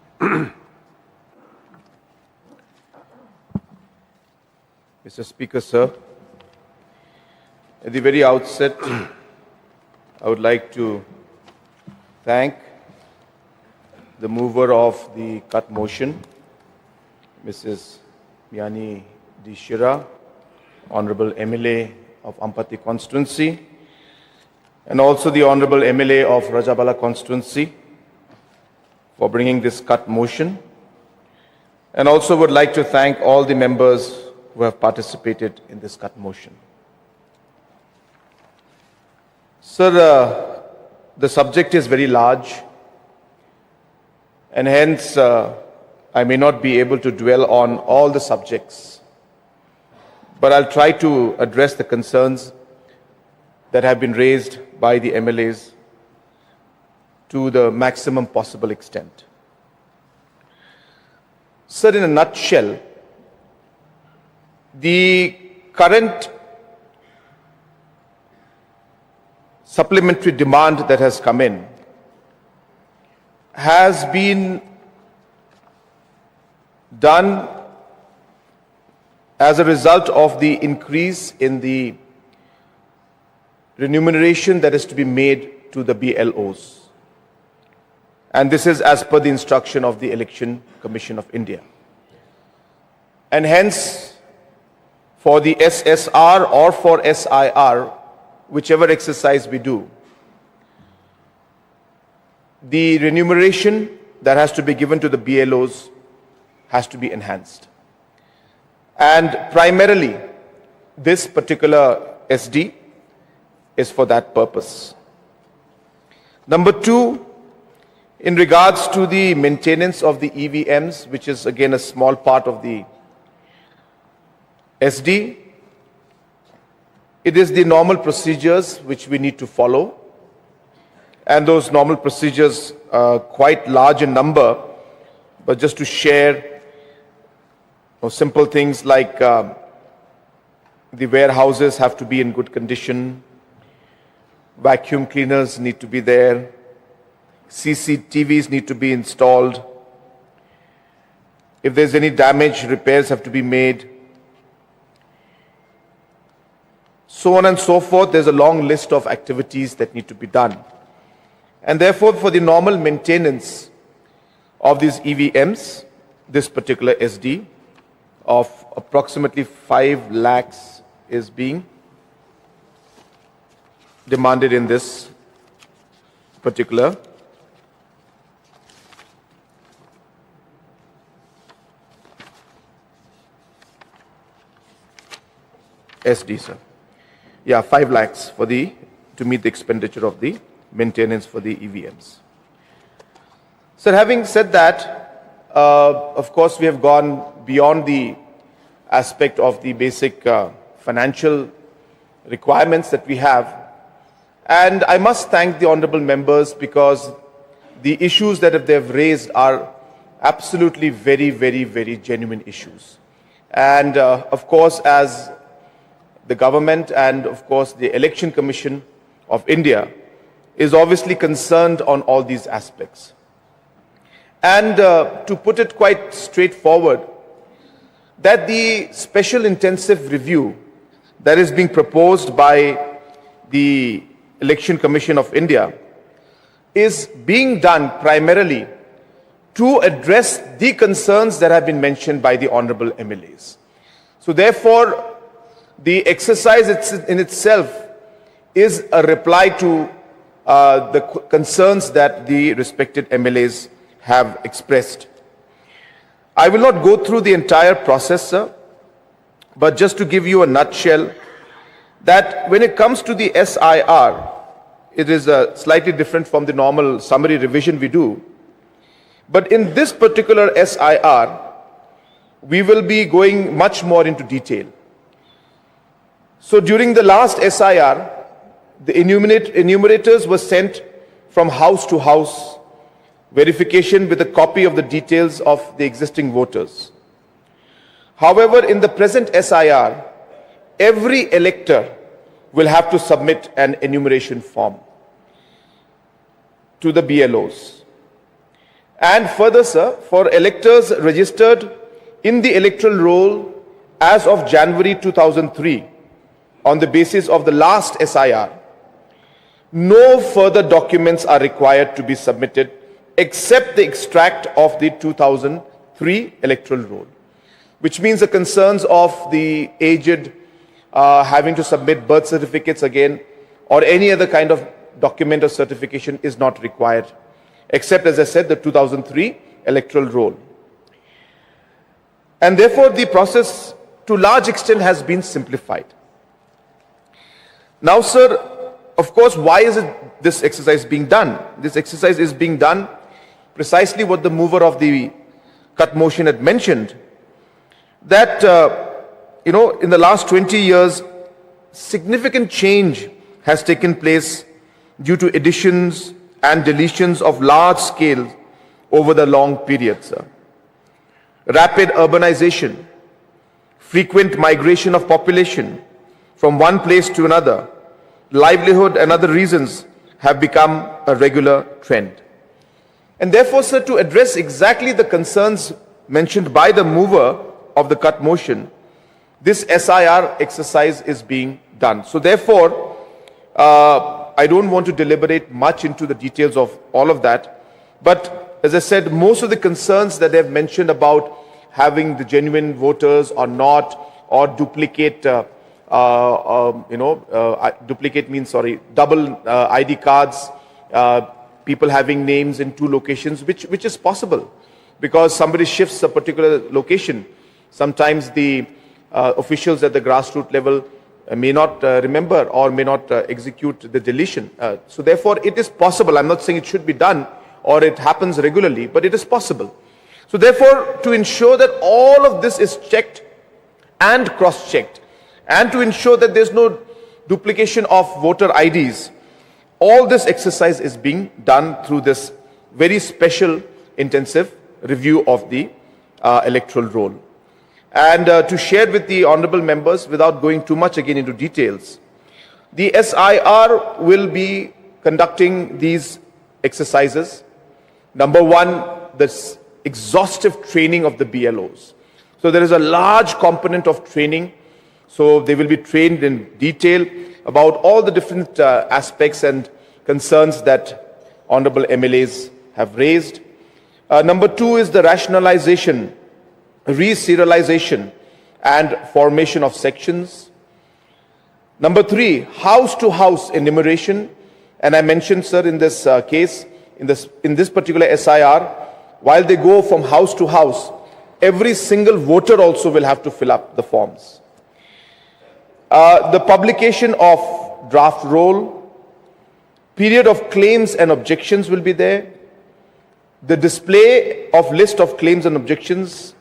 Mr. Speaker, sir, at the very outset, I would like to thank the mover of the cut motion, Mrs. Miani D. Shira, Honorable MLA of Ampati constituency, and also the Honorable MLA of Rajabala constituency for bringing this cut motion. And also would like to thank all the members who have participated in this cut motion. Sir, the subject is very large, and hence I may not be able to dwell on all the subjects, but I'll try to address the concerns that have been raised by the MLAs to the maximum possible extent. Sir, in a nutshell, the current supplementary demand that has come in has been done as a result of the increase in the remuneration that is to be made to the BLOs. And this is as per the instruction of the Election Commission of India. And hence, for the SSR or for SIR, whichever exercise we do, the remuneration that has to be given to the BLOs has to be enhanced. And primarily, this particular SD is for that purpose. Number two, in regards to the maintenance of the EVMs, which is again a small part of the SD, it is the normal procedures which we need to follow. And those normal procedures are quite large in number, but just to share simple things like the warehouses have to be in good condition, vacuum cleaners need to be there, CCTVs need to be installed, if there's any damage, repairs have to be made, so on and so forth. There's a long list of activities that need to be done. And therefore, for the normal maintenance of these EVMs, this particular SD of approximately 5 lakhs is being demanded in this particular SD, sir. Yeah, 5 lakhs for to meet the expenditure of the maintenance for the EVMs. Sir, having said that, of course, we have gone beyond the aspect of the basic financial requirements that we have. And I must thank the honorable members because the issues that they've raised are absolutely very, very, very genuine issues. And of course, as the government and of course the Election Commission of India is obviously concerned on all these aspects. And to put it quite straightforward, that the special intensive review that is being proposed by the Election Commission of India is being done primarily to address the concerns that have been mentioned by the honorable MLAs. So therefore, the exercise in itself is a reply to the concerns that the respected MLAs have expressed. I will not go through the entire process, sir, but just to give you a nutshell, that when it comes to the SIR, it is slightly different from the normal summary revision we do. But in this particular SIR, we will be going much more into detail. So during the last SIR, the enumerators were sent from house to house, verification with a copy of the details of the existing voters. However, in the present SIR, every elector will have to submit an enumeration form to the BLOs. And further, sir, for electors registered in the electoral roll as of January 2003, on the basis of the last SIR, no further documents are required to be submitted except the extract of the 2003 electoral roll, which means the concerns of the aged having to submit birth certificates again or any other kind of document or certification is not required, except, as I said, the 2003 electoral roll. And therefore, the process to large extent has been simplified. Now, sir, of course, why is this exercise being done? This exercise is being done precisely what the mover of the cut motion had mentioned, that, in the last 20 years, significant change has taken place due to additions and deletions of large scale over the long period, sir. Rapid urbanization, frequent migration of population from one place to another, livelihood and other reasons have become a regular trend. And therefore, sir, to address exactly the concerns mentioned by the mover of the cut motion, this SIR exercise is being done. So therefore, I don't want to deliberate much into the details of all of that. But as I said, most of the concerns that they've mentioned about having the genuine voters or not, or duplicate, duplicate means, sorry, double ID cards, people having names in two locations, which is possible because somebody shifts a particular location. Sometimes the officials at the grassroots level may not remember or may not execute the deletion. So therefore, it is possible. I'm not saying it should be done or it happens regularly, but it is possible. So therefore, to ensure that all of this is checked and cross-checked, and to ensure that there's no duplication of voter IDs, all this exercise is being done through this very special, intensive review of the electoral roll. And to share with the honorable members, without going too much again into details, the SIR will be conducting these exercises. Number one, this exhaustive training of the BLOs. So there is a large component of training. So they will be trained in detail about all the different aspects and concerns that honorable MLAs have raised. Number two is the rationalization, re-serialization and formation of sections. Number three, house-to-house enumeration. And I mentioned, sir, in this case, in this particular SIR, while they go from house to house, every single voter also will have to fill up the forms. The publication of draft roll, period of claims and objections will be there. The display of list of claims and objections,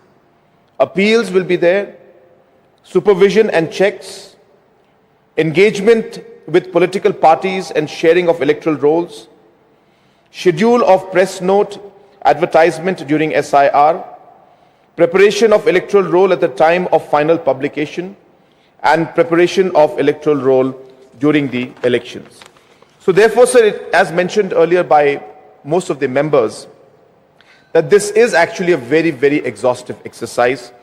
appeals will be there. Supervision and checks, engagement with political parties and sharing of electoral rolls, schedule of press note, advertisement during SIR, preparation of electoral roll at the time of final publication, and preparation of electoral roll during the elections. So therefore, sir, as mentioned earlier by most of the members, that this is actually a very, very exhaustive exercise,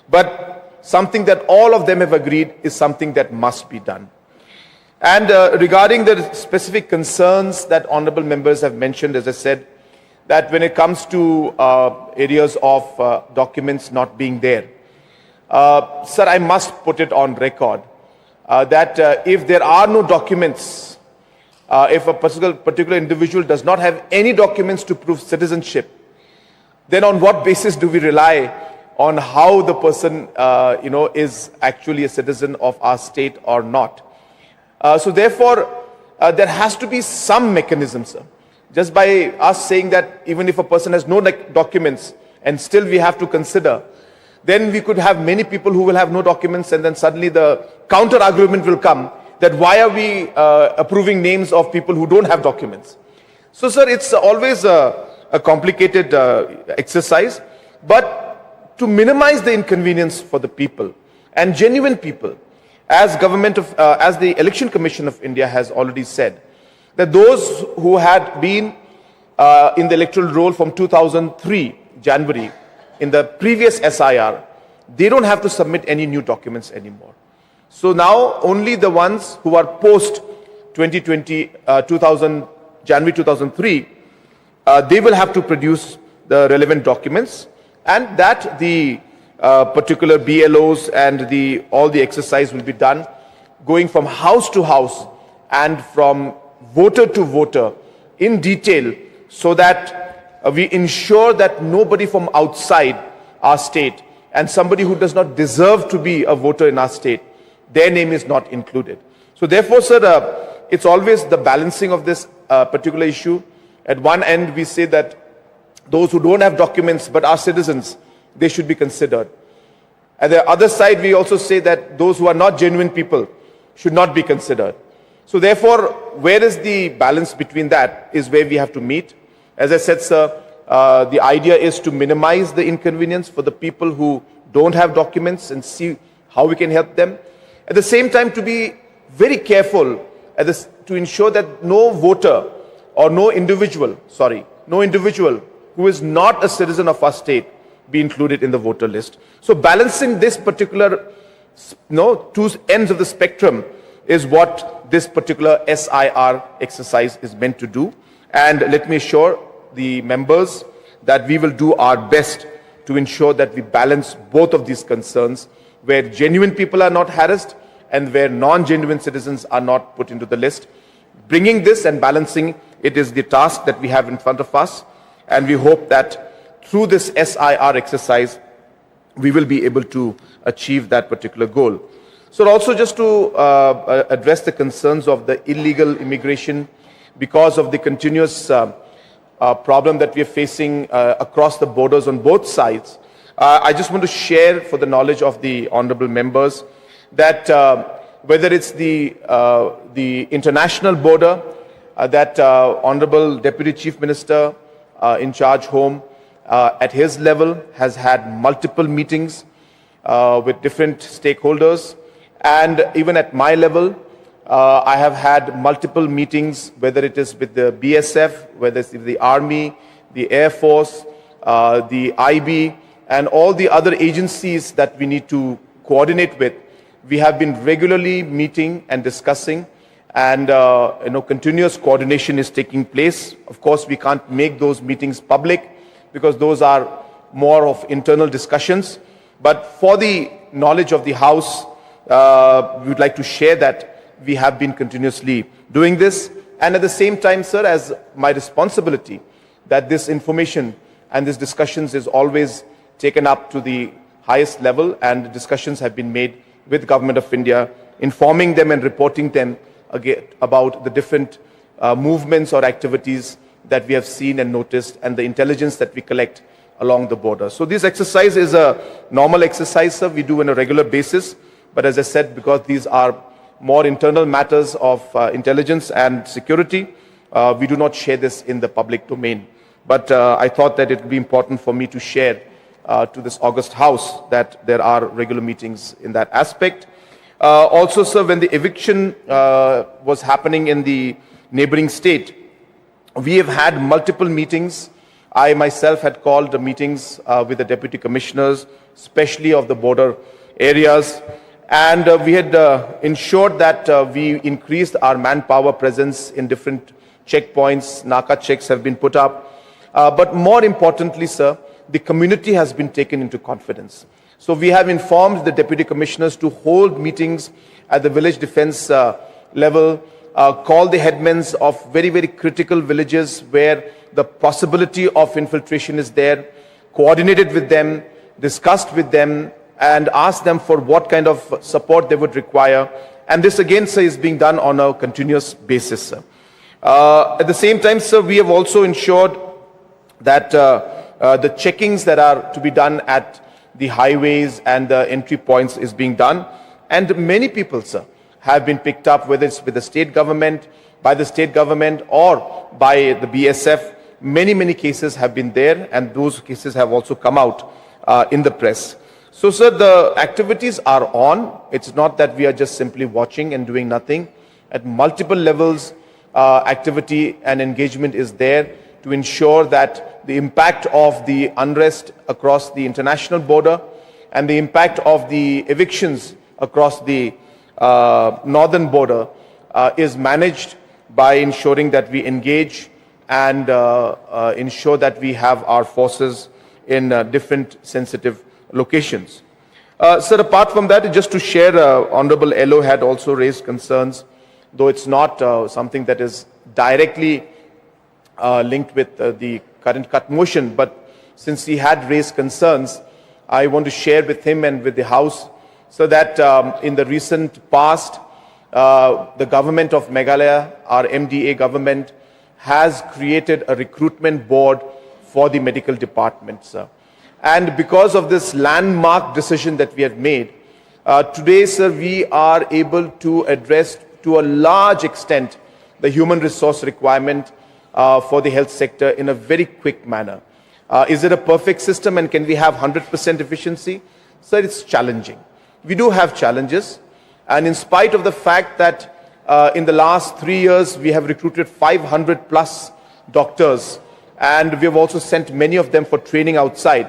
but something that all of them have agreed is something that must be done. And regarding the specific concerns that honorable members have mentioned, as I said, that when it comes to areas of documents not being there, sir, I must put it on record that if there are no documents, if a particular individual does not have any documents to prove citizenship, then on what basis do we rely on how the person is actually a citizen of our state or not? So therefore, there has to be some mechanism, sir. Just by us saying that even if a person has no documents and still we have to consider, then we could have many people who will have no documents, and then suddenly the counter argument will come that why are we approving names of people who don't have documents? So sir, it's always a complicated exercise, but to minimize the inconvenience for the people and genuine people, as as the Election Commission of India has already said, that those who had been in the electoral roll from 2003 January in the previous SIR, they don't have to submit any new documents anymore. So now only the ones who are post 2020 January 2003, they will have to produce the relevant documents, and that the particular BLOs and all the exercise will be done going from house to house and from voter to voter in detail, so that we ensure that nobody from outside our state and somebody who does not deserve to be a voter in our state, their name is not included. So therefore, sir, it's always the balancing of this particular issue. At one end, we say that those who don't have documents but are citizens, they should be considered. At the other side, we also say that those who are not genuine people should not be considered. So therefore, where is the balance between that is where we have to meet. As I said, sir, the idea is to minimize the inconvenience for the people who don't have documents and see how we can help them. At the same time, to be very careful to ensure that no voter or no individual who is not a citizen of our state be included in the voter list. So balancing this particular two ends of the spectrum is what this particular SIR exercise is meant to do. And let me assure the members that we will do our best to ensure that we balance both of these concerns where genuine people are not harassed and where non-genuine citizens are not put into the list. Bringing this and balancing it is the task that we have in front of us, and we hope that through this SIR exercise, we will be able to achieve that particular goal. So also just to address the concerns of the illegal immigration because of the continuous problem that we are facing across the borders on both sides. I just want to share for the knowledge of the honorable members that whether it's the international border that Honorable Deputy Chief Minister in charge Home at his level has had multiple meetings with different stakeholders, and even at my level I have had multiple meetings, whether it is with the BSF, whether it's with the Army, the Air Force, the IB, and all the other agencies that we need to coordinate with. We have been regularly meeting and discussing, and continuous coordination is taking place. Of course, we can't make those meetings public because those are more of internal discussions. But for the knowledge of the House, we would like to share that we have been continuously doing this. And at the same time, sir, as my responsibility, that this information and these discussions is always taken up to the highest level, and discussions have been made with Government of India, informing them and reporting them again about the different movements or activities that we have seen and noticed, and the intelligence that we collect along the border. So this exercise is a normal exercise, sir, we do on a regular basis. But as I said, because these are more internal matters of intelligence and security, we do not share this in the public domain. But I thought that it would be important for me to share to this august House that there are regular meetings in that aspect. Also, sir, when the eviction was happening in the neighboring state, we have had multiple meetings. I myself had called meetings with the deputy commissioners, especially of the border areas. And we had ensured that we increased our manpower presence in different checkpoints. Naka checks have been put up. But more importantly, sir, the community has been taken into confidence. So we have informed the deputy commissioners to hold meetings at the village defense level, call the headmen of very, very critical villages where the possibility of infiltration is there, coordinated with them, discussed with them, and asked them for what kind of support they would require. And this again, sir, is being done on a continuous basis, sir. At the same time, sir, we have also ensured that the checkings that are to be done at the highways and the entry points is being done. And many people, sir, have been picked up, whether it's with the state government, by the state government, or by the BSF. Many, many cases have been there, and those cases have also come out in the press. So, sir, the activities are on. It's not that we are just simply watching and doing nothing. At multiple levels, activity and engagement is there to ensure that the impact of the unrest across the international border and the impact of the evictions across the northern border is managed by ensuring that we engage and ensure that we have our forces in different sensitive locations. Sir, apart from that, just to share, Honorable LO had also raised concerns, though it's not something that is directly linked with the current cut motion, but since he had raised concerns, I want to share with him and with the House, so that in the recent past, the government of Meghalaya, our MDA government, has created a recruitment board for the medical department, sir. And because of this landmark decision that we have made, today, sir, we are able to address to a large extent the human resource requirement for the health sector in a very quick manner. Is it a perfect system and can we have 100% efficiency? Sir, it's challenging. We do have challenges, and in spite of the fact that in the last 3 years we have recruited 500 plus doctors, and we have also sent many of them for training outside,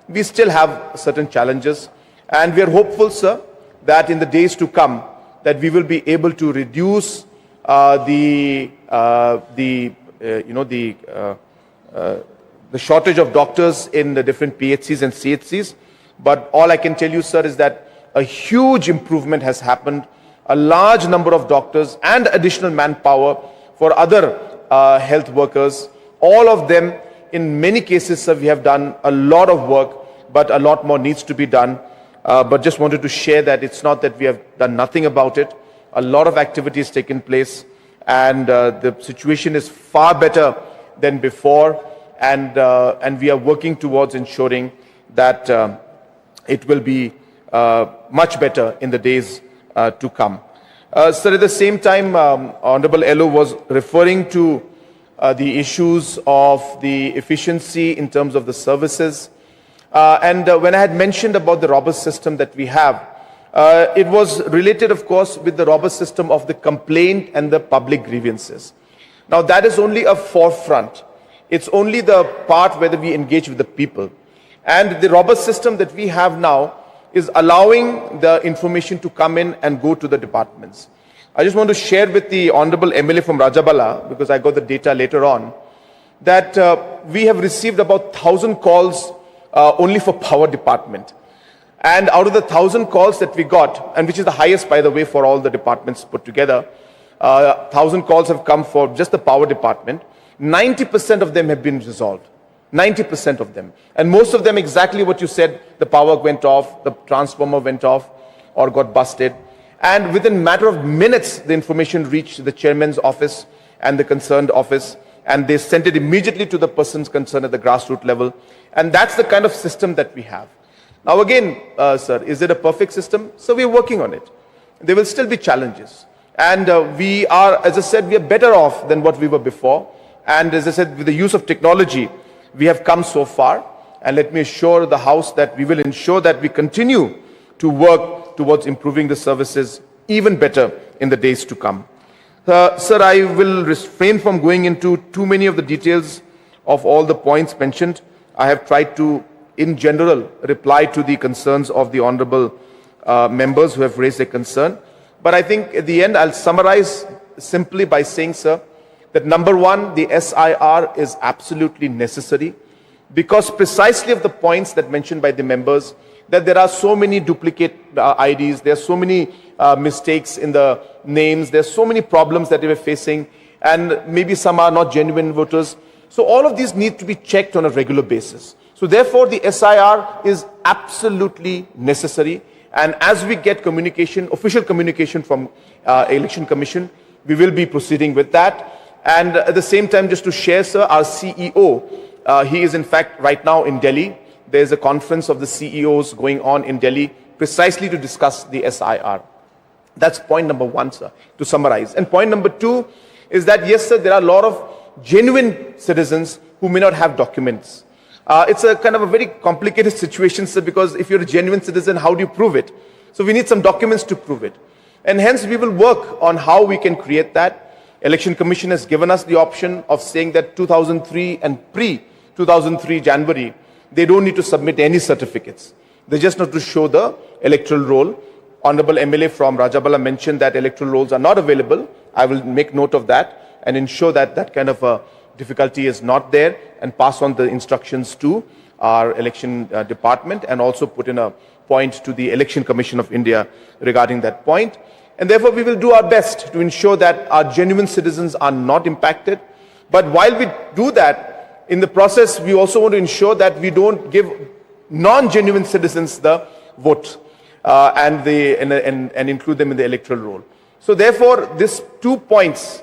we still have certain challenges, and we are hopeful, sir, that in the days to come that we will be able to reduce the shortage of doctors in the different PHCs and CHCs. But all I can tell you, sir, is that a huge improvement has happened. A large number of doctors and additional manpower for other health workers. All of them, in many cases, sir, we have done a lot of work, but a lot more needs to be done. But just wanted to share that it's not that we have done nothing about it. A lot of activities taken place, and the situation is far better than before, and we are working towards ensuring that it will be much better in the days to come. Sir, at the same time, Honorable LO was referring to the issues of the efficiency in terms of the services. And when I had mentioned about the robust system that we have, it was related, of course, with the robust system of the complaint and the public grievances. Now, that is only a forefront. It's only the part where we engage with the people. And the robust system that we have now is allowing the information to come in and go to the departments. I just want to share with the Honorable MLA from Rajabala, because I got the data later on, that we have received about 1,000 calls only for power department. And out of the 1,000 calls that we got, and which is the highest, by the way, for all the departments put together, 1,000 calls have come for just the power department. 90% of them have been resolved. 90% of them. And most of them exactly what you said, the power went off, the transformer went off or got busted. And within a matter of minutes, the information reached the chairman's office and the concerned office, and they sent it immediately to the persons concerned at the grassroots level. And that's the kind of system that we have. Now again, sir, is it a perfect system? So we're working on it. There will still be challenges. And we are, as I said, we are better off than what we were before. And as I said, with the use of technology, we have come so far. And let me assure the House that we will ensure that we continue to work towards improving the services even better in the days to come. Sir, I will refrain from going into too many of the details of all the points mentioned. I have tried to, in general, reply to the concerns of the honorable members who have raised their concern. But I think at the end, I'll summarize simply by saying, sir, that number one, the SIR is absolutely necessary because precisely of the points that mentioned by the members, that there are so many duplicate IDs, there are so many mistakes in the names, there are so many problems that we are facing, and maybe some are not genuine voters. So all of these need to be checked on a regular basis. So therefore, the SIR is absolutely necessary. And as we get communication, official communication from Election Commission, we will be proceeding with that. And at the same time, just to share, sir, our CEO, he is in fact right now in Delhi. There's a conference of the CEOs going on in Delhi precisely to discuss the SIR. That's point number one, sir, to summarize. And point number two is that, yes, sir, there are a lot of genuine citizens who may not have documents. It's a kind of a very complicated situation, sir, because if you're a genuine citizen, how do you prove it? So we need some documents to prove it. And hence we will work on how we can create that. Election Commission has given us the option of saying that 2003 and pre-2003 January, they don't need to submit any certificates. They just need to show the electoral roll. Honorable MLA from Rajabala mentioned that electoral rolls are not available. I will make note of that and ensure that that kind of a difficulty is not there and pass on the instructions to our election department and also put in a point to the Election Commission of India regarding that point. And therefore, we will do our best to ensure that our genuine citizens are not impacted. But while we do that, in the process, we also want to ensure that we don't give non-genuine citizens the vote and include them in the electoral roll. So therefore, these 2 points,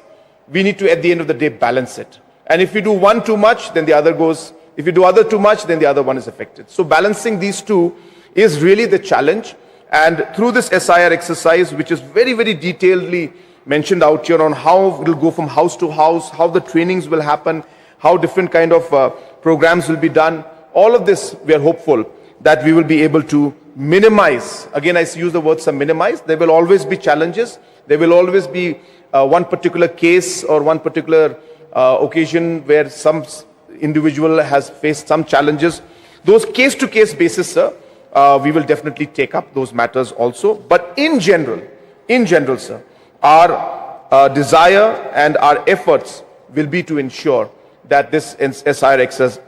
we need to, at the end of the day, balance it. And if we do one too much, then the other goes. If you do other too much, then the other one is affected. So balancing these two is really the challenge. And through this SIR exercise, which is very, very detailedly mentioned out here on how it will go from house to house, how the trainings will happen, how different kind of programs will be done, all of this, we are hopeful that we will be able to minimize. Again, I use the word some minimize. There will always be challenges. There will always be one particular case or one particular occasion where some individual has faced some challenges. Those case-to-case basis, sir, we will definitely take up those matters also. But in general, sir, our desire and our efforts will be to ensure that this SIR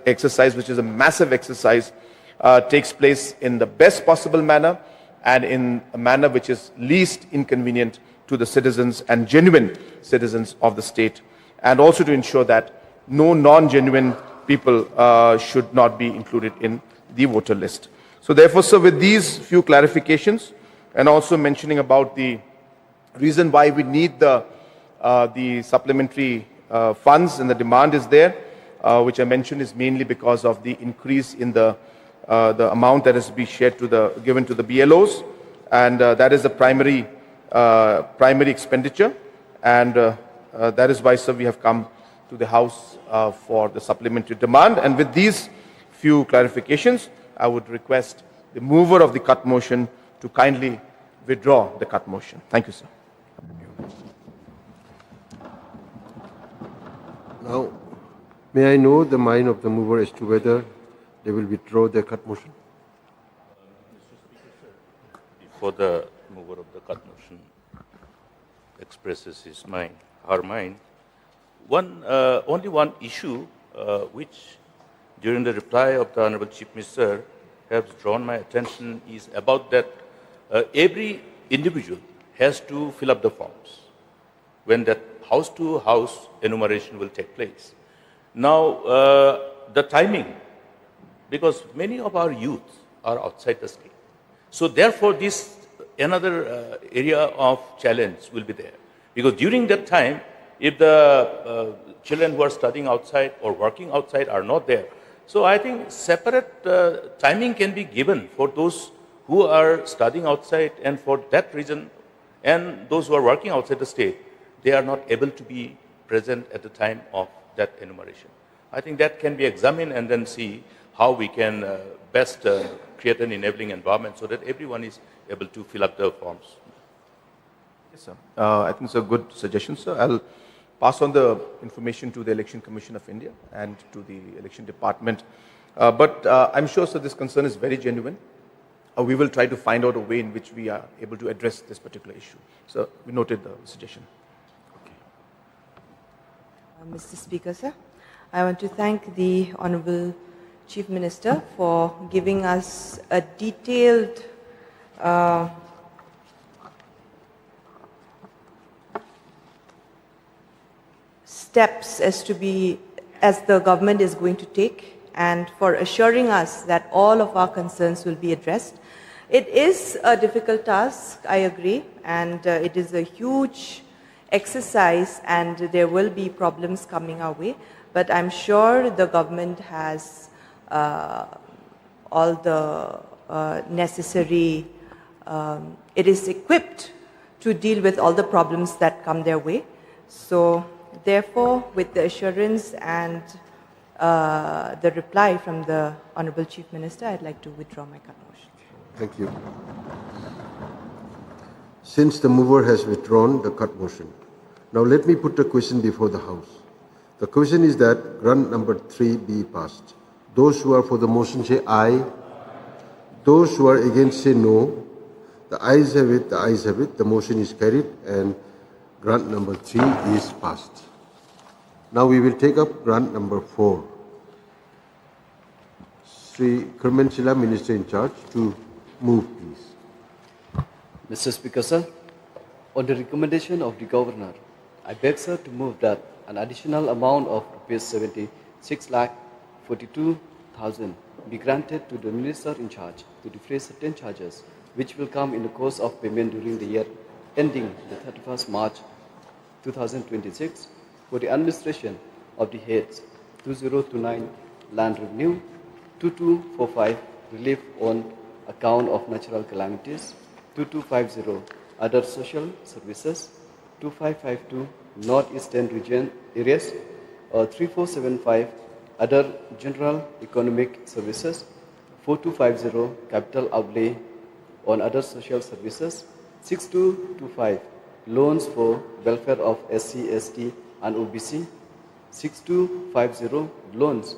exercise, which is a massive exercise, takes place in the best possible manner and in a manner which is least inconvenient to the citizens and genuine citizens of the state, and also to ensure that no non-genuine people should not be included in the voter list. So therefore, sir, with these few clarifications and also mentioning about the reason why we need the supplementary funds and the demand is there, which I mentioned is mainly because of the increase in the amount that is to be shared to given to the BLOs, and that is the primary expenditure, and that is why, sir, we have come to the House for the supplementary demand. And with these few clarifications, I would request the mover of the cut motion to kindly withdraw the cut motion. Thank you, sir. Now, may I know the mind of the mover as to whether they will withdraw their cut motion? Before the mover of the cut motion expresses his mind, her mind, only one issue which during the reply of the Honorable Chief Minister has drawn my attention is about that every individual has to fill up the forms when that house-to-house enumeration will take place. Now, the timing, because many of our youth are outside the state. So therefore, this another area of challenge will be there. Because during that time, if the children who are studying outside or working outside are not there, so I think separate timing can be given for those who are studying outside, and for that reason, and those who are working outside the state, they are not able to be present at the time of that enumeration. I think that can be examined and then see how we can best create an enabling environment so that everyone is able to fill up the forms. Yes, sir. I think it's a good suggestion, sir. I'll pass on the information to the Election Commission of India and to the Election Department. But I'm sure, sir, this concern is very genuine. We will try to find out a way in which we are able to address this particular issue. So we noted the suggestion. Mr. Speaker, sir, I want to thank the Honorable Chief Minister for giving us a detailed steps as the government is going to take, and for assuring us that all of our concerns will be addressed. It is a difficult task, I agree, and it is a huge exercise, and there will be problems coming our way, but I'm sure the government has all the necessary, it is equipped to deal with all the problems that come their way. So therefore, with the assurance and the reply from the Honorable Chief Minister, I'd like to withdraw my cut motion. Thank you. Since the mover has withdrawn the cut motion, now let me put the question before the House. The question is that grant number 3 be passed. Those who are for the motion say aye. Those who are against say no. The ayes have it, the ayes have it. The motion is carried and grant number 3 is passed. Now we will take up grant number 4. Sri Kermanshila, Minister in charge, to move, please. Mr. Speaker, sir, on the recommendation of the Governor, I beg, sir, to move that an additional amount of Rs 76,42,000 be granted to the Minister in charge to defray certain charges which will come in the course of payment during the year ending the 31st March 2026 for the administration of the heads 2029 Land Revenue, 2245 Relief on account of natural calamities, 2250 Other social services, 2552 Northeastern region areas, 3475 Other general economic services, 4250 Capital outlay on other social services, 6225 Loans for welfare of SC, ST and OBC, 6250 Loans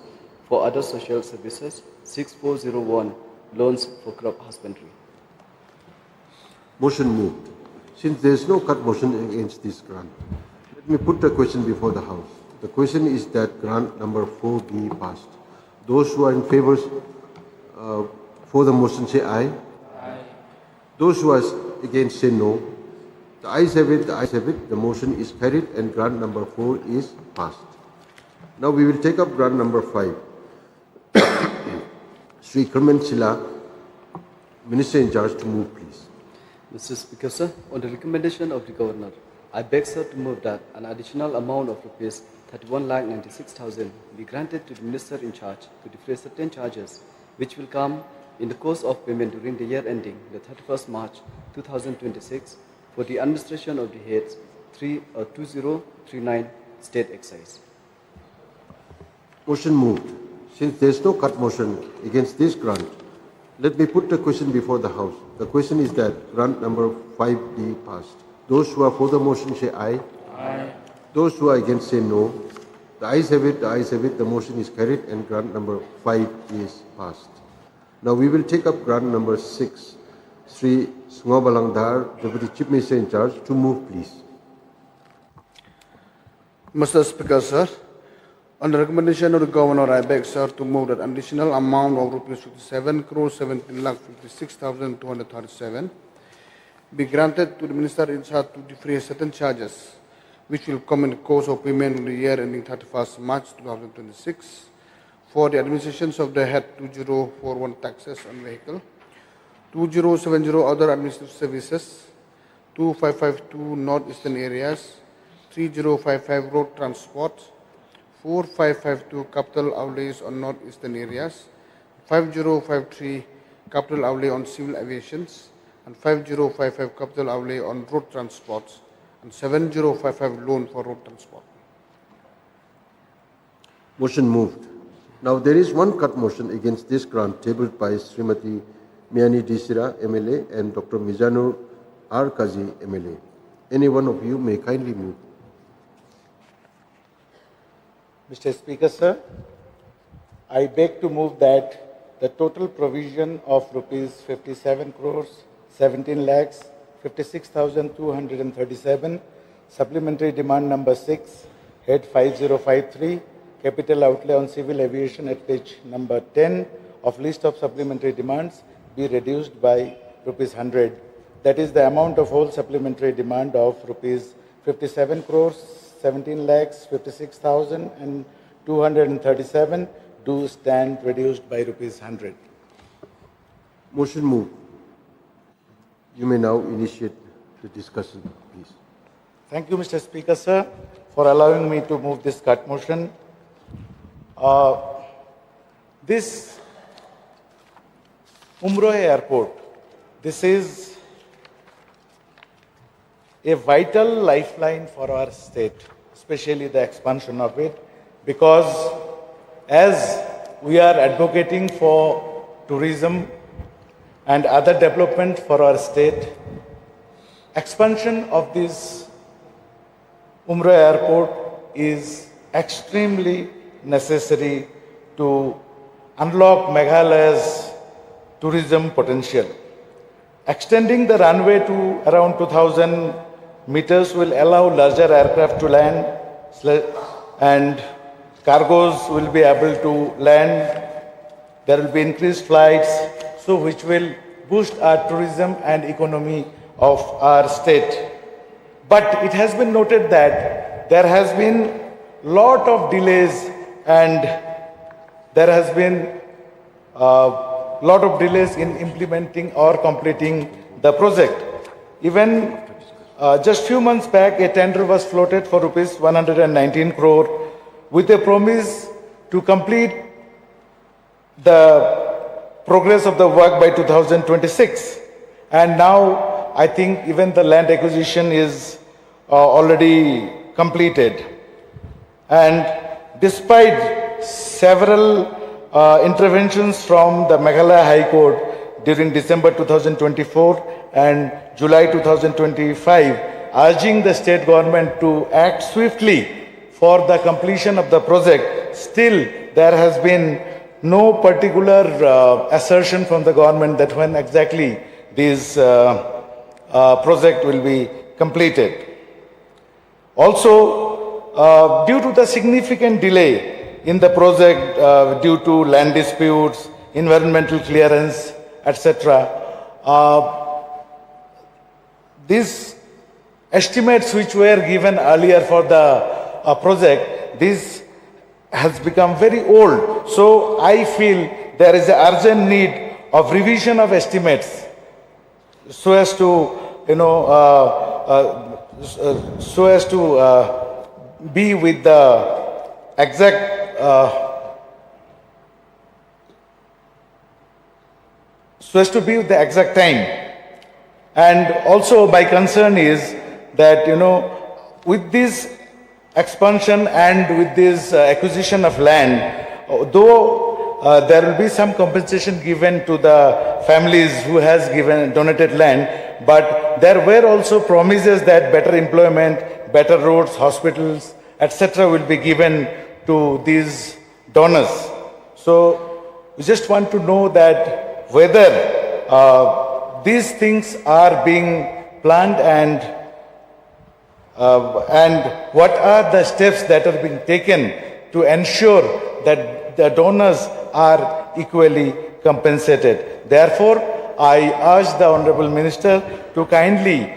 for other social services, 6401 Loans for crop husbandry. Motion moved. Since there is no cut motion against this grant, let me put the question before the House. The question is that grant number 4 be passed. Those who are in favor for the motion say aye. Aye. Those who are against say no. The ayes have it, the ayes have it. The motion is carried and grant number 4 is passed. Now we will take up grant number 5. Sri Kerman Sila, Minister in charge, to move, please. Mr. Speaker, sir, on the recommendation of the Governor, I beg, sir, to move that an additional amount of rupees 31,96,000 be granted to the Minister in charge to defray certain charges which will come in the course of payment during the year ending the 31st March 2026 for the administration of the heads 2039 State Excise. Motion moved. Since there is no cut motion against this grant, let me put the question before the House. The question is that grant number 5 be passed. Those who are for the motion say aye. Aye. Those who are against say no. The ayes have it, the ayes have it. The motion is carried and grant number 5 is passed. Now we will take up grant number 6. Sri Sungabalangdar, Deputy Chief Minister in charge, to move, please. Mr. Speaker, sir, on the recommendation of the Governor, I beg, sir, to move that additional amount of rupees 57 crore 17,56,237 be granted to the Minister in charge to defray certain charges which will come in the course of payment in the year ending 31st March 2026 for the administrations of the head 2041 taxes on vehicle, 2070 other administrative services, 2552 northeastern areas, 3055 road transport, 4552 capital outlays on northeastern areas, 5053 capital outlay on civil aviations, and 5055 capital outlay on road transports, and 7055 loan for road transport. Motion moved. Now there is one cut motion against this grant tabled by Srimati Miani Disira, MLA, and Dr. Mizanur R. Kazi, MLA. Any one of you may kindly move. Mr. Speaker, sir, I beg to move that the total provision of rupees 57 crores 17 lakhs 56,237 supplementary demand number 6 head 5053 capital outlay on civil aviation at page number 10 of list of supplementary demands be reduced by rupees 100. That is the amount of whole supplementary demand of rupees 57 crores 17 lakhs 56,237 do stand reduced by rupees 100. Motion moved. You may now initiate the discussion, please. Thank you, Mr. Speaker, sir, for allowing me to move this cut motion. This Umroh Airport, this is a vital lifeline for our state, especially the expansion of it, because as we are advocating for tourism and other development for our state, expansion of this Umroh Airport is extremely necessary to unlock Meghalaya's tourism potential. Extending the runway to around 2,000 meters will allow larger aircraft to land and cargoes will be able to land. There will be increased flights, so which will boost our tourism and economy of our state. But it has been noted that there has been lot of delays and there has been lot of delays in implementing or completing the project. Even just few months back, a tender was floated for rupees 119 crore with a promise to complete the progress of the work by 2026. And now I think even the land acquisition is already completed. And despite several interventions from the Meghalaya High Court during December 2024 and July 2025, urging the state government to act swiftly for the completion of the project, still there has been no particular assertion from the government that when exactly this project will be completed. Also, due to the significant delay in the project due to land disputes, environmental clearance, etc., these estimates which were given earlier for the project, this has become very old. So I feel there is an urgent need of revision of estimates so as to, be with the exact time. And also my concern is that, with this expansion and with this acquisition of land, though there will be some compensation given to the families who has donated land, but there were also promises that better employment, better roads, hospitals, etc. will be given to these donors. So we just want to know that whether these things are being planned and what are the steps that are being taken to ensure that the donors are equally compensated. Therefore, I urge the Honorable Minister to kindly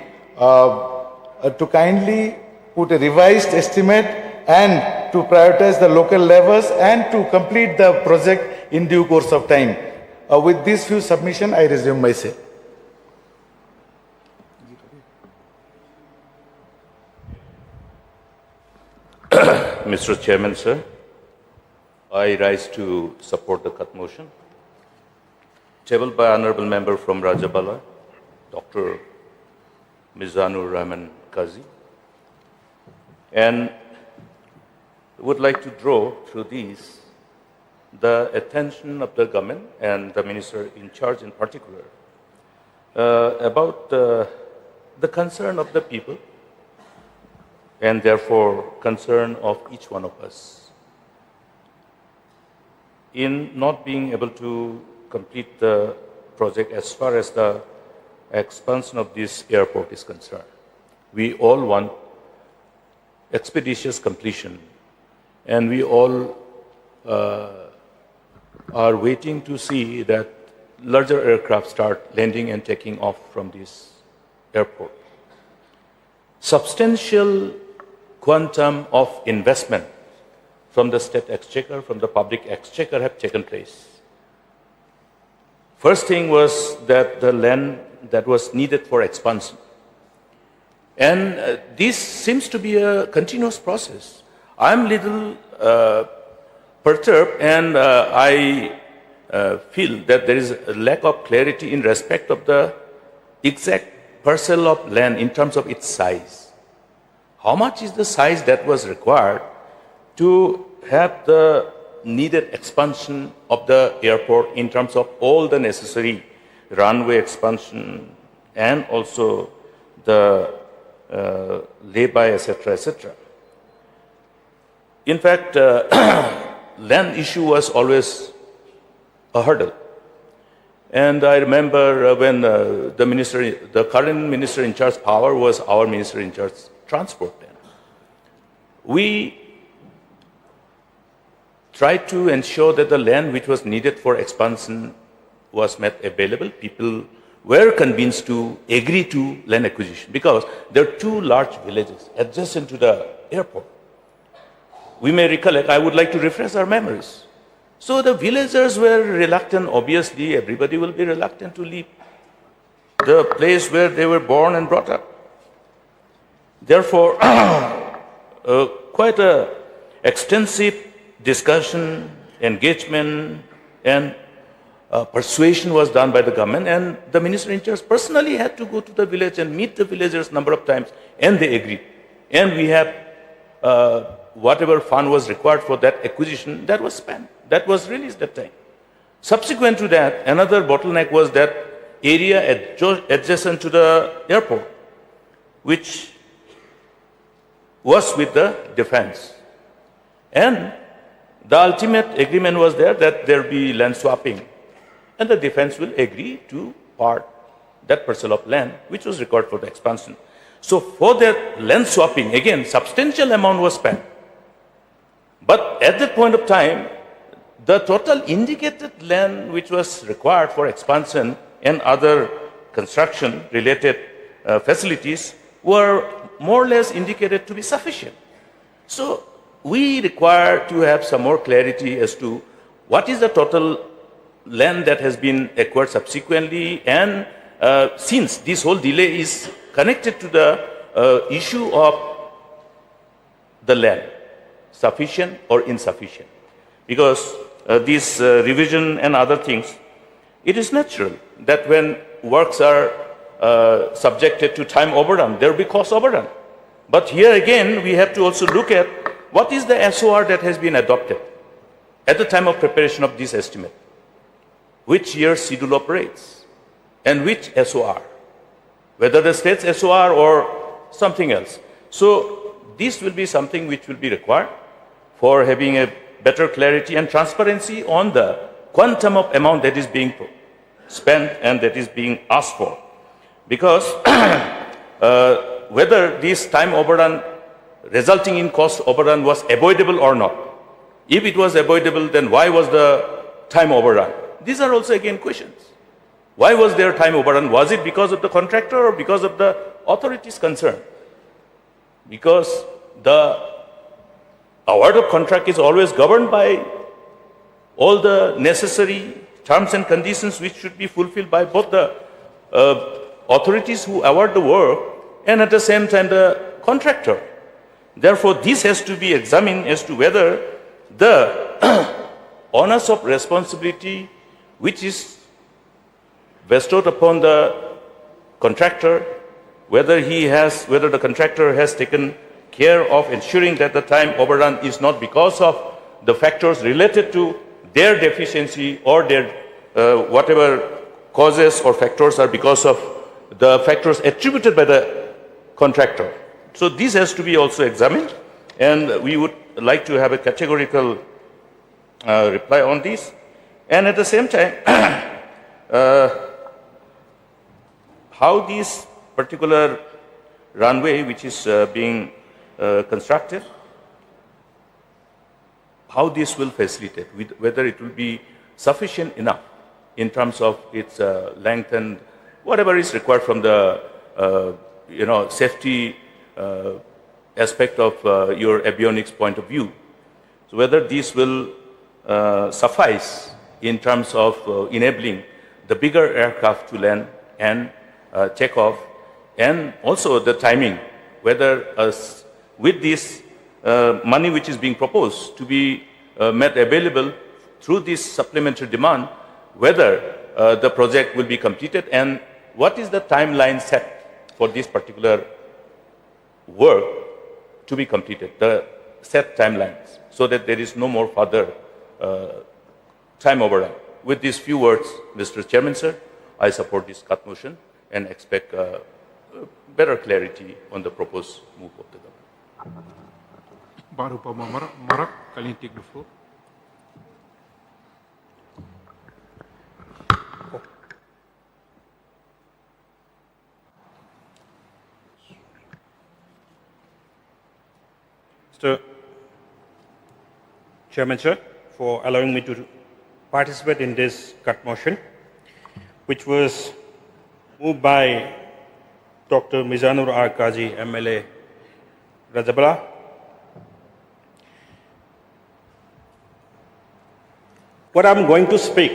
put a revised estimate and to prioritize the local levels and to complete the project in due course of time. With these few submissions, I resume my say. Mr. Chairman, sir, I rise to support the cut motion tabled by Honorable Member from Rajabala, Dr. Mizanur Rahman Kazi, and would like to draw through these the attention of the government and the minister in charge in particular about the concern of the people and therefore concern of each one of us in not being able to complete the project as far as the expansion of this airport is concerned. We all want expeditious completion, and we all are waiting to see that larger aircraft start landing and taking off from this airport. Substantial quantum of investment from the state exchequer, from the public exchequer have taken place. First thing was that the land that was needed for expansion. And this seems to be a continuous process. I'm little perturbed, and I feel that there is a lack of clarity in respect of the exact parcel of land in terms of its size. How much is the size that was required to have the needed expansion of the airport in terms of all the necessary runway expansion and also the lay-by, etc., etc. In fact, land issue was always a hurdle. And I remember when the current minister in charge power was our minister in charge transport then. We tried to ensure that the land which was needed for expansion was made available. People were convinced to agree to land acquisition because there are two large villages adjacent to the airport. We may recollect, I would like to refresh our memories. So the villagers were reluctant, obviously everybody will be reluctant to leave the place where they were born and brought up. Therefore, quite an extensive discussion, engagement, and persuasion was done by the government, and the minister in charge personally had to go to the village and meet the villagers a number of times, and they agreed. And we have whatever fund was required for that acquisition, that was spent, that was released that time. Subsequent to that, another bottleneck was that area adjacent to the airport, which was with the defense. And the ultimate agreement was there that there be land swapping, and the defense will agree to part that parcel of land which was required for the expansion. So for that land swapping, again, substantial amount was spent. But at that point of time, the total indicated land which was required for expansion and other construction related facilities were more or less indicated to be sufficient. So we require to have some more clarity as to what is the total land that has been acquired subsequently, and since this whole delay is connected to the issue of the land, sufficient or insufficient. Because this revision and other things, it is natural that when works are subjected to time overrun, there will be cost overrun. But here again, we have to also look at what is the SOR that has been adopted at the time of preparation of this estimate. Which year schedule operates and which SOR, whether the state's SOR or something else. So this will be something which will be required for having a better clarity and transparency on the quantum of amount that is being spent and that is being asked for. Because whether this time overrun resulting in cost overrun was avoidable or not. If it was avoidable, then why was the time overrun? These are also again questions. Why was there time overrun? Was it because of the contractor or because of the authorities concerned? Because the award of contract is always governed by all the necessary terms and conditions which should be fulfilled by both the authorities who award the work and at the same time the contractor. Therefore, this has to be examined as to whether the onus of responsibility which is bestowed upon the contractor, whether the contractor has taken care of ensuring that the time overrun is not because of the factors related to their deficiency or their whatever causes or factors are because of the factors attributed by the contractor. So this has to be also examined, and we would like to have a categorical reply on this. And at the same time, how this particular runway which is being constructed, how this will facilitate, whether it will be sufficient enough in terms of its length and whatever is required from the safety aspect of your avionics point of view. So whether this will suffice in terms of enabling the bigger aircraft to land and take off, and also the timing, whether with this money which is being proposed to be made available through this supplementary demand, whether the project will be completed and what is the timeline set for this particular work to be completed, the set timelines, so that there is no more further time overrun. With these few words, Mr. Chairman, sir, I support this cut motion and expect better clarity on the proposed move of the government. Barupa Marak, can you take the floor? Mr. Chairman, sir, for allowing me to participate in this cut motion, which was moved by Dr. Mizanur R. Kazi, MLA, Rajabala. What I'm going to speak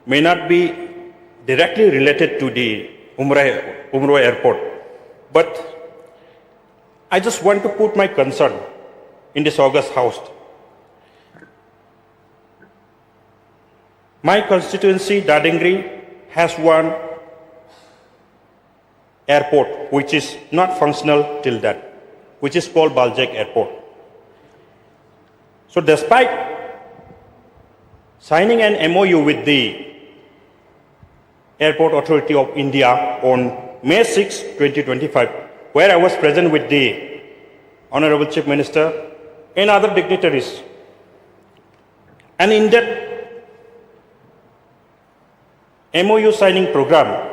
may not be directly related to the Umrah airport, but I just want to put my concern in this August House. My constituency, Dadingri, has one airport which is not functional till that, which is called Baljek Airport. So despite signing an MOU with the Airport Authority of India on May 6, 2025, where I was present with the Honorable Chief Minister and other dignitaries, and in that MOU signing program,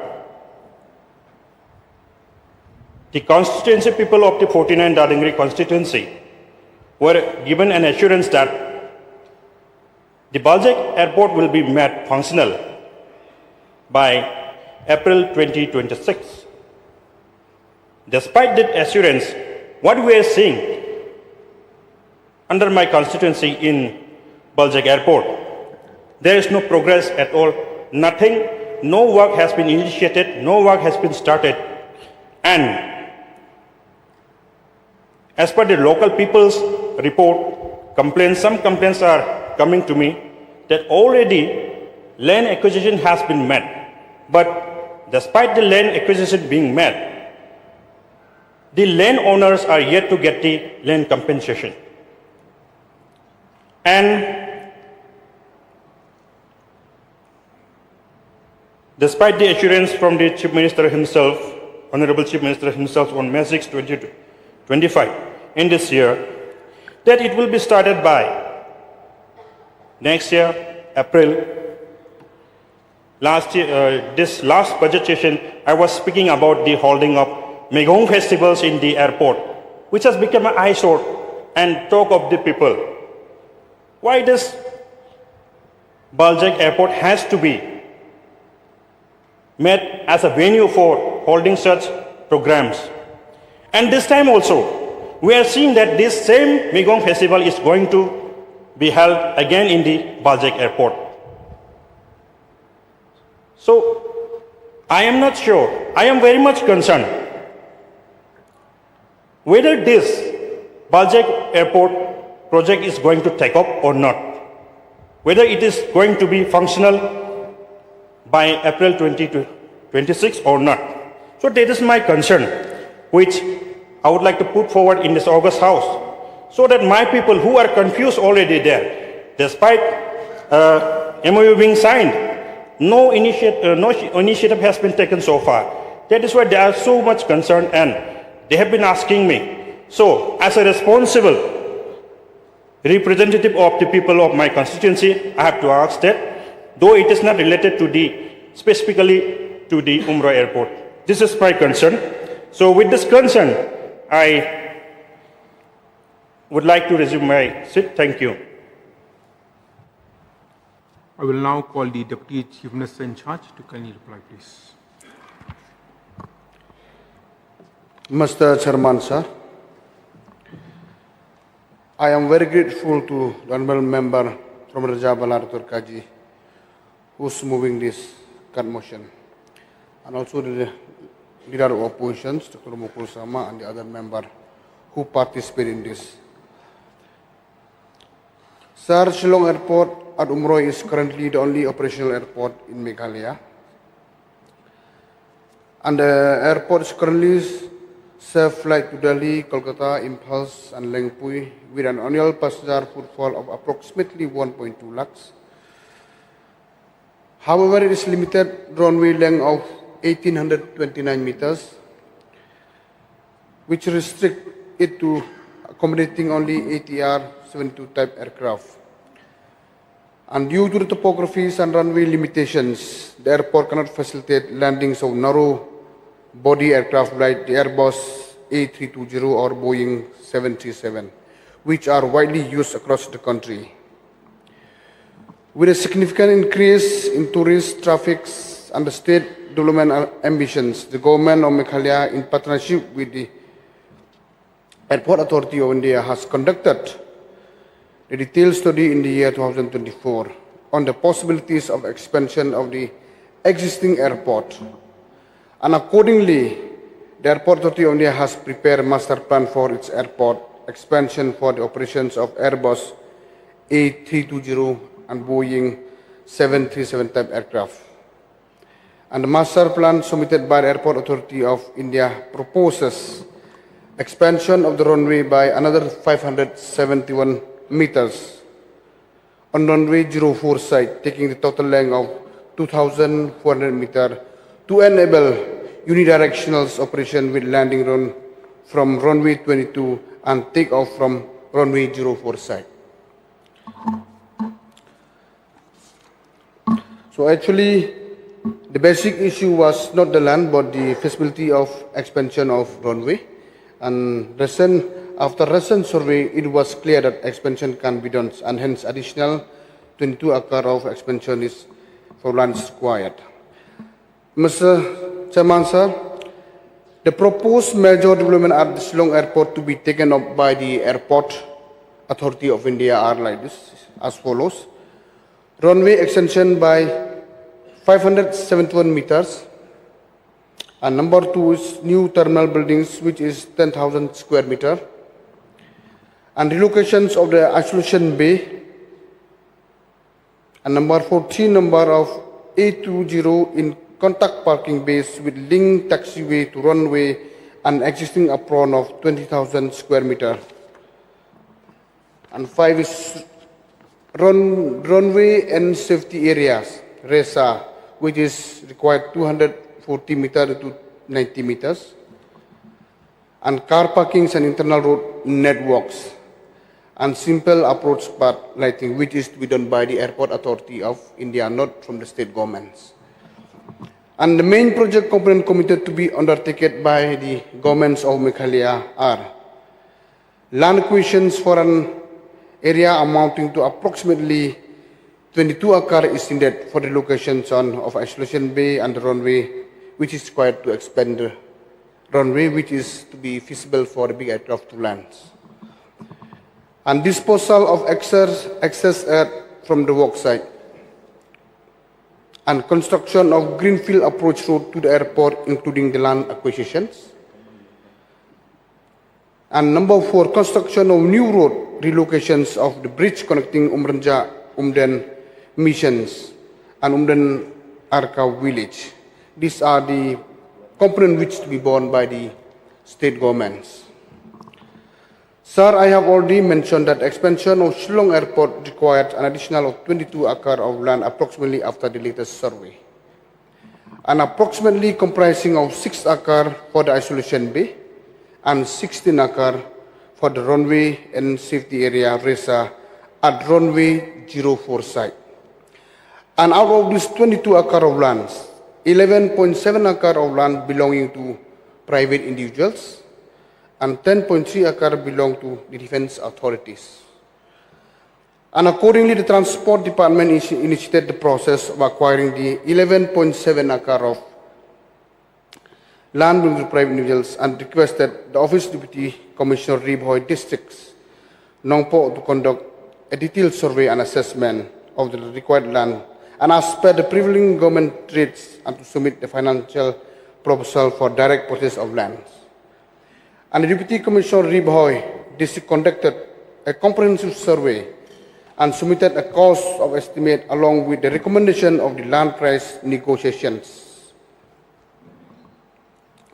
the constituency people of the 49 Dadingri constituency were given an assurance that the Baljek airport will be made functional by April 2026. Despite that assurance, what we are seeing under my constituency in Baljak Airport, there is no progress at all, nothing, no work has been initiated, no work has been started. And as per the local people's report, some complaints are coming to me that already land acquisition has been met. But despite the land acquisition being met, the landowners are yet to get the land compensation. And despite the assurance from the Chief Minister himself, Honorable Chief Minister himself on May 6, 2025 in this year, that it will be started by next year, April. This last budget session, I was speaking about the holding of Megong festivals in the airport, which has become an eyesore and talk of the people. Why does Baljak Airport has to be made as a venue for holding such programs? And this time also, we are seeing that this same Megong festival is going to be held again in the Baljak Airport. So, I am not sure, I am very much concerned whether this Baljak Airport project is going to take up or not, whether it is going to be functional by April 2026 or not. So that is my concern, which I would like to put forward in this August House, so that my people who are confused already there, despite MOU being signed, no initiative has been taken so far. That is why they are so much concerned, and they have been asking me. So, as a responsible representative of the people of my constituency, I have to ask that, though it is not related to specifically to the Umrah Airport. This is my concern. So, with this concern, I would like to resume my seat. Thank you. I will now call the Deputy Chief Minister in charge to kindly reply, please. Mr. Chairman, sir, I am very grateful to the honorable member from Raja Balar Turkaji who's moving this cut motion, and also the leader of oppositions, Dr. Mukul Sama, and the other member who participate in this. Sir, Shillong Airport at Umroi is currently the only operational airport in Meghalaya, and the airport is currently serve flight to Delhi, Kolkata, Impulse, and Lengpui with an annual passenger footfall of approximately 1.2 lakhs. However, it is limited runway length of 1,829 meters, which restrict it to accommodating only ATR-72 type aircraft. And due to the topographies and runway limitations, the airport cannot facilitate landings of narrow body aircraft like the Airbus A320 or Boeing 737, which are widely used across the country. With a significant increase in tourist traffic and the state development ambitions, the government of Meghalaya, in partnership with the Airport Authority of India, has conducted a detailed study in the year 2024 on the possibilities of expansion of the existing airport. And accordingly, the Airport Authority of India has prepared a master plan for its airport expansion for the operations of Airbus A320 and Boeing 737 type aircraft. And the master plan submitted by the Airport Authority of India proposes expansion of the runway by another 571 meters on runway 04 side, taking the total length of 2,400 meters to enable unidirectional operation with landing run from runway 22 and takeoff from runway 04 side. So actually, the basic issue was not the land, but the feasibility of expansion of runway. And after recent survey, it was clear that expansion can be done, and hence additional 22 acre of expansion is for land required. Mr. Chairman, sir, The proposed major development at the Shillong Airport to be taken up by the Airport Authority of India are like this, as follows. Runway extension by 571 meters. And number 2 is new terminal buildings, which is 10,000 square meter. And relocations of the isolation bay. And number 14, number of A20 in contact parking bays with link taxiway to runway and existing apron of 20,000 square meter. And 5 is runway and safety areas, RESA, which is required 240 meters to 90 meters. And car parkings and internal road networks. And simple approach path lighting, which is to be done by the Airport Authority of India, not from the state governments. And the main project component committed to be undertaken by the governments of Meghalaya are land acquisitions for an area amounting to approximately 22 acres is needed for the locations of isolation bay and the runway, which is required to expand the runway, which is to be feasible for the big aircraft to land. And disposal of excess air from the work site. And construction of greenfield approach road to the airport, including the land acquisitions. And number 4, construction of new road relocations of the bridge connecting Umranja, Umden Missions, and Umden Arka village. These are the components which to be borne by the state governments. Sir, I have already mentioned that expansion of Shillong Airport required an additional of 22 acres of land approximately after the latest survey, and approximately comprising of 6 acres for the isolation bay and 16 acres for the runway and safety area RESA at runway 04 site. And out of these 22 acres of land, 11.7 acres of land belonging to private individuals, and 10.3 acres belong to the defense authorities. And accordingly, the Transport Department initiated the process of acquiring the 11.7 acres of land belonging to private individuals and requested the Office of Deputy Commissioner Ribhoi Districts, Nongpo, to conduct a detailed survey and assessment of the required land and as per the prevailing government rates and to submit the financial proposal for direct purchase of lands. And the Deputy Commissioner Ribhoi District conducted a comprehensive survey and submitted a cost of estimate along with the recommendation of the land price negotiations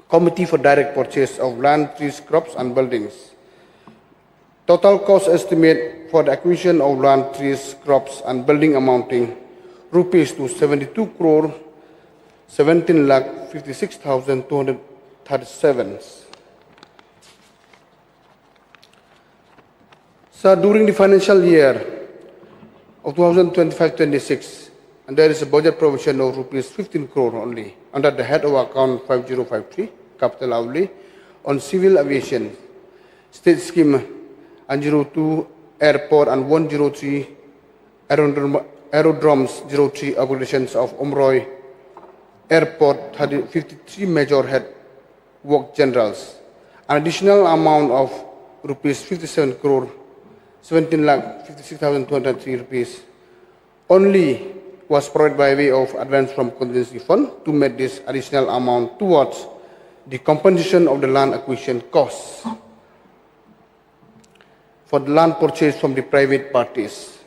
Committee for Direct Purchase of Land, Trees, Crops and Buildings. Total cost estimate for the acquisition of land, trees, crops and building amounting rupees to 72 crore 17 lakh 56,237. So during the financial year of 2025-26, and there is a budget provision of rupees 15 crore only under the head of account 5053, capital outlay, on civil aviation, state scheme 102 airport and 103 aerodromes 03 upgradations of Umroi airport 53 major head work generals. An additional amount of rupees 57 crore 17 lakh 56,203 rupees only was provided by way of advance from contingency fund to make this additional amount towards the compensation of the land acquisition costs for the land purchase from the private parties.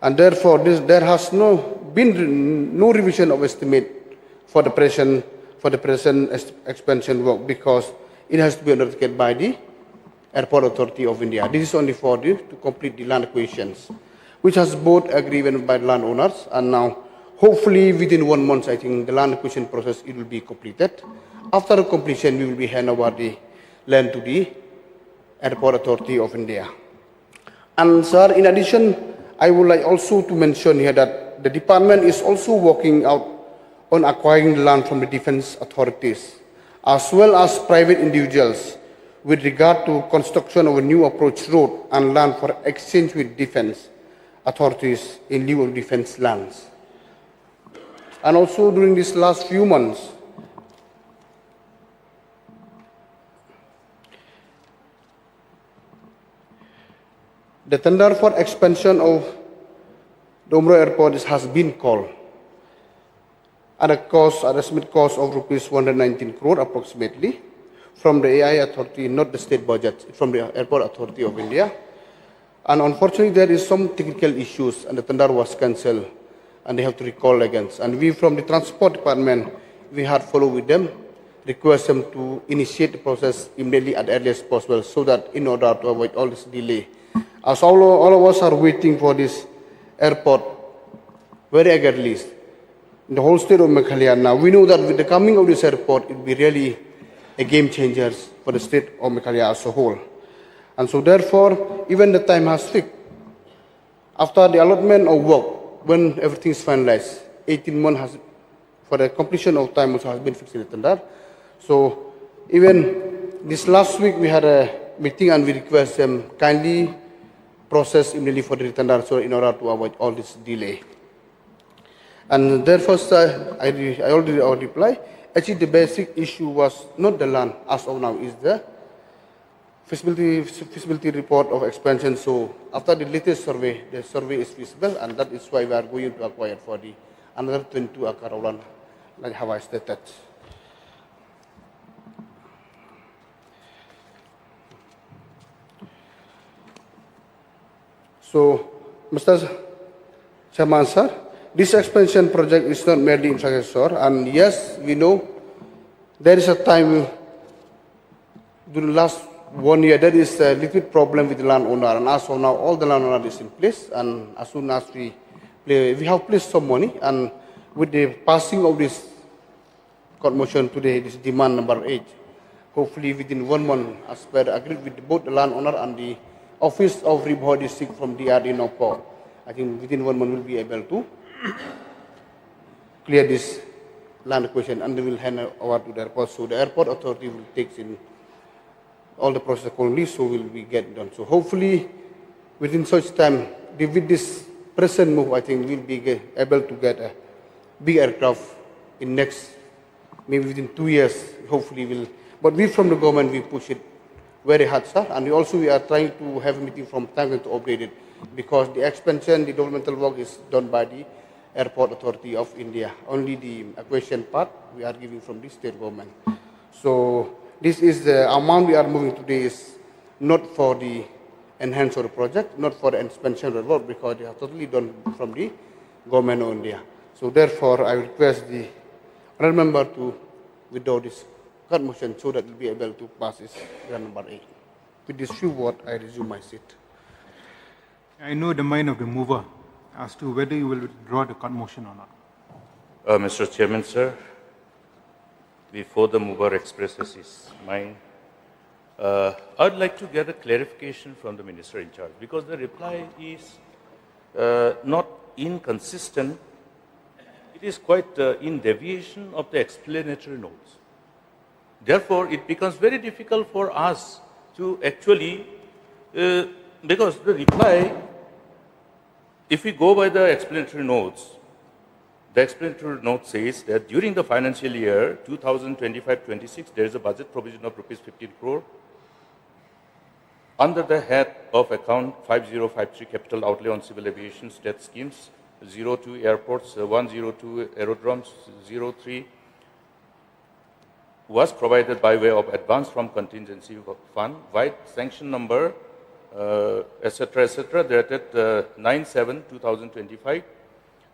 And therefore, there has been no revision of estimate for the present expansion work because it has to be undertaken by the Airport Authority of India. This is only for to complete the land acquisitions, which has both agreed by the landowners, and now hopefully within 1 month, I think the land acquisition process it will be completed. After completion, we will be hand over the land to the Airport Authority of India. And sir, in addition, I would like also to mention here that the department is also working out on acquiring land from the defense authorities, as well as private individuals, with regard to construction of a new approach road and land for exchange with defense authorities in lieu of defense lands. And also during these last few months, The tender for expansion of the Umrah Airport has been called at an estimate cost of rupees 119 crore approximately from the AI authority, not the state budget, from the Airport Authority of India. And unfortunately, there is some technical issues, and the tender was cancelled, and they have to recall again. And we from the Transport Department, we had followed with them, request them to initiate the process immediately at the earliest possible, so that in order to avoid all this delay. As all of us are waiting for this airport very eagerly, in the whole state of Meghalaya now, we know that with the coming of this airport, it will be really a game changer for the state of Meghalaya as a whole. And so therefore, even the time has fixed. After the allotment of work, when everything is finalized, 18 months has, for the completion of time also has been fixed in the tender. So even this last week we had a meeting and we request them kindly process immediately for the tender, so in order to avoid all this delay. And therefore, sir, I already reply. Actually, the basic issue was not the land as of now, is the feasibility report of expansion. So after the latest survey, the survey is feasible, and that is why we are going to acquire for the another 22 acre of land, like how I stated. So, Mr. Chairman, sir, this expansion project is not merely infrastructure, and yes, we know there is a time during the last 1 year there is a little problem with the landowner, and as of now all the landowner is in place, and as soon as we have placed some money, and with the passing of this court motion today, this demand number 8, hopefully within 1 month, as per agreed with both the landowner and the Office of Report District from DRD Noppo, I think within 1 month we'll be able to clear this land question, and they will hand over to the airport. So the airport authority will take in all the process accordingly, so will be get done. So hopefully within such time, with this present move, I think we'll be able to get a big aircraft in next, maybe within 2 years, hopefully will. But we from the government, we push it very hard, sir, and we are trying to have a meeting from time to update it, because the expansion, the developmental work is done by the Airport Authority of India. Only the acquisition part we are giving from the state government. So this is the amount we are moving today is not for the enhance of the project, not for the expansion of the work, because they are totally done from the government of India. So therefore, I request the honourable member to withdraw this court motion so that we'll be able to pass this grant number 8. With this few words, I resume my seat. I know the mind of the mover as to whether you will withdraw the court motion or not. Mr. Chairman, sir, before the mover expresses his mind, I would like to get a clarification from the minister in charge, because the reply is not inconsistent. It is quite in deviation of the explanatory notes. Therefore, it becomes very difficult for us to actually, because the reply, if we go by the explanatory notes, the explanatory note says that during the financial year 2025-26, there is a budget provision of rupees 15 crore under the head of account 5053 capital outlay on civil aviation state schemes, 02 airports, 102 aerodromes, 03 was provided by way of advance from contingency fund, wide sanction number, etc., dated 9/7/2025,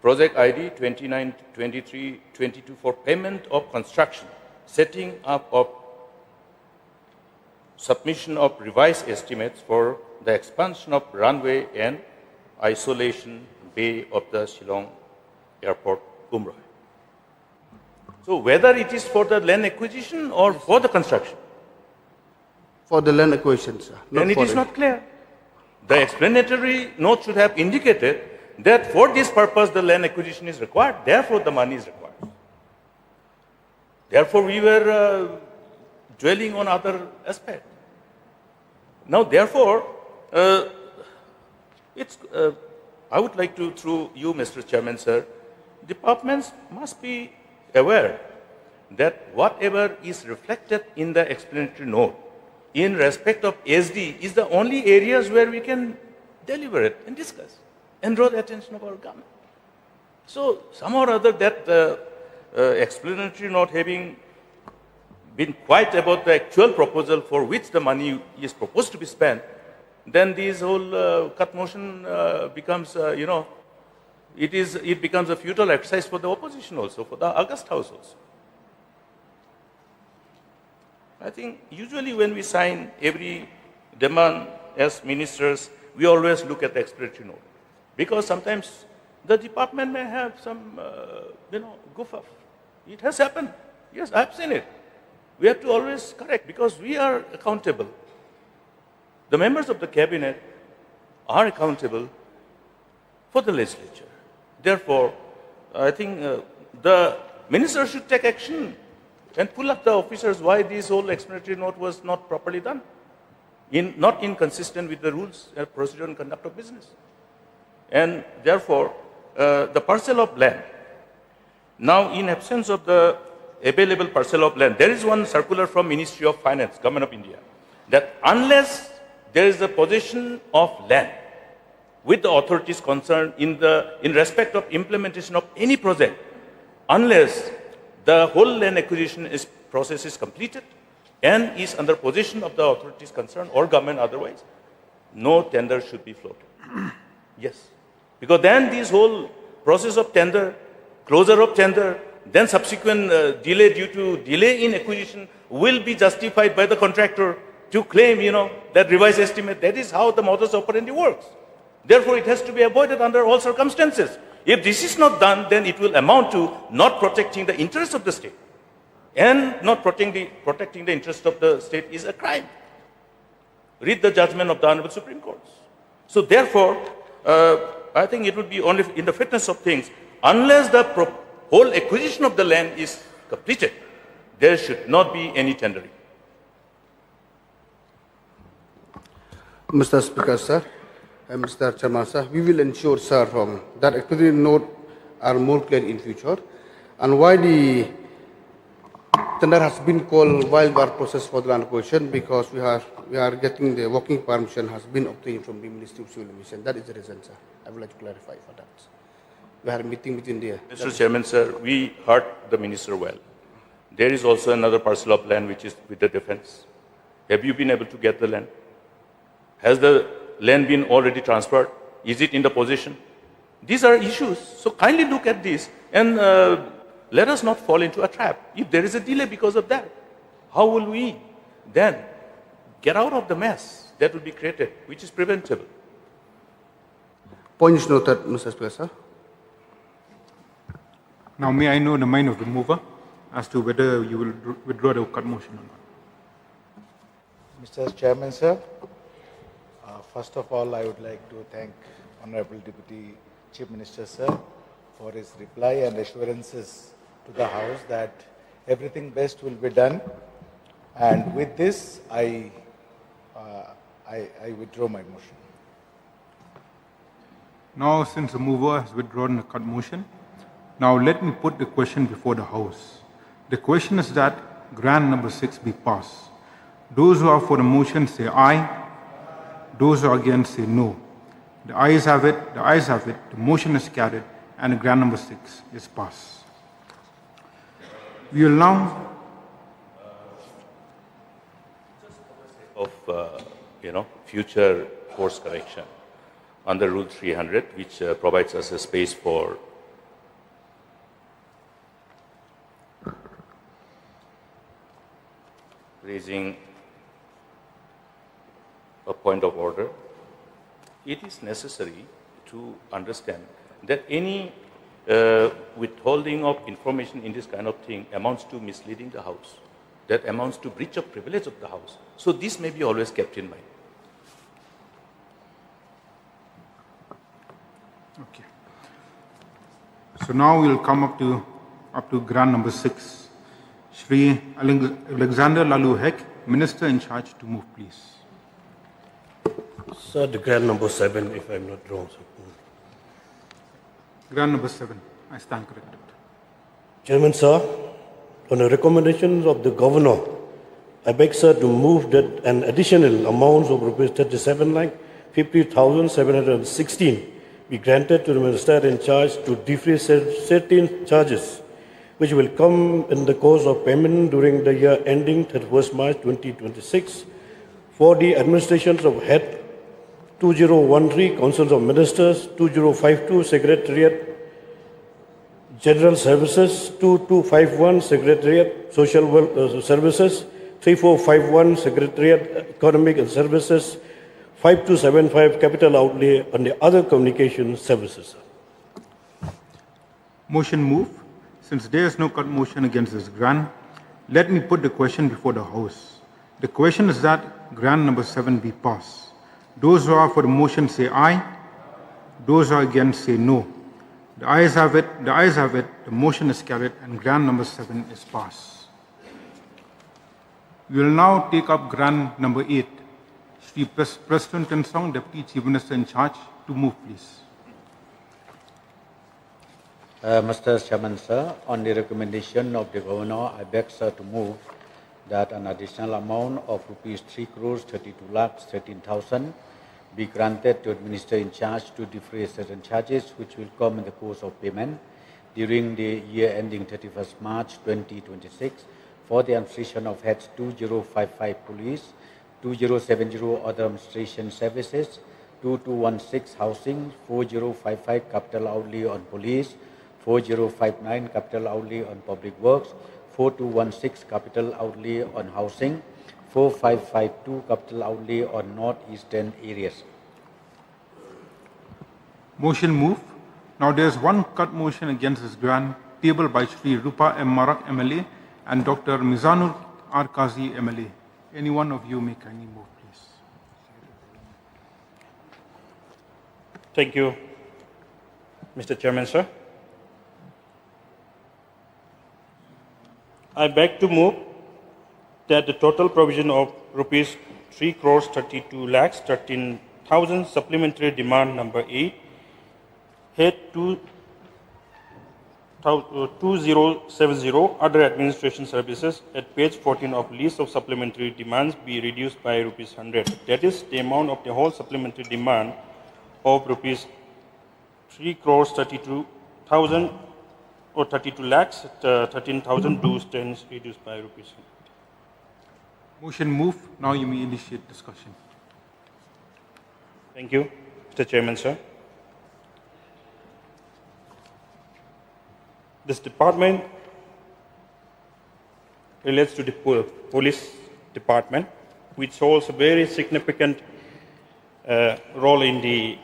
project ID 292322 for payment of construction, setting up of submission of revised estimates for the expansion of runway and isolation bay of the Shillong Airport, Umrah. So whether it is for the land acquisition or for the construction? For the land acquisition, sir. Then it is not clear. The explanatory note should have indicated that for this purpose the land acquisition is required, therefore the money is required. Therefore we were dwelling on other aspect. Now therefore, I would like to, through you, Mr. Chairman, sir, departments must be aware that whatever is reflected in the explanatory note in respect of SD is the only areas where we can deliberate and discuss and draw the attention of our government. So somehow or other that explanatory note having been quiet about the actual proposal for which the money is proposed to be spent, then this whole cut motion becomes, it becomes a futile exercise for the opposition also, for the August House also. I think usually when we sign every demand as ministers, we always look at the explanatory note. Because sometimes the department may have some, goof up. It has happened. Yes, I've seen it. We have to always correct because we are accountable. The members of the cabinet are accountable for the legislature. Therefore, I think the minister should take action and pull up the officers why this whole explanatory note was not properly done, not inconsistent with the rules and procedure and conduct of business. And therefore, the parcel of land, now in absence of the available parcel of land, there is one circular from Ministry of Finance, Government of India, that unless there is a possession of land with the authorities concerned in respect of implementation of any project, unless the whole land acquisition process is completed and is under possession of the authorities concerned or government otherwise, no tender should be floated. Yes. Because then this whole process of tender, closure of tender, then subsequent delay due to delay in acquisition will be justified by the contractor to claim, that revised estimate. That is how the modus operandi works. Therefore, it has to be avoided under all circumstances. If this is not done, then it will amount to not protecting the interests of the state. And not protecting the interests of the state is a crime. Read the judgment of the Honorable Supreme Court. So therefore, I think it would be only in the fitness of things, unless the whole acquisition of the land is completed, there should not be any tendering. Mr. Speaker, sir, and Mr. Chairman, sir, we will ensure, sir, that explanatory note are more clear in future, and why the tender has been called while we are process for the land acquisition, because we are getting the working permission has been obtained from the Ministry of Civil Aviation. That is the reason, sir. I would like to clarify for that. We had a meeting between the... Mr. Chairman, sir, we heard the minister well. There is also another parcel of land which is with the defense. Have you been able to get the land? Has the land been already transferred? Is it in the possession? These are issues. So kindly look at this and let us not fall into a trap. If there is a delay because of that, how will we then get out of the mess that will be created, which is preventable? Point is noted, Mr. Speaker, sir. Now, may I know the mind of the mover as to whether you will withdraw the cut motion or not? Mr. Chairman, sir, first of all, I would like to thank Honorable Deputy Chief Minister, sir, for his reply and assurances to the House that everything best will be done. And with this, I withdraw my motion. Now, since the mover has withdrawn the cut motion, now let me put the question before the House. The question is that grant number 6 be passed. Those who are for the motion say aye. Those who are against say no. The ayes have it, the motion is carried, and grant number 6 is passed. We will now... of, future course correction under Rule 300, which provides us a space for raising a point of order, it is necessary to understand that any withholding of information in this kind of thing amounts to misleading the House. That amounts to breach of privilege of the House. So this may be always kept in mind. Okay. So now we will come up to grant number 6. Shri Alexander Lalu Hek, Minister in charge, to move, please. Sir, the grant number 7, if I'm not wrong. Sir. Grant number 7. I stand corrected. Chairman, sir, on the recommendations of the Governor, I beg, sir, to move that an additional amount of rupees 37 lakh 50,716 be granted to the Minister in charge to defray certain charges which will come in the course of payment during the year ending 31st March 2026 for the administrations of Head 2013 Councils of Ministers, 2052 Secretariat General Services, 2251 Secretariat Social Services, 3451 Secretariat Economic and Services, 5275 Capital Outlay and the other communication services. Motion move. Since there is no cut motion against this grant, let me put the question before the House. The question is that grant number 7 be passed. Those who are for the motion say aye. Those who are against say no. The ayes have it. The motion is carried and grant number 7 is passed. We will now take up grant number 8. Shri President Tensong, Deputy Chief Minister in charge, to move, please. Mr. Chairman, sir, on the recommendation of the Governor, I beg, sir, to move that an additional amount of rupees 3,32,13,000 be granted to the Minister in charge to defray certain charges which will come in the course of payment during the year ending 31st March 2026 for the administration of Heads 2055 Police, 2070 Other Administration Services, 2216 Housing, 4055 Capital Outlay on Police, 4059 Capital Outlay on Public Works, 4216 Capital Outlay on Housing, 4552 Capital Outlay on Northeastern areas. Motion move. Now there is one cut motion against this grant tabled by Shri Rupa M. Marak MLA and Dr. Mizanur R. Kazi MLA. Any one of you may kindly move, please. Thank you, Mr. Chairman, sir. I beg to move that the total provision of rupees 3,32,13,000 supplementary demand number 8, head 2070 other administration services at page 14 of list of supplementary demands be reduced by rupees 100. That is the amount of the whole supplementary demand of rupees 3,32,000 or 32 lakhs, 13,000 do stands reduced by rupees 100. Motion move. Now you may initiate discussion. Thank you, Mr. Chairman, sir. This department relates to the police department, which holds a very significant role in the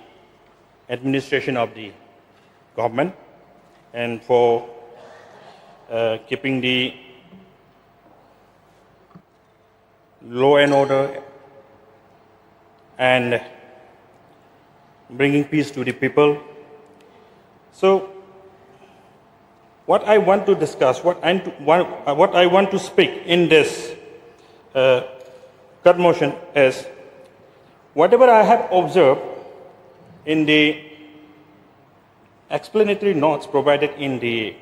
administration of the government and for keeping the law and order and bringing peace to the people. So what I want to discuss, what I want to speak in this cut motion is whatever I have observed in the explanatory notes provided in the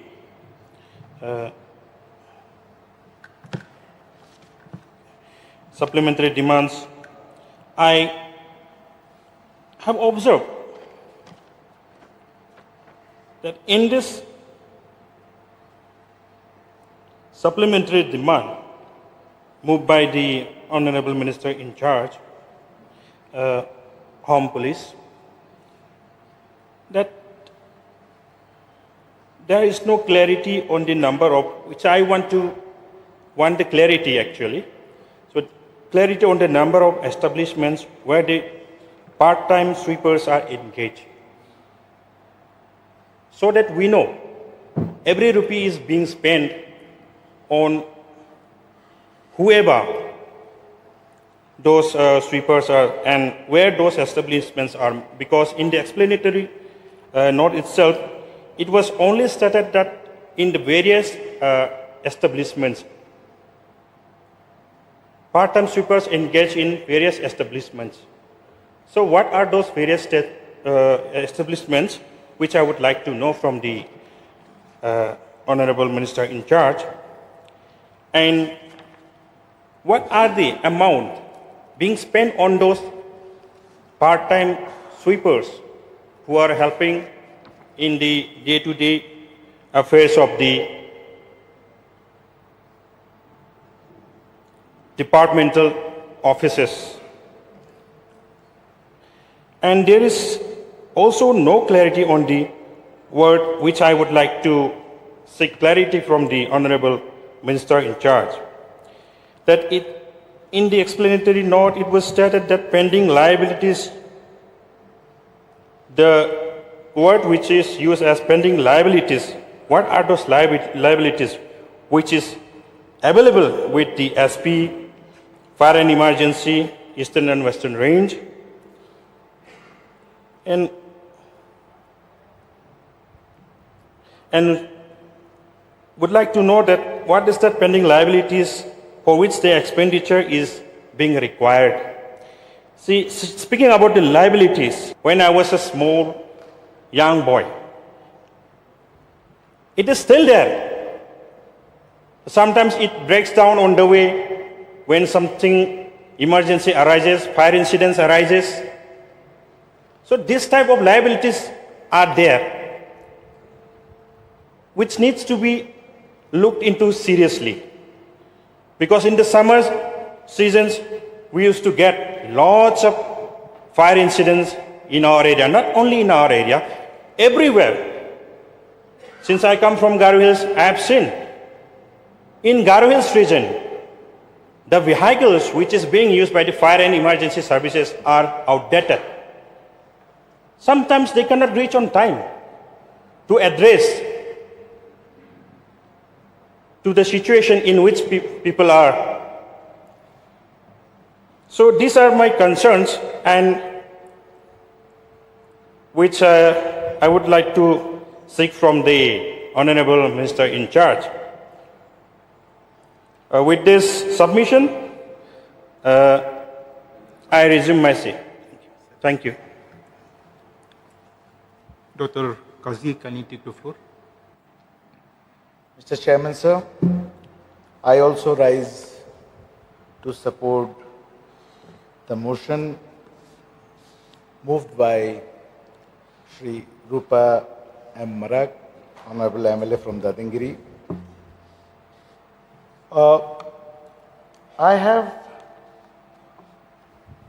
supplementary demands, I have observed that in this supplementary demand moved by the Honorable Minister in charge, Home Police, that there is no clarity on the number of, which I want the clarity actually. So clarity on the number of establishments where the part-time sweepers are engaged, so that we know every rupee is being spent on whoever those sweepers are and where those establishments are, because in the explanatory note itself, it was only stated that in the various establishments, part-time sweepers engage in various establishments. So what are those various establishments, which I would like to know from the Honorable Minister in charge, and what are the amount being spent on those part-time sweepers who are helping in the day-to-day affairs of the departmental offices. And there is also no clarity on the word which I would like to seek clarity from the Honorable Minister in charge. That in the explanatory note, it was stated that pending liabilities, the word which is used as pending liabilities, what are those liabilities which is available with the SP, Fire and Emergency, Eastern and Western Range, and would like to know that what is that pending liabilities for which the expenditure is being required. See, speaking about the liabilities, when I was a small young boy, it is still there. Sometimes it breaks down on the way when something emergency arises, fire incidents arises. So this type of liabilities are there, which needs to be looked into seriously. Because in the summer seasons, we used to get lots of fire incidents in our area, not only in our area, everywhere. Since I come from Garo Hills, I have seen in Garo Hills region, the vehicles which is being used by the fire and emergency services are outdated. Sometimes they cannot reach on time to address to the situation in which people are. So these are my concerns, and which I would like to seek from the Honorable Minister in charge. With this submission, I resume my seat. Thank you. Dr. Kazi, can you take the floor? Mr. Chairman, sir, I also rise to support the motion moved by Shri Rupa M. Marak, Honorable MLA from Dadangiri. I have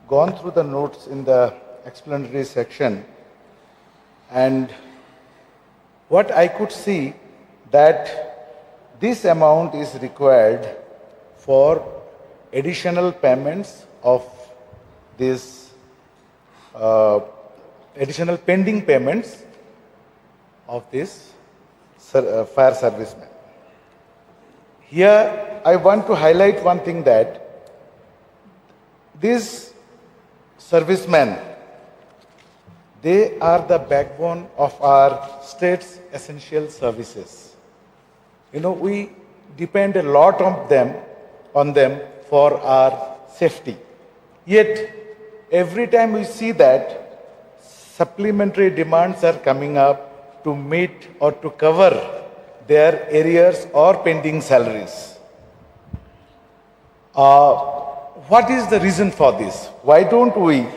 gone through the notes in the explanatory section, and what I could see that this amount is required for additional payments of this additional pending payments of this fire servicemen. Here I want to highlight one thing, that these servicemen, they are the backbone of our state's essential services. You know, we depend a lot on them for our safety. Yet, every time we see that supplementary demands are coming up to meet or to cover their arrears or pending salaries. What is the reason for this? Why don't we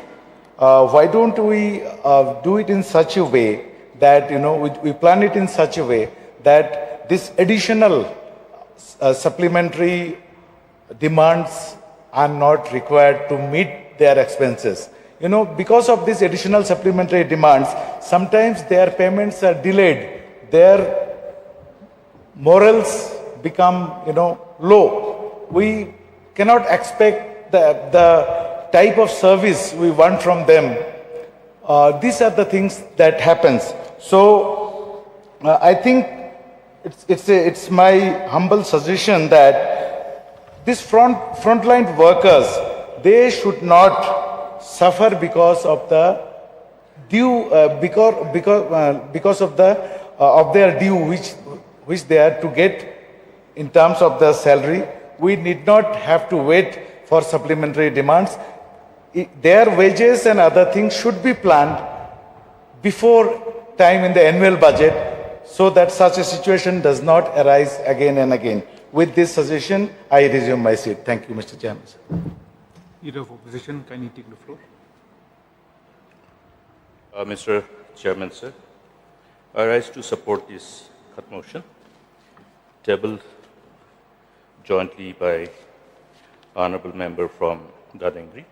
do it in such a way that, you know, we plan it in such a way that this additional supplementary demands are not required to meet their expenses. You know, because of these additional supplementary demands, sometimes their payments are delayed. Their morals become, you know, low. We cannot expect the type of service we want from them. These are the things that happens. So I think it's my humble suggestion that these frontline workers, they should not suffer because of the due because of their due which they are to get in terms of the salary. We need not have to wait for supplementary demands. Their wages and other things should be planned before time in the annual budget, so that such a situation does not arise again and again. With this suggestion, I resume my seat. Thank you, Mr. Chairman. Leader of Opposition, can you take the floor? Mr. Chairman, sir, I rise to support this cut motion tabled jointly by Honorable Member from Dadangri,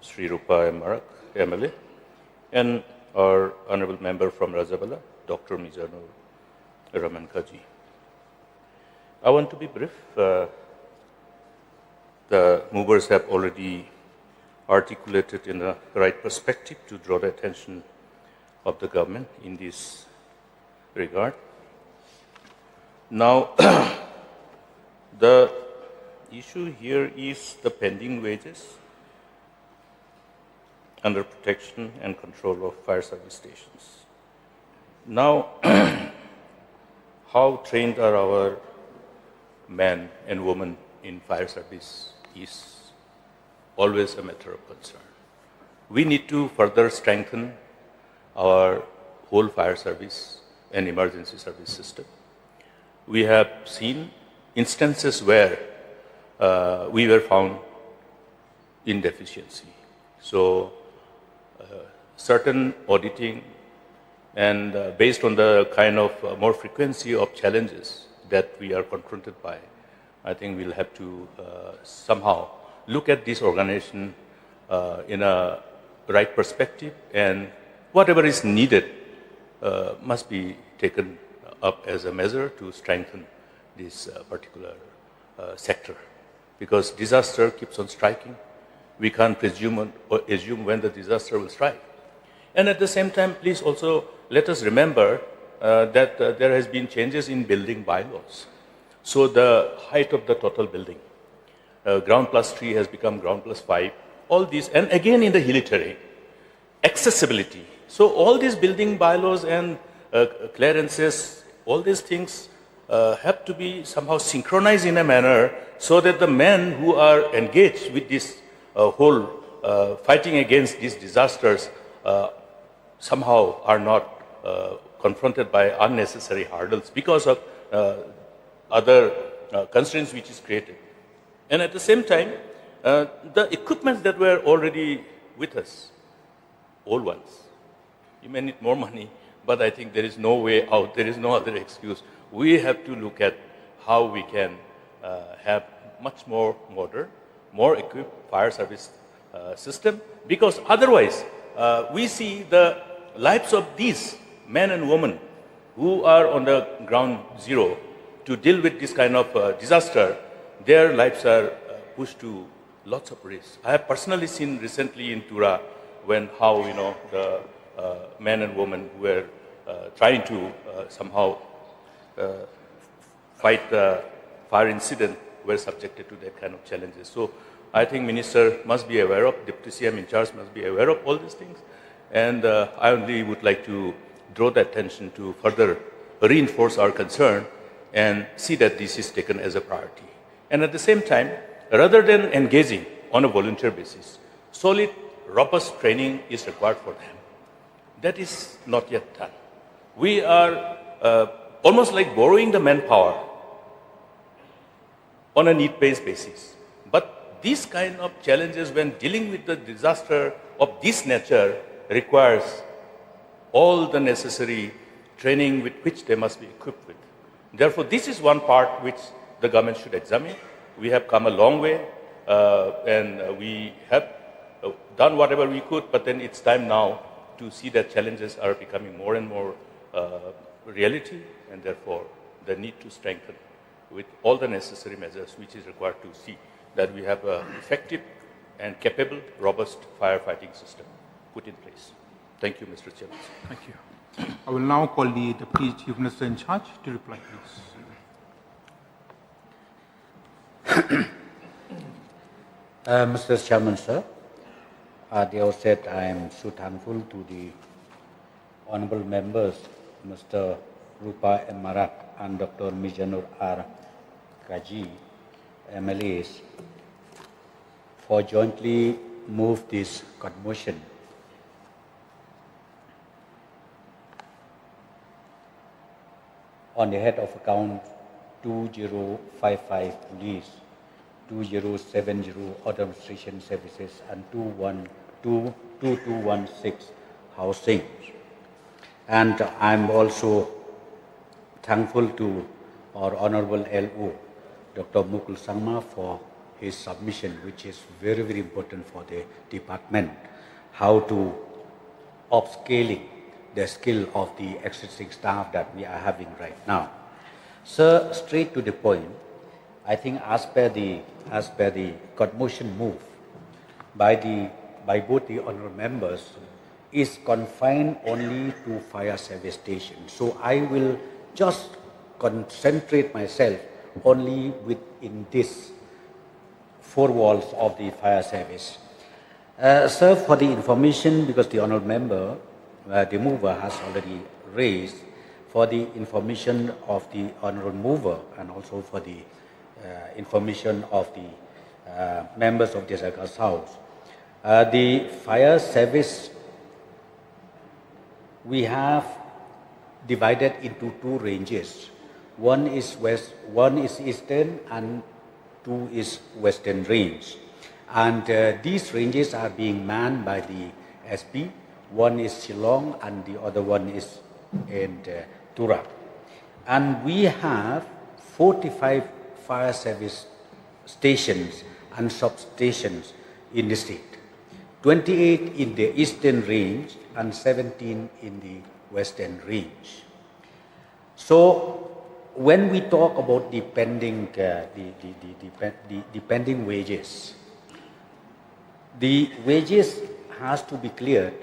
Sri Rupa M. Marak, MLA, and our Honorable Member from Rajabala, Dr. Mizanur Raman Kaji. I want to be brief. The movers have already articulated in the right perspective to draw the attention of the government in this regard. Now, the issue here is the pending wages under protection and control of fire service stations. Now, how trained are our men and women in fire service is always a matter of concern. We need to further strengthen our whole fire service and emergency service system. We have seen instances where we were found in deficiency. So, certain auditing and based on the kind of more frequency of challenges that we are confronted by, I think we'll have to somehow look at this organization in a right perspective, and whatever is needed must be taken up as a measure to strengthen this particular sector. Because disaster keeps on striking. We can't presume or assume when the disaster will strike. And at the same time, please also let us remember that there has been changes in building bylaws. So the height of the total building, ground plus 3 has become ground plus 5. All these, and again in the hilly terrain, accessibility. So all these building bylaws and clearances, all these things have to be somehow synchronized in a manner so that the men who are engaged with this whole fighting against these disasters somehow are not confronted by unnecessary hurdles because of other constraints which is created. And at the same time, the equipment that were already with us, old ones, you may need more money, but I think there is no way out, there is no other excuse. We have to look at how we can have much more modern, more equipped fire service system, because otherwise we see the lives of these men and women who are on the ground zero to deal with this kind of disaster, their lives are pushed to lots of risks. I have personally seen recently in Tura when how the men and women who were trying to somehow fight the fire incident were subjected to that kind of challenges. So I think Minister must be aware of, Deputy CM in charge must be aware of all these things. And I only would like to draw the attention to further reinforce our concern and see that this is taken as a priority. And at the same time, rather than engaging on a volunteer basis, solid, robust training is required for them. That is not yet done. We are almost like borrowing the manpower on a need-based basis. But these kind of challenges when dealing with the disaster of this nature requires all the necessary training with which they must be equipped with. Therefore, this is one part which the government should examine. We have come a long way and we have done whatever we could, but then it's time now to see that challenges are becoming more and more reality, and therefore the need to strengthen with all the necessary measures which is required to see that we have an effective and capable, robust firefighting system put in place. Thank you, Mr. Chairman. Thank you. I will now call the Deputy Chief Minister in charge to reply, please. Mr. Chairman, sir, at the outset, I am so thankful to the honorable members, Mr. Rupa M. Marak and Dr. Mizanur R. Kaji, MLAs, for jointly move this cut motion. On the head of account 2055 Police, 2070 Administration Services and 2216 housing. And I'm also thankful to our Honorable LO, Dr. Mukul Sangma, for his submission, which is very, very important for the department, how to upscaling the skill of the existing staff that we are having right now. Sir, straight to the point, I think as per the court motion move by both the honourable members is confined only to fire service stations. So I will just concentrate myself only within this four walls of the fire service. Sir, for the information, because the honourable member, the mover, has already raised, for the information of the honourable mover and also for the information of the members of this August House, the fire service, we have divided into two ranges. One is west, one is eastern, and two is western range. And these ranges are being manned by the SP. One is Shillong and the other one is in Tura. And we have 45 fire service stations and substations in the state. 28 in the eastern range and 17 in the western range. So when we talk about the pending wages, the wages has to be cleared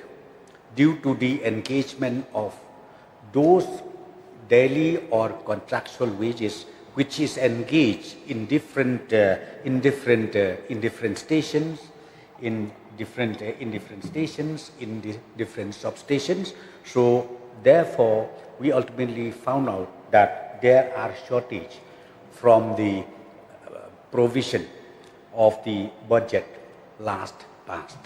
due to the engagement of those daily or contractual wages which is engaged in different stations, in different substations. So therefore, we ultimately found out that there are shortage from the provision of the budget last past.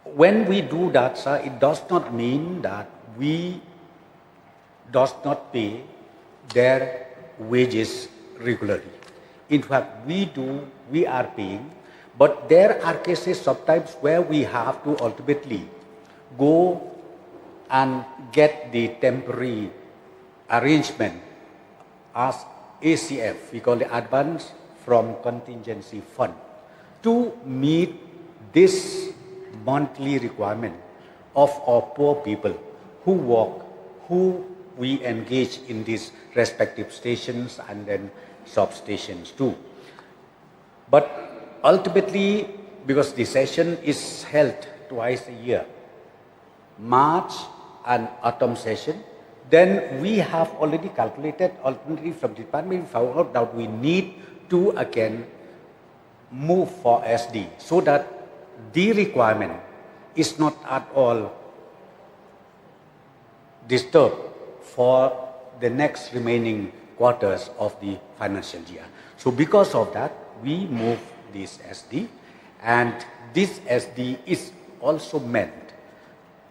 When we do that, sir, it does not mean that we does not pay their wages regularly. In fact, we are paying, but there are cases sometimes where we have to ultimately go and get the temporary arrangement as ACF, we call it Advance from Contingency Fund, to meet this monthly requirement of our poor people who work, who we engage in these respective stations and then substations too. But ultimately, because the session is held twice a year, March and autumn session, then we have already calculated, ultimately from the department, we found out that we need to again move for SD so that the requirement is not at all disturbed for the next remaining quarters of the financial year. So because of that, we move this SD, and this SD is also meant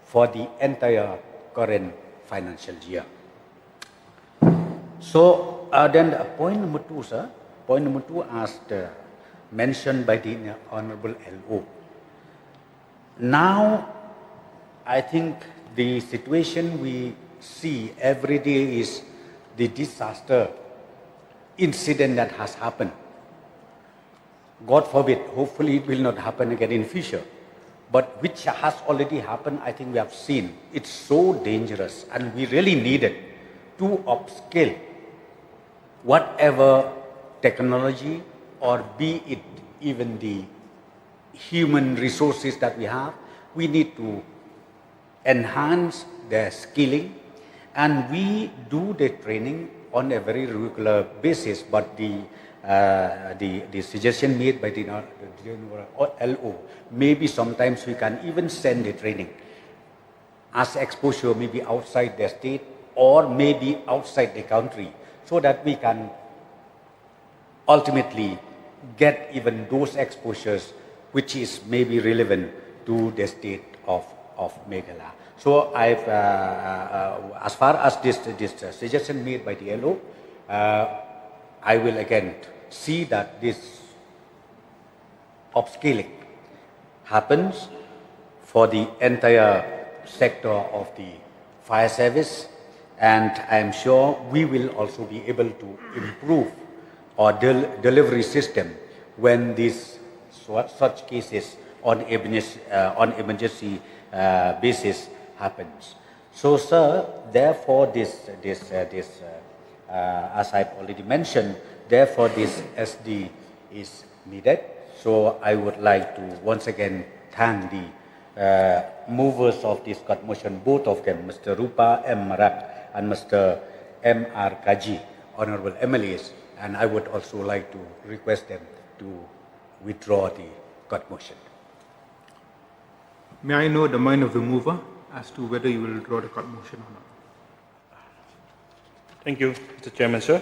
for the entire current financial year. So then point number two, sir. Point number two, as mentioned by the Honorable LO. Now, I think the situation we see every day is the disaster incident that has happened. God forbid, hopefully it will not happen again in future. But which has already happened, I think we have seen. It's so dangerous, and we really needed to upscale whatever technology, or be it even the human resources that we have. We need to enhance their skilling, and we do the training on a very regular basis. But the suggestion made by the LO, maybe sometimes we can even send the training as exposure maybe outside the state or maybe outside the country, so that we can ultimately get even those exposures which is maybe relevant to the state of Meghalaya. So I've, as far as this suggestion made by the LO, I will again see that this upscaling happens for the entire sector of the fire service, and I am sure we will also be able to improve our delivery system when these such cases on emergency basis happens. So, sir, therefore, as I've already mentioned, therefore this SD is needed. So I would like to once again thank the movers of this court motion, both of them, Mr. Rupa M. Marak and Mr. M. R. Kaji, honorable MLAs, and I would also like to request them to withdraw the court motion. May I know the mind of the mover as to whether you will withdraw the court motion or not? Thank you, Mr. Chairman, sir.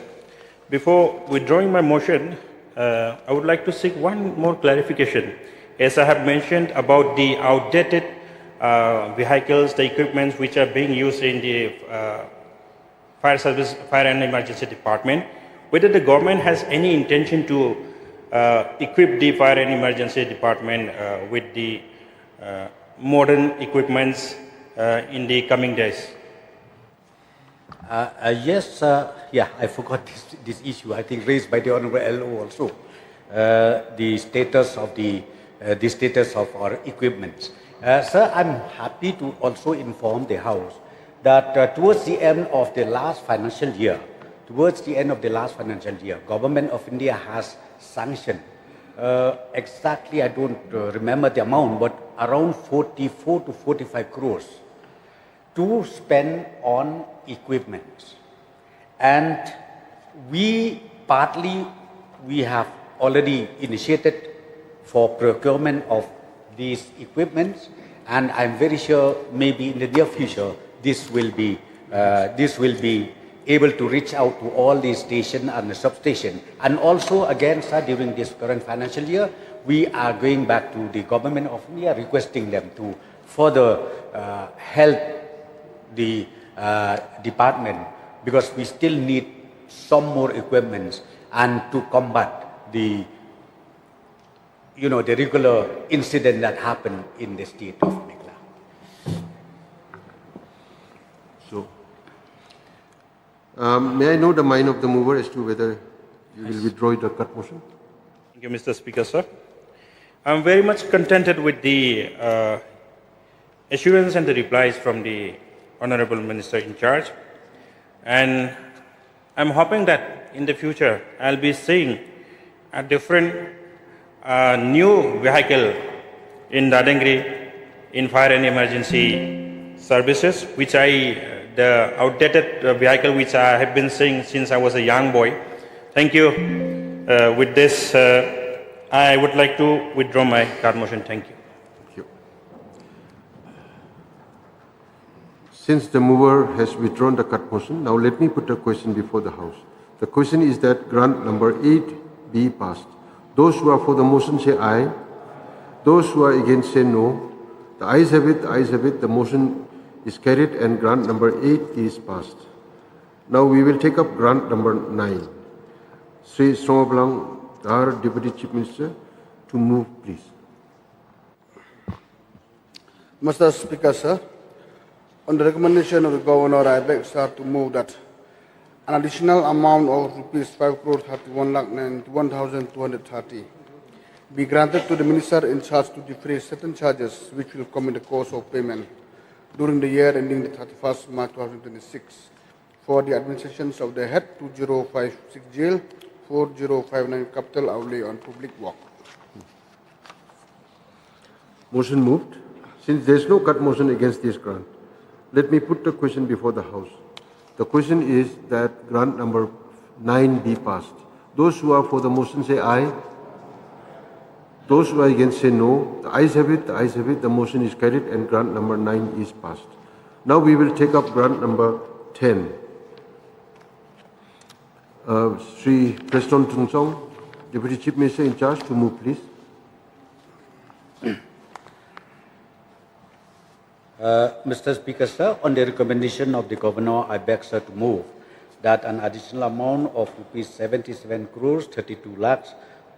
Before withdrawing my motion, I would like to seek one more clarification. As I have mentioned about the outdated vehicles, the equipments which are being used in the fire and emergency department, whether the government has any intention to equip the fire and emergency department with the modern equipments in the coming days. Yes, I forgot this issue, I think raised by the Honorable LO also, the status of our equipment. Sir, I'm happy to also inform the House that towards the end of the last financial year, Government of India has sanctioned, exactly I don't remember the amount, but around 44 to 45 crores to spend on equipment. And we have already initiated for procurement of these equipments, and I'm very sure maybe in the near future this will be able to reach out to all these stations and the substation. And also again, sir, during this current financial year, we are going back to the Government of India requesting them to further help the department, because we still need some more equipment and to combat the regular incident that happened in the state of Meghalaya. So, may I know the mind of the mover as to whether you will withdraw the cut motion? Thank you, Mr. Speaker, sir. I'm very much contented with the assurance and the replies from the Honorable Minister in charge, and I'm hoping that in the future I'll be seeing a different new vehicle in Dadangri in fire and emergency services, which the outdated vehicle which I have been seeing since I was a young boy. Thank you. With this, I would like to withdraw my card motion. Thank you. Since the mover has withdrawn the cut motion, now let me put a question before the House. The question is that grant number 8 be passed. Those who are for the motion say aye. Those who are against say no. The ayes have it, the ayes have it. The motion is carried and grant number 8 is passed. Now we will take up grant number 9. Sri Somablang, our Deputy Chief Minister, to move, please. Mr. Speaker, sir, on the recommendation of the Governor, I beg sir to move that an additional amount of rupees 5,31,91,230 be granted to the Minister in charge to defray certain charges which will come in the course of payment during the year ending the 31st March 2026 for the administrations of the Head 2056 Jail, 4059 Capital Outlay on Public Work. Motion moved. Since there is no cut motion against this grant, let me put the question before the House. The question is that grant number 9 be passed. Those who are for the motion say aye. Those who are against say no. The ayes have it, the ayes have it. The motion is carried and grant number 9 is passed. Now we will take up grant number 10. Sri Preston Tungsong, Deputy Chief Minister in charge, to move, please. Mr. Speaker, sir, on the recommendation of the Governor, I beg sir to move that an additional amount of rupees 77 crores 32 lakhs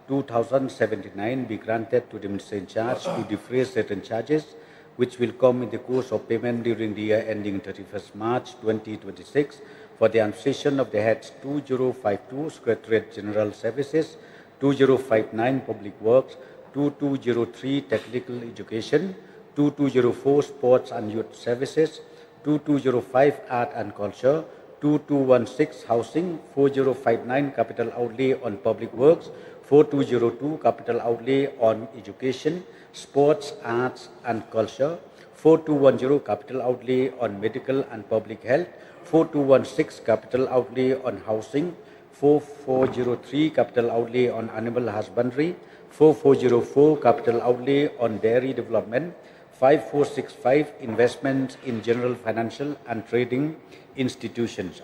2,079 be granted to the Minister in charge to defray certain charges which will come in the course of payment during the year ending 31st March 2026 for the administration of the heads 2052 Secretariat General Services, 2059 Public Works, 2203 Technical Education, 2204 Sports and Youth Services, 2205 Art and Culture, 2216 Housing, 4059 Capital Outlay on Public Works, 4202 Capital Outlay on Education, Sports, Arts and Culture, 4210 Capital Outlay on Medical and Public Health, 4216 Capital Outlay on Housing, 4403 Capital Outlay on Animal Husbandry, 4404 Capital Outlay on Dairy Development, 5465 Investments in General Financial and Trading Institutions.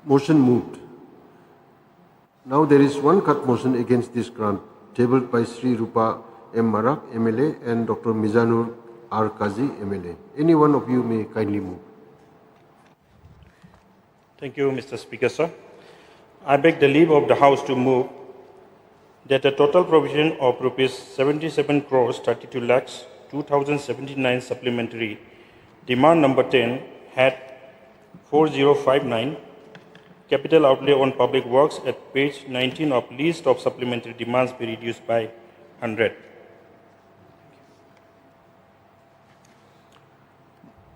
Motion moved. Now there is one cut motion against this grant, tabled by Sri Rupa M. Marak, MLA, and Dr. Mizanur R. Kazi, MLA. Any one of you may kindly move. Thank you, Mr. Speaker, sir. I beg the leave of the House to move that the total provision of rupees 77 crores 32 lakhs 2079 supplementary demand number 10 had 4059 capital outlay on public works at page 19 of list of supplementary demands be reduced by 100.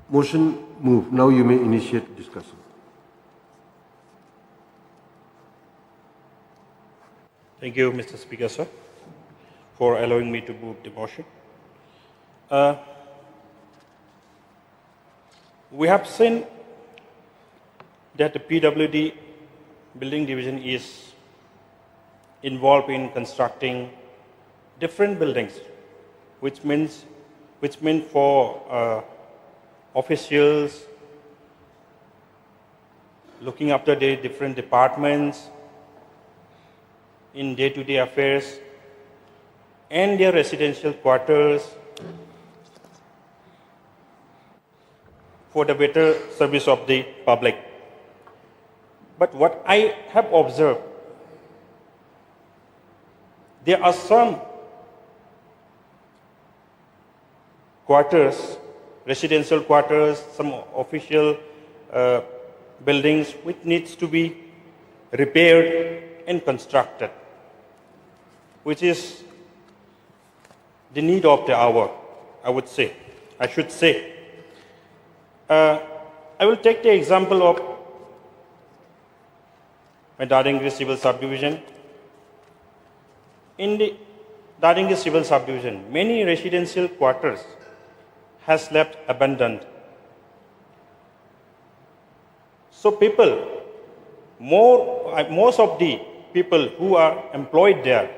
Motion moved. Now you may initiate discussion. Thank you, Mr. Speaker, sir, for allowing me to move the motion. We have seen that the PWD building division is involved in constructing different buildings, which means for officials looking after the different departments in day-to-day affairs and their residential quarters for the better service of the public. But what I have observed, there are some quarters, residential quarters, some official buildings which needs to be repaired and constructed, which is the need of the hour, I should say. I will take the example of my Dadingri civil subdivision. In the Dadingri civil subdivision, many residential quarters has left abandoned. So most of the people who are employed there,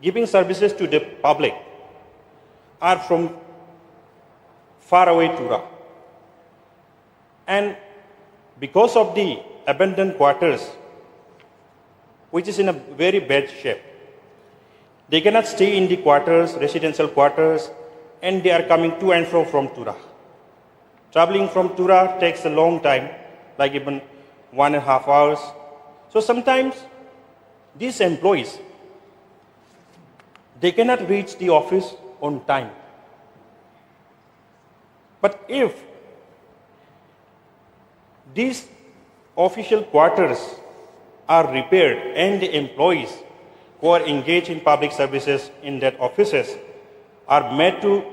giving services to the public, are from far away Tura. And because of the abandoned quarters, which is in a very bad shape, they cannot stay in the quarters, residential quarters, and they are coming to and fro from Tura. Traveling from Tura takes a long time, like even 1.5 hours. So sometimes these employees, they cannot reach the office on time. But if these official quarters are repaired and the employees who are engaged in public services in that offices are made to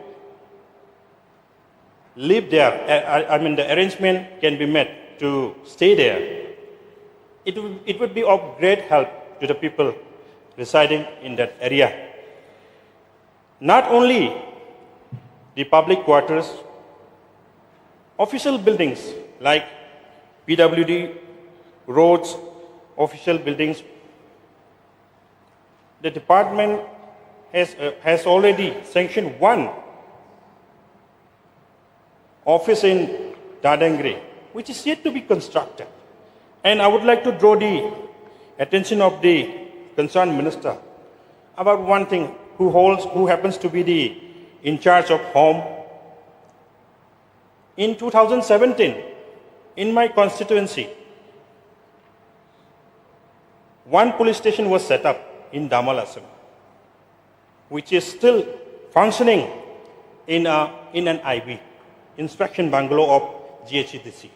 live there, the arrangement can be made to stay there, it would be of great help to the people residing in that area. Not only the public quarters, official buildings like PWD, roads, official buildings, the department has already sanctioned one office in Dadangri, which is yet to be constructed. And I would like to draw the attention of the concerned minister about one thing, who happens to be the in charge of home. In 2017, in my constituency, one police station was set up in Damalasam, which is still functioning in an IB, inspection bungalow of GHEDC.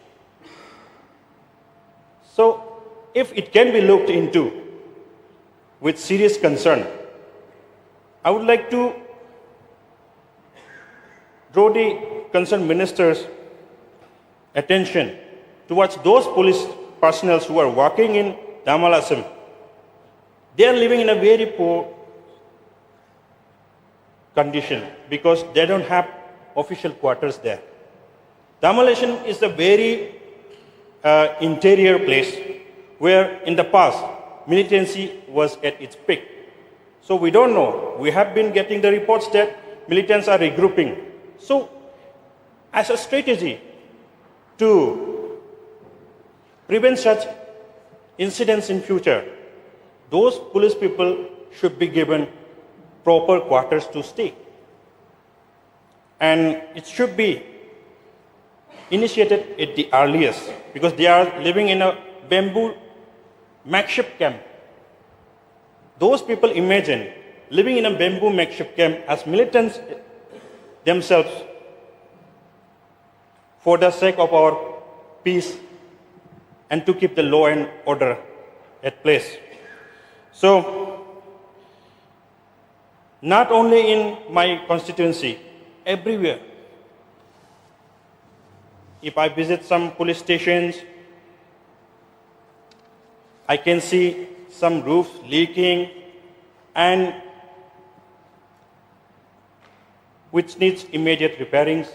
So if it can be looked into with serious concern, I would like to draw the concerned minister's attention towards those police personnel who are working in Damalasam. They are living in a very poor condition because they don't have official quarters there. Damalasam is a very interior place where in the past militancy was at its peak. So we don't know. We have been getting the reports that militants are regrouping. So as a strategy to prevent such incidents in future, those police people should be given proper quarters to stay. And it should be initiated at the earliest because they are living in a bamboo makeshift camp. Those people imagine living in a bamboo makeshift camp as militants themselves for the sake of our peace and to keep the law and order at place. So, not only in my constituency, everywhere, if I visit some police stations, I can see some roofs leaking and which needs immediate repairings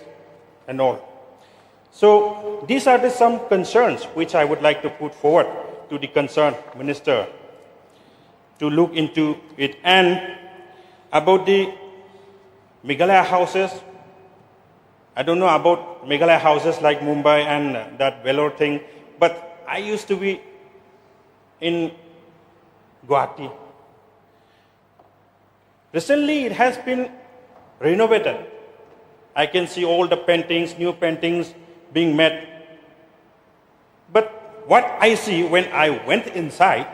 and all. So these are some concerns which I would like to put forward to the concerned minister to look into it. And about the Meghalaya houses, I don't know about Meghalaya houses like Mumbai and that Vellore thing, but I used to be in Guwahati. Recently, it has been renovated. I can see all the paintings, new paintings being made. But what I see when I went inside,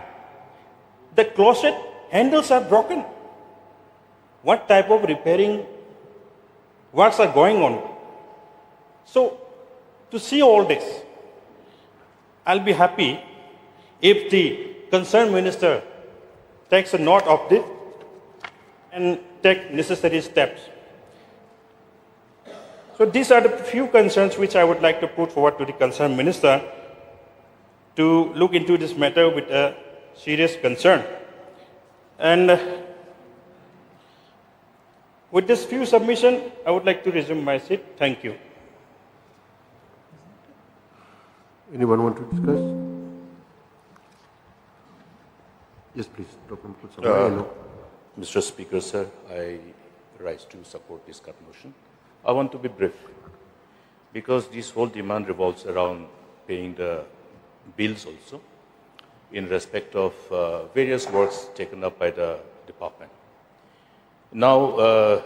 the closet handles are broken. What type of repairing works are going on? So, to see all this, I'll be happy if the concerned minister takes a note of this and take necessary steps. So these are the few concerns which I would like to put forward to the concerned minister to look into this matter with a serious concern. And with this few submission, I would like to resume my seat. Thank you. Anyone want to discuss? Yes, please. Mr. Speaker, sir, I rise to support this cut motion. I want to be brief because this whole demand revolves around paying the bills also in respect of various works taken up by the department. Now,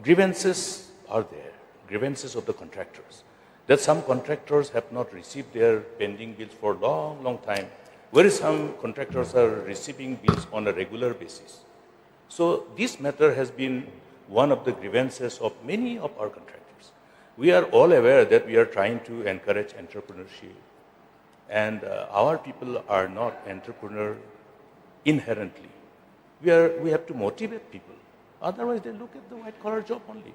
grievances are there, grievances of the contractors, that some contractors have not received their pending bills for a long, long time, whereas some contractors are receiving bills on a regular basis. So this matter has been one of the grievances of many of our contractors. We are all aware that we are trying to encourage entrepreneurship, and our people are not entrepreneur inherently. We have to motivate people. Otherwise, they look at the white-collar job only.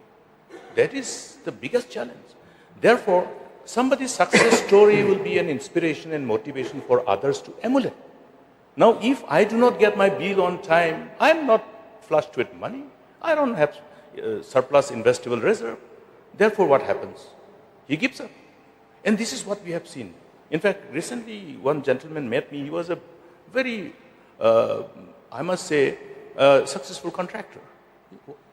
That is the biggest challenge. Therefore, somebody's success story will be an inspiration and motivation for others to emulate. Now, if I do not get my bill on time, I'm not flushed with money. I don't have surplus investable reserve. Therefore, what happens? He gives up. And this is what we have seen. In fact, recently, one gentleman met me. He was a very, I must say, successful contractor.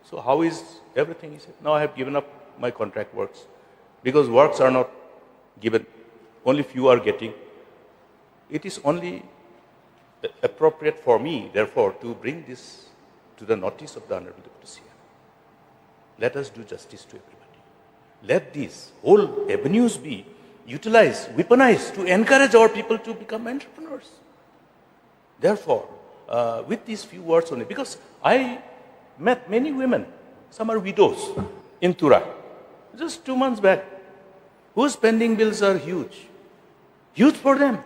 So how is everything? He said, now I have given up my contract works because works are not given. Only few are getting. It is only appropriate for me, therefore, to bring this to the notice of the Honorable Deputy CM. Let us do justice to everybody. Let these whole avenues be utilized, weaponized to encourage our people to become entrepreneurs. Therefore, with these few words only, because I met many women, some are widows, in Tura, just 2 months back, whose pending bills are huge. Huge for them.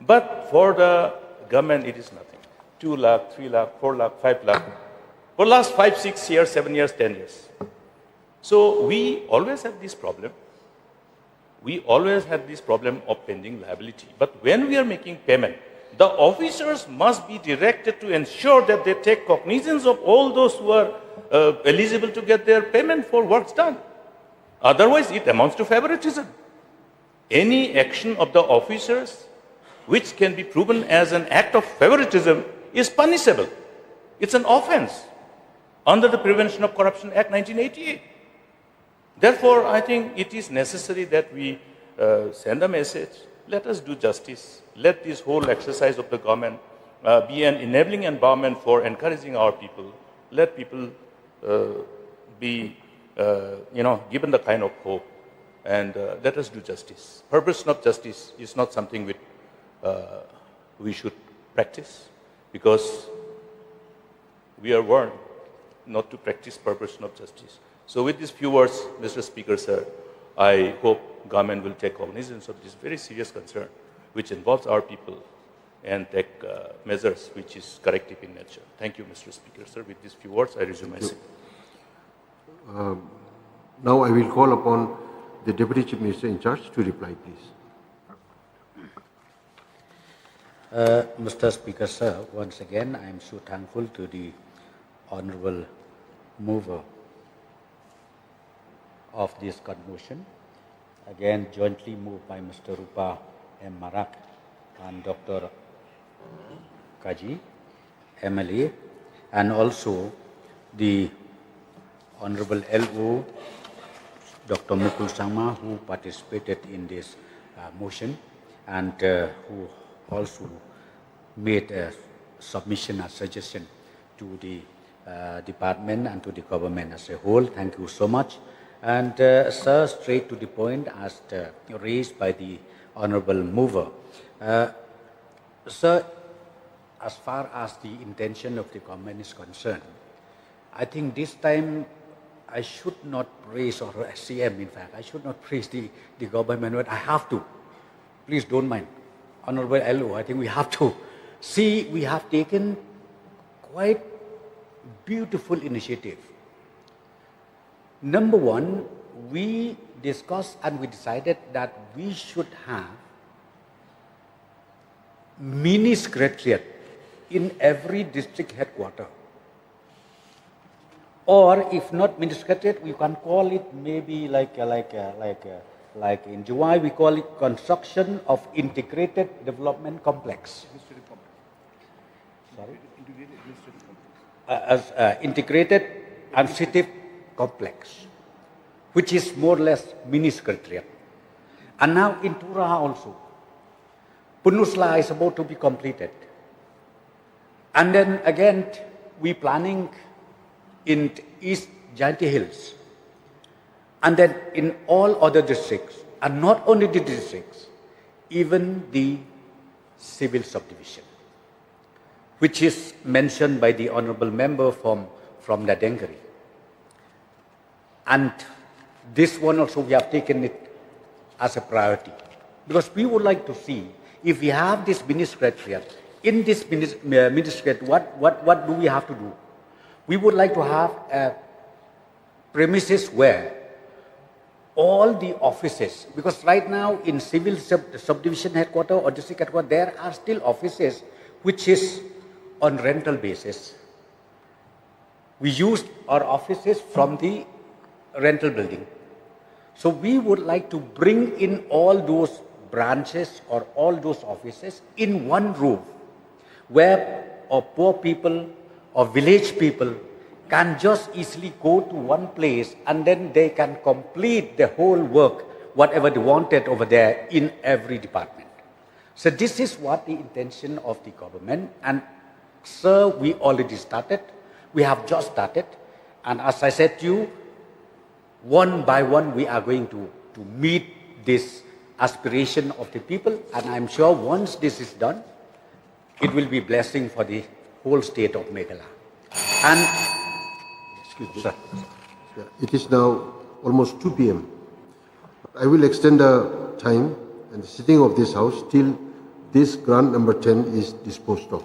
But for the government, it is nothing. 2 lakh, 3 lakh, 4 lakh, 5 lakh. For last 5, 6 years, 7 years, 10 years. So we always have this problem. We always had this problem of pending liability. But when we are making payment, the officers must be directed to ensure that they take cognizance of all those who are eligible to get their payment for works done. Otherwise, it amounts to favoritism. Any action of the officers which can be proven as an act of favoritism is punishable. It's an offense under the Prevention of Corruption Act 1988. Therefore, I think it is necessary that we send a message. Let us do justice. Let this whole exercise of the government be an enabling environment for encouraging our people. Let people be, given the kind of hope, and let us do justice. Perversion of justice is not something which we should practice, because we are warned not to practice perversion of justice. So with these few words, Mr. Speaker, sir, I hope government will take cognizance of this very serious concern which involves our people and take measures which is corrective in nature. Thank you, Mr. Speaker, sir. With these few words, I resume my seat. Now I will call upon the Deputy Chief Minister in charge to reply, please. Mr. Speaker, sir, once again, I am so thankful to the Honorable Mover of this motion, again jointly moved by Mr. Rupa M. Marak and Dr. Kaji, MLA, and also the Honorable LO, Dr. Mukul Sangma, who participated in this motion and who also made a submission, a suggestion to the department and to the government as a whole. Thank you so much. And sir, straight to the point, as raised by the Honorable Mover. Sir, as far as the intention of the government is concerned, I think this time I should not praise, or CM in fact, I should not praise the government, but I have to. Please don't mind. Honorable LO, I think we have to. See, we have taken quite beautiful initiative. Number one, we discussed and we decided that we should have mini secretariat in every district headquarter. Or if not mini secretariat, we can call it maybe like in July we call it construction of integrated development complex. Sorry? Integrated administrative complex, which is more or less mini secretariat. And now in Tura also, Punusla is about to be completed. And then again, we planning in East Jainti Hills. And then in all other districts, and not only the districts, even the civil subdivision, which is mentioned by the Honorable Member from Nadengari. And this one also we have taken it as a priority, because we would like to see if we have this mini secretariat, in this mini secretariat, what do we have to do? We would like to have a premises where all the offices, because right now in civil subdivision headquarters or district headquarters, there are still offices which is on rental basis. We used our offices from the rental building. So we would like to bring in all those branches or all those offices in one roof, where our poor people or village people can just easily go to one place and then they can complete the whole work, whatever they wanted over there in every department. So this is what the intention of the government. And sir, we already started. We have just started. And as I said to you, one by one we are going to meet this aspiration of the people. And I'm sure once this is done, it will be blessing for the whole state of Meghalaya. And excuse me, sir. It is now almost 2 p.m. I will extend the time and the sitting of this House till this grant number 10 is disposed of.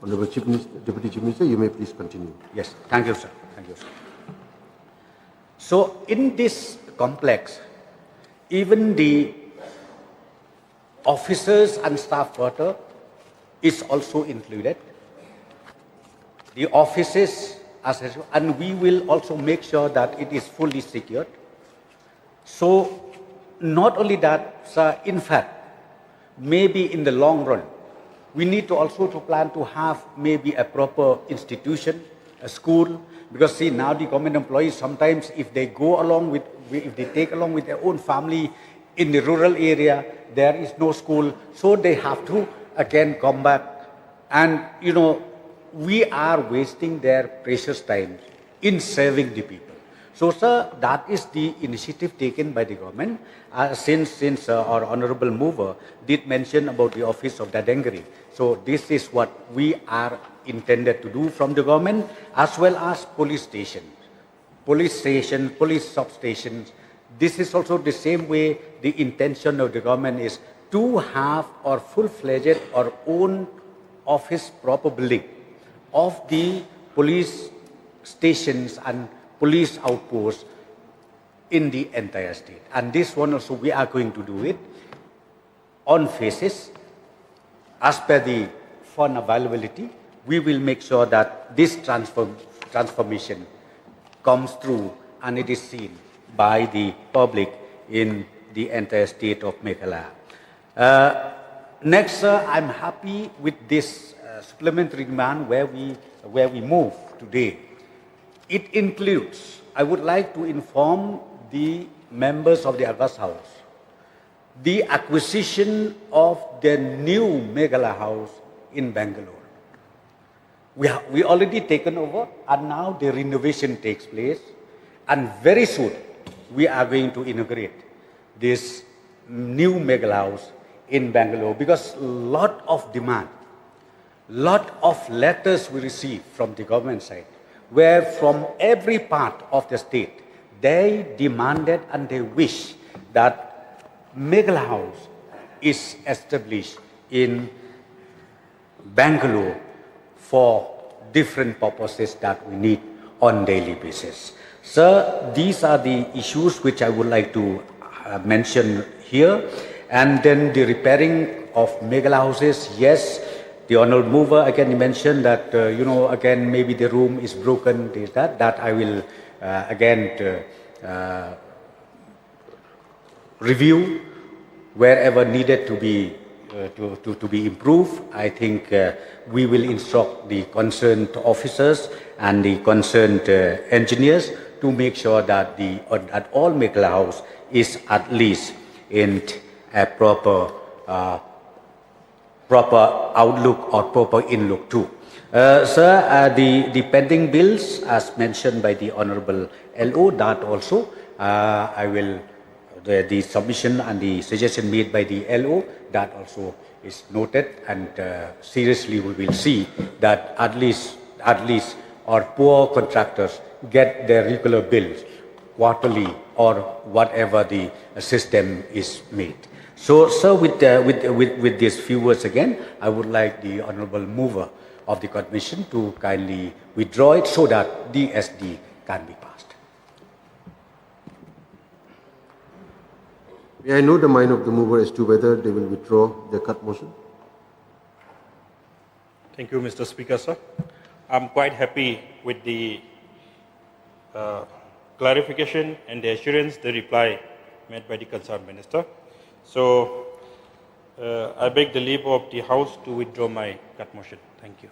Honorable Chief Minister, Deputy Chief Minister, you may please continue. Yes, thank you, sir. Thank you, sir. So, in this complex, even the officers and staff quarter is also included. The offices, and we will also make sure that it is fully secured. So, not only that, sir, in fact, maybe in the long run, we need to also to plan to have maybe a proper institution, a school, because see now the government employees sometimes if they go along with, if they take along with their own family in the rural area, there is no school, so they have to again come back, and you know, we are wasting their precious time in serving the people. So, sir, that is the initiative taken by the government. Since our honourable mover did mention about the office of Dadengari. So, this is what we are intended to do from the government, as well as police stations, police substations. This is also the same way the intention of the government is to have our full-fledged, our own office proper building of the police stations and police outposts in the entire state. And this one also we are going to do it on phases. As per the fund availability, we will make sure that this transformation comes through and it is seen by the public in the entire state of Meghalaya. Next, sir, I'm happy with this supplementary demand where we move today. It includes, I would like to inform the members of the August House, the acquisition of the new Meghalaya House in Bangalore. We already taken over, and now the renovation takes place, and very soon we are going to inaugurate this new Meghalaya House in Bangalore, because lot of demand, lot of letters we receive from the government side, where from every part of the state, they demanded and they wish that Meghalaya House is established in Bangalore for different purposes that we need on daily basis. Sir, these are the issues which I would like to mention here. And then the repairing of Meghalaya houses, yes, the honourable mover again mentioned that, you know, again, maybe the room is broken, that I will again review wherever needed to be improved. I think we will instruct the concerned officers and the concerned engineers to make sure that at all Meghalaya house is at least in a proper outlook or proper in-look too. Sir, the pending bills as mentioned by the Honourable LO, that also I will, the submission and the suggestion made by the LO, that also is noted, and seriously we will see that at least our poor contractors get their regular bills quarterly or whatever the system is made. So, sir, with these few words again, I would like the honourable mover of the commission to kindly withdraw it so that DSD can be passed. May I know the mind of the mover as to whether they will withdraw the cut motion? Thank you, Mr. Speaker, sir. I'm quite happy with the clarification and the assurance, the reply made by the concerned minister. So, I beg the leave of the House to withdraw my cut motion. Thank you.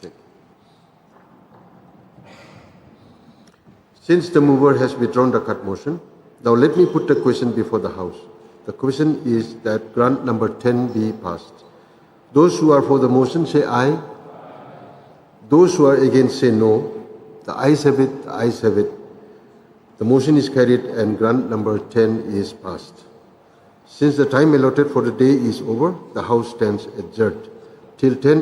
Since the mover has withdrawn the cut motion, now let me put the question before the House. The question is that grant number 10 be passed. Those who are for the motion say aye. Those who are against say no. The ayes have it, the ayes have it. The motion is carried and grant number 10 is passed. Since the time allotted for the day is over, the House stands adjourned till 10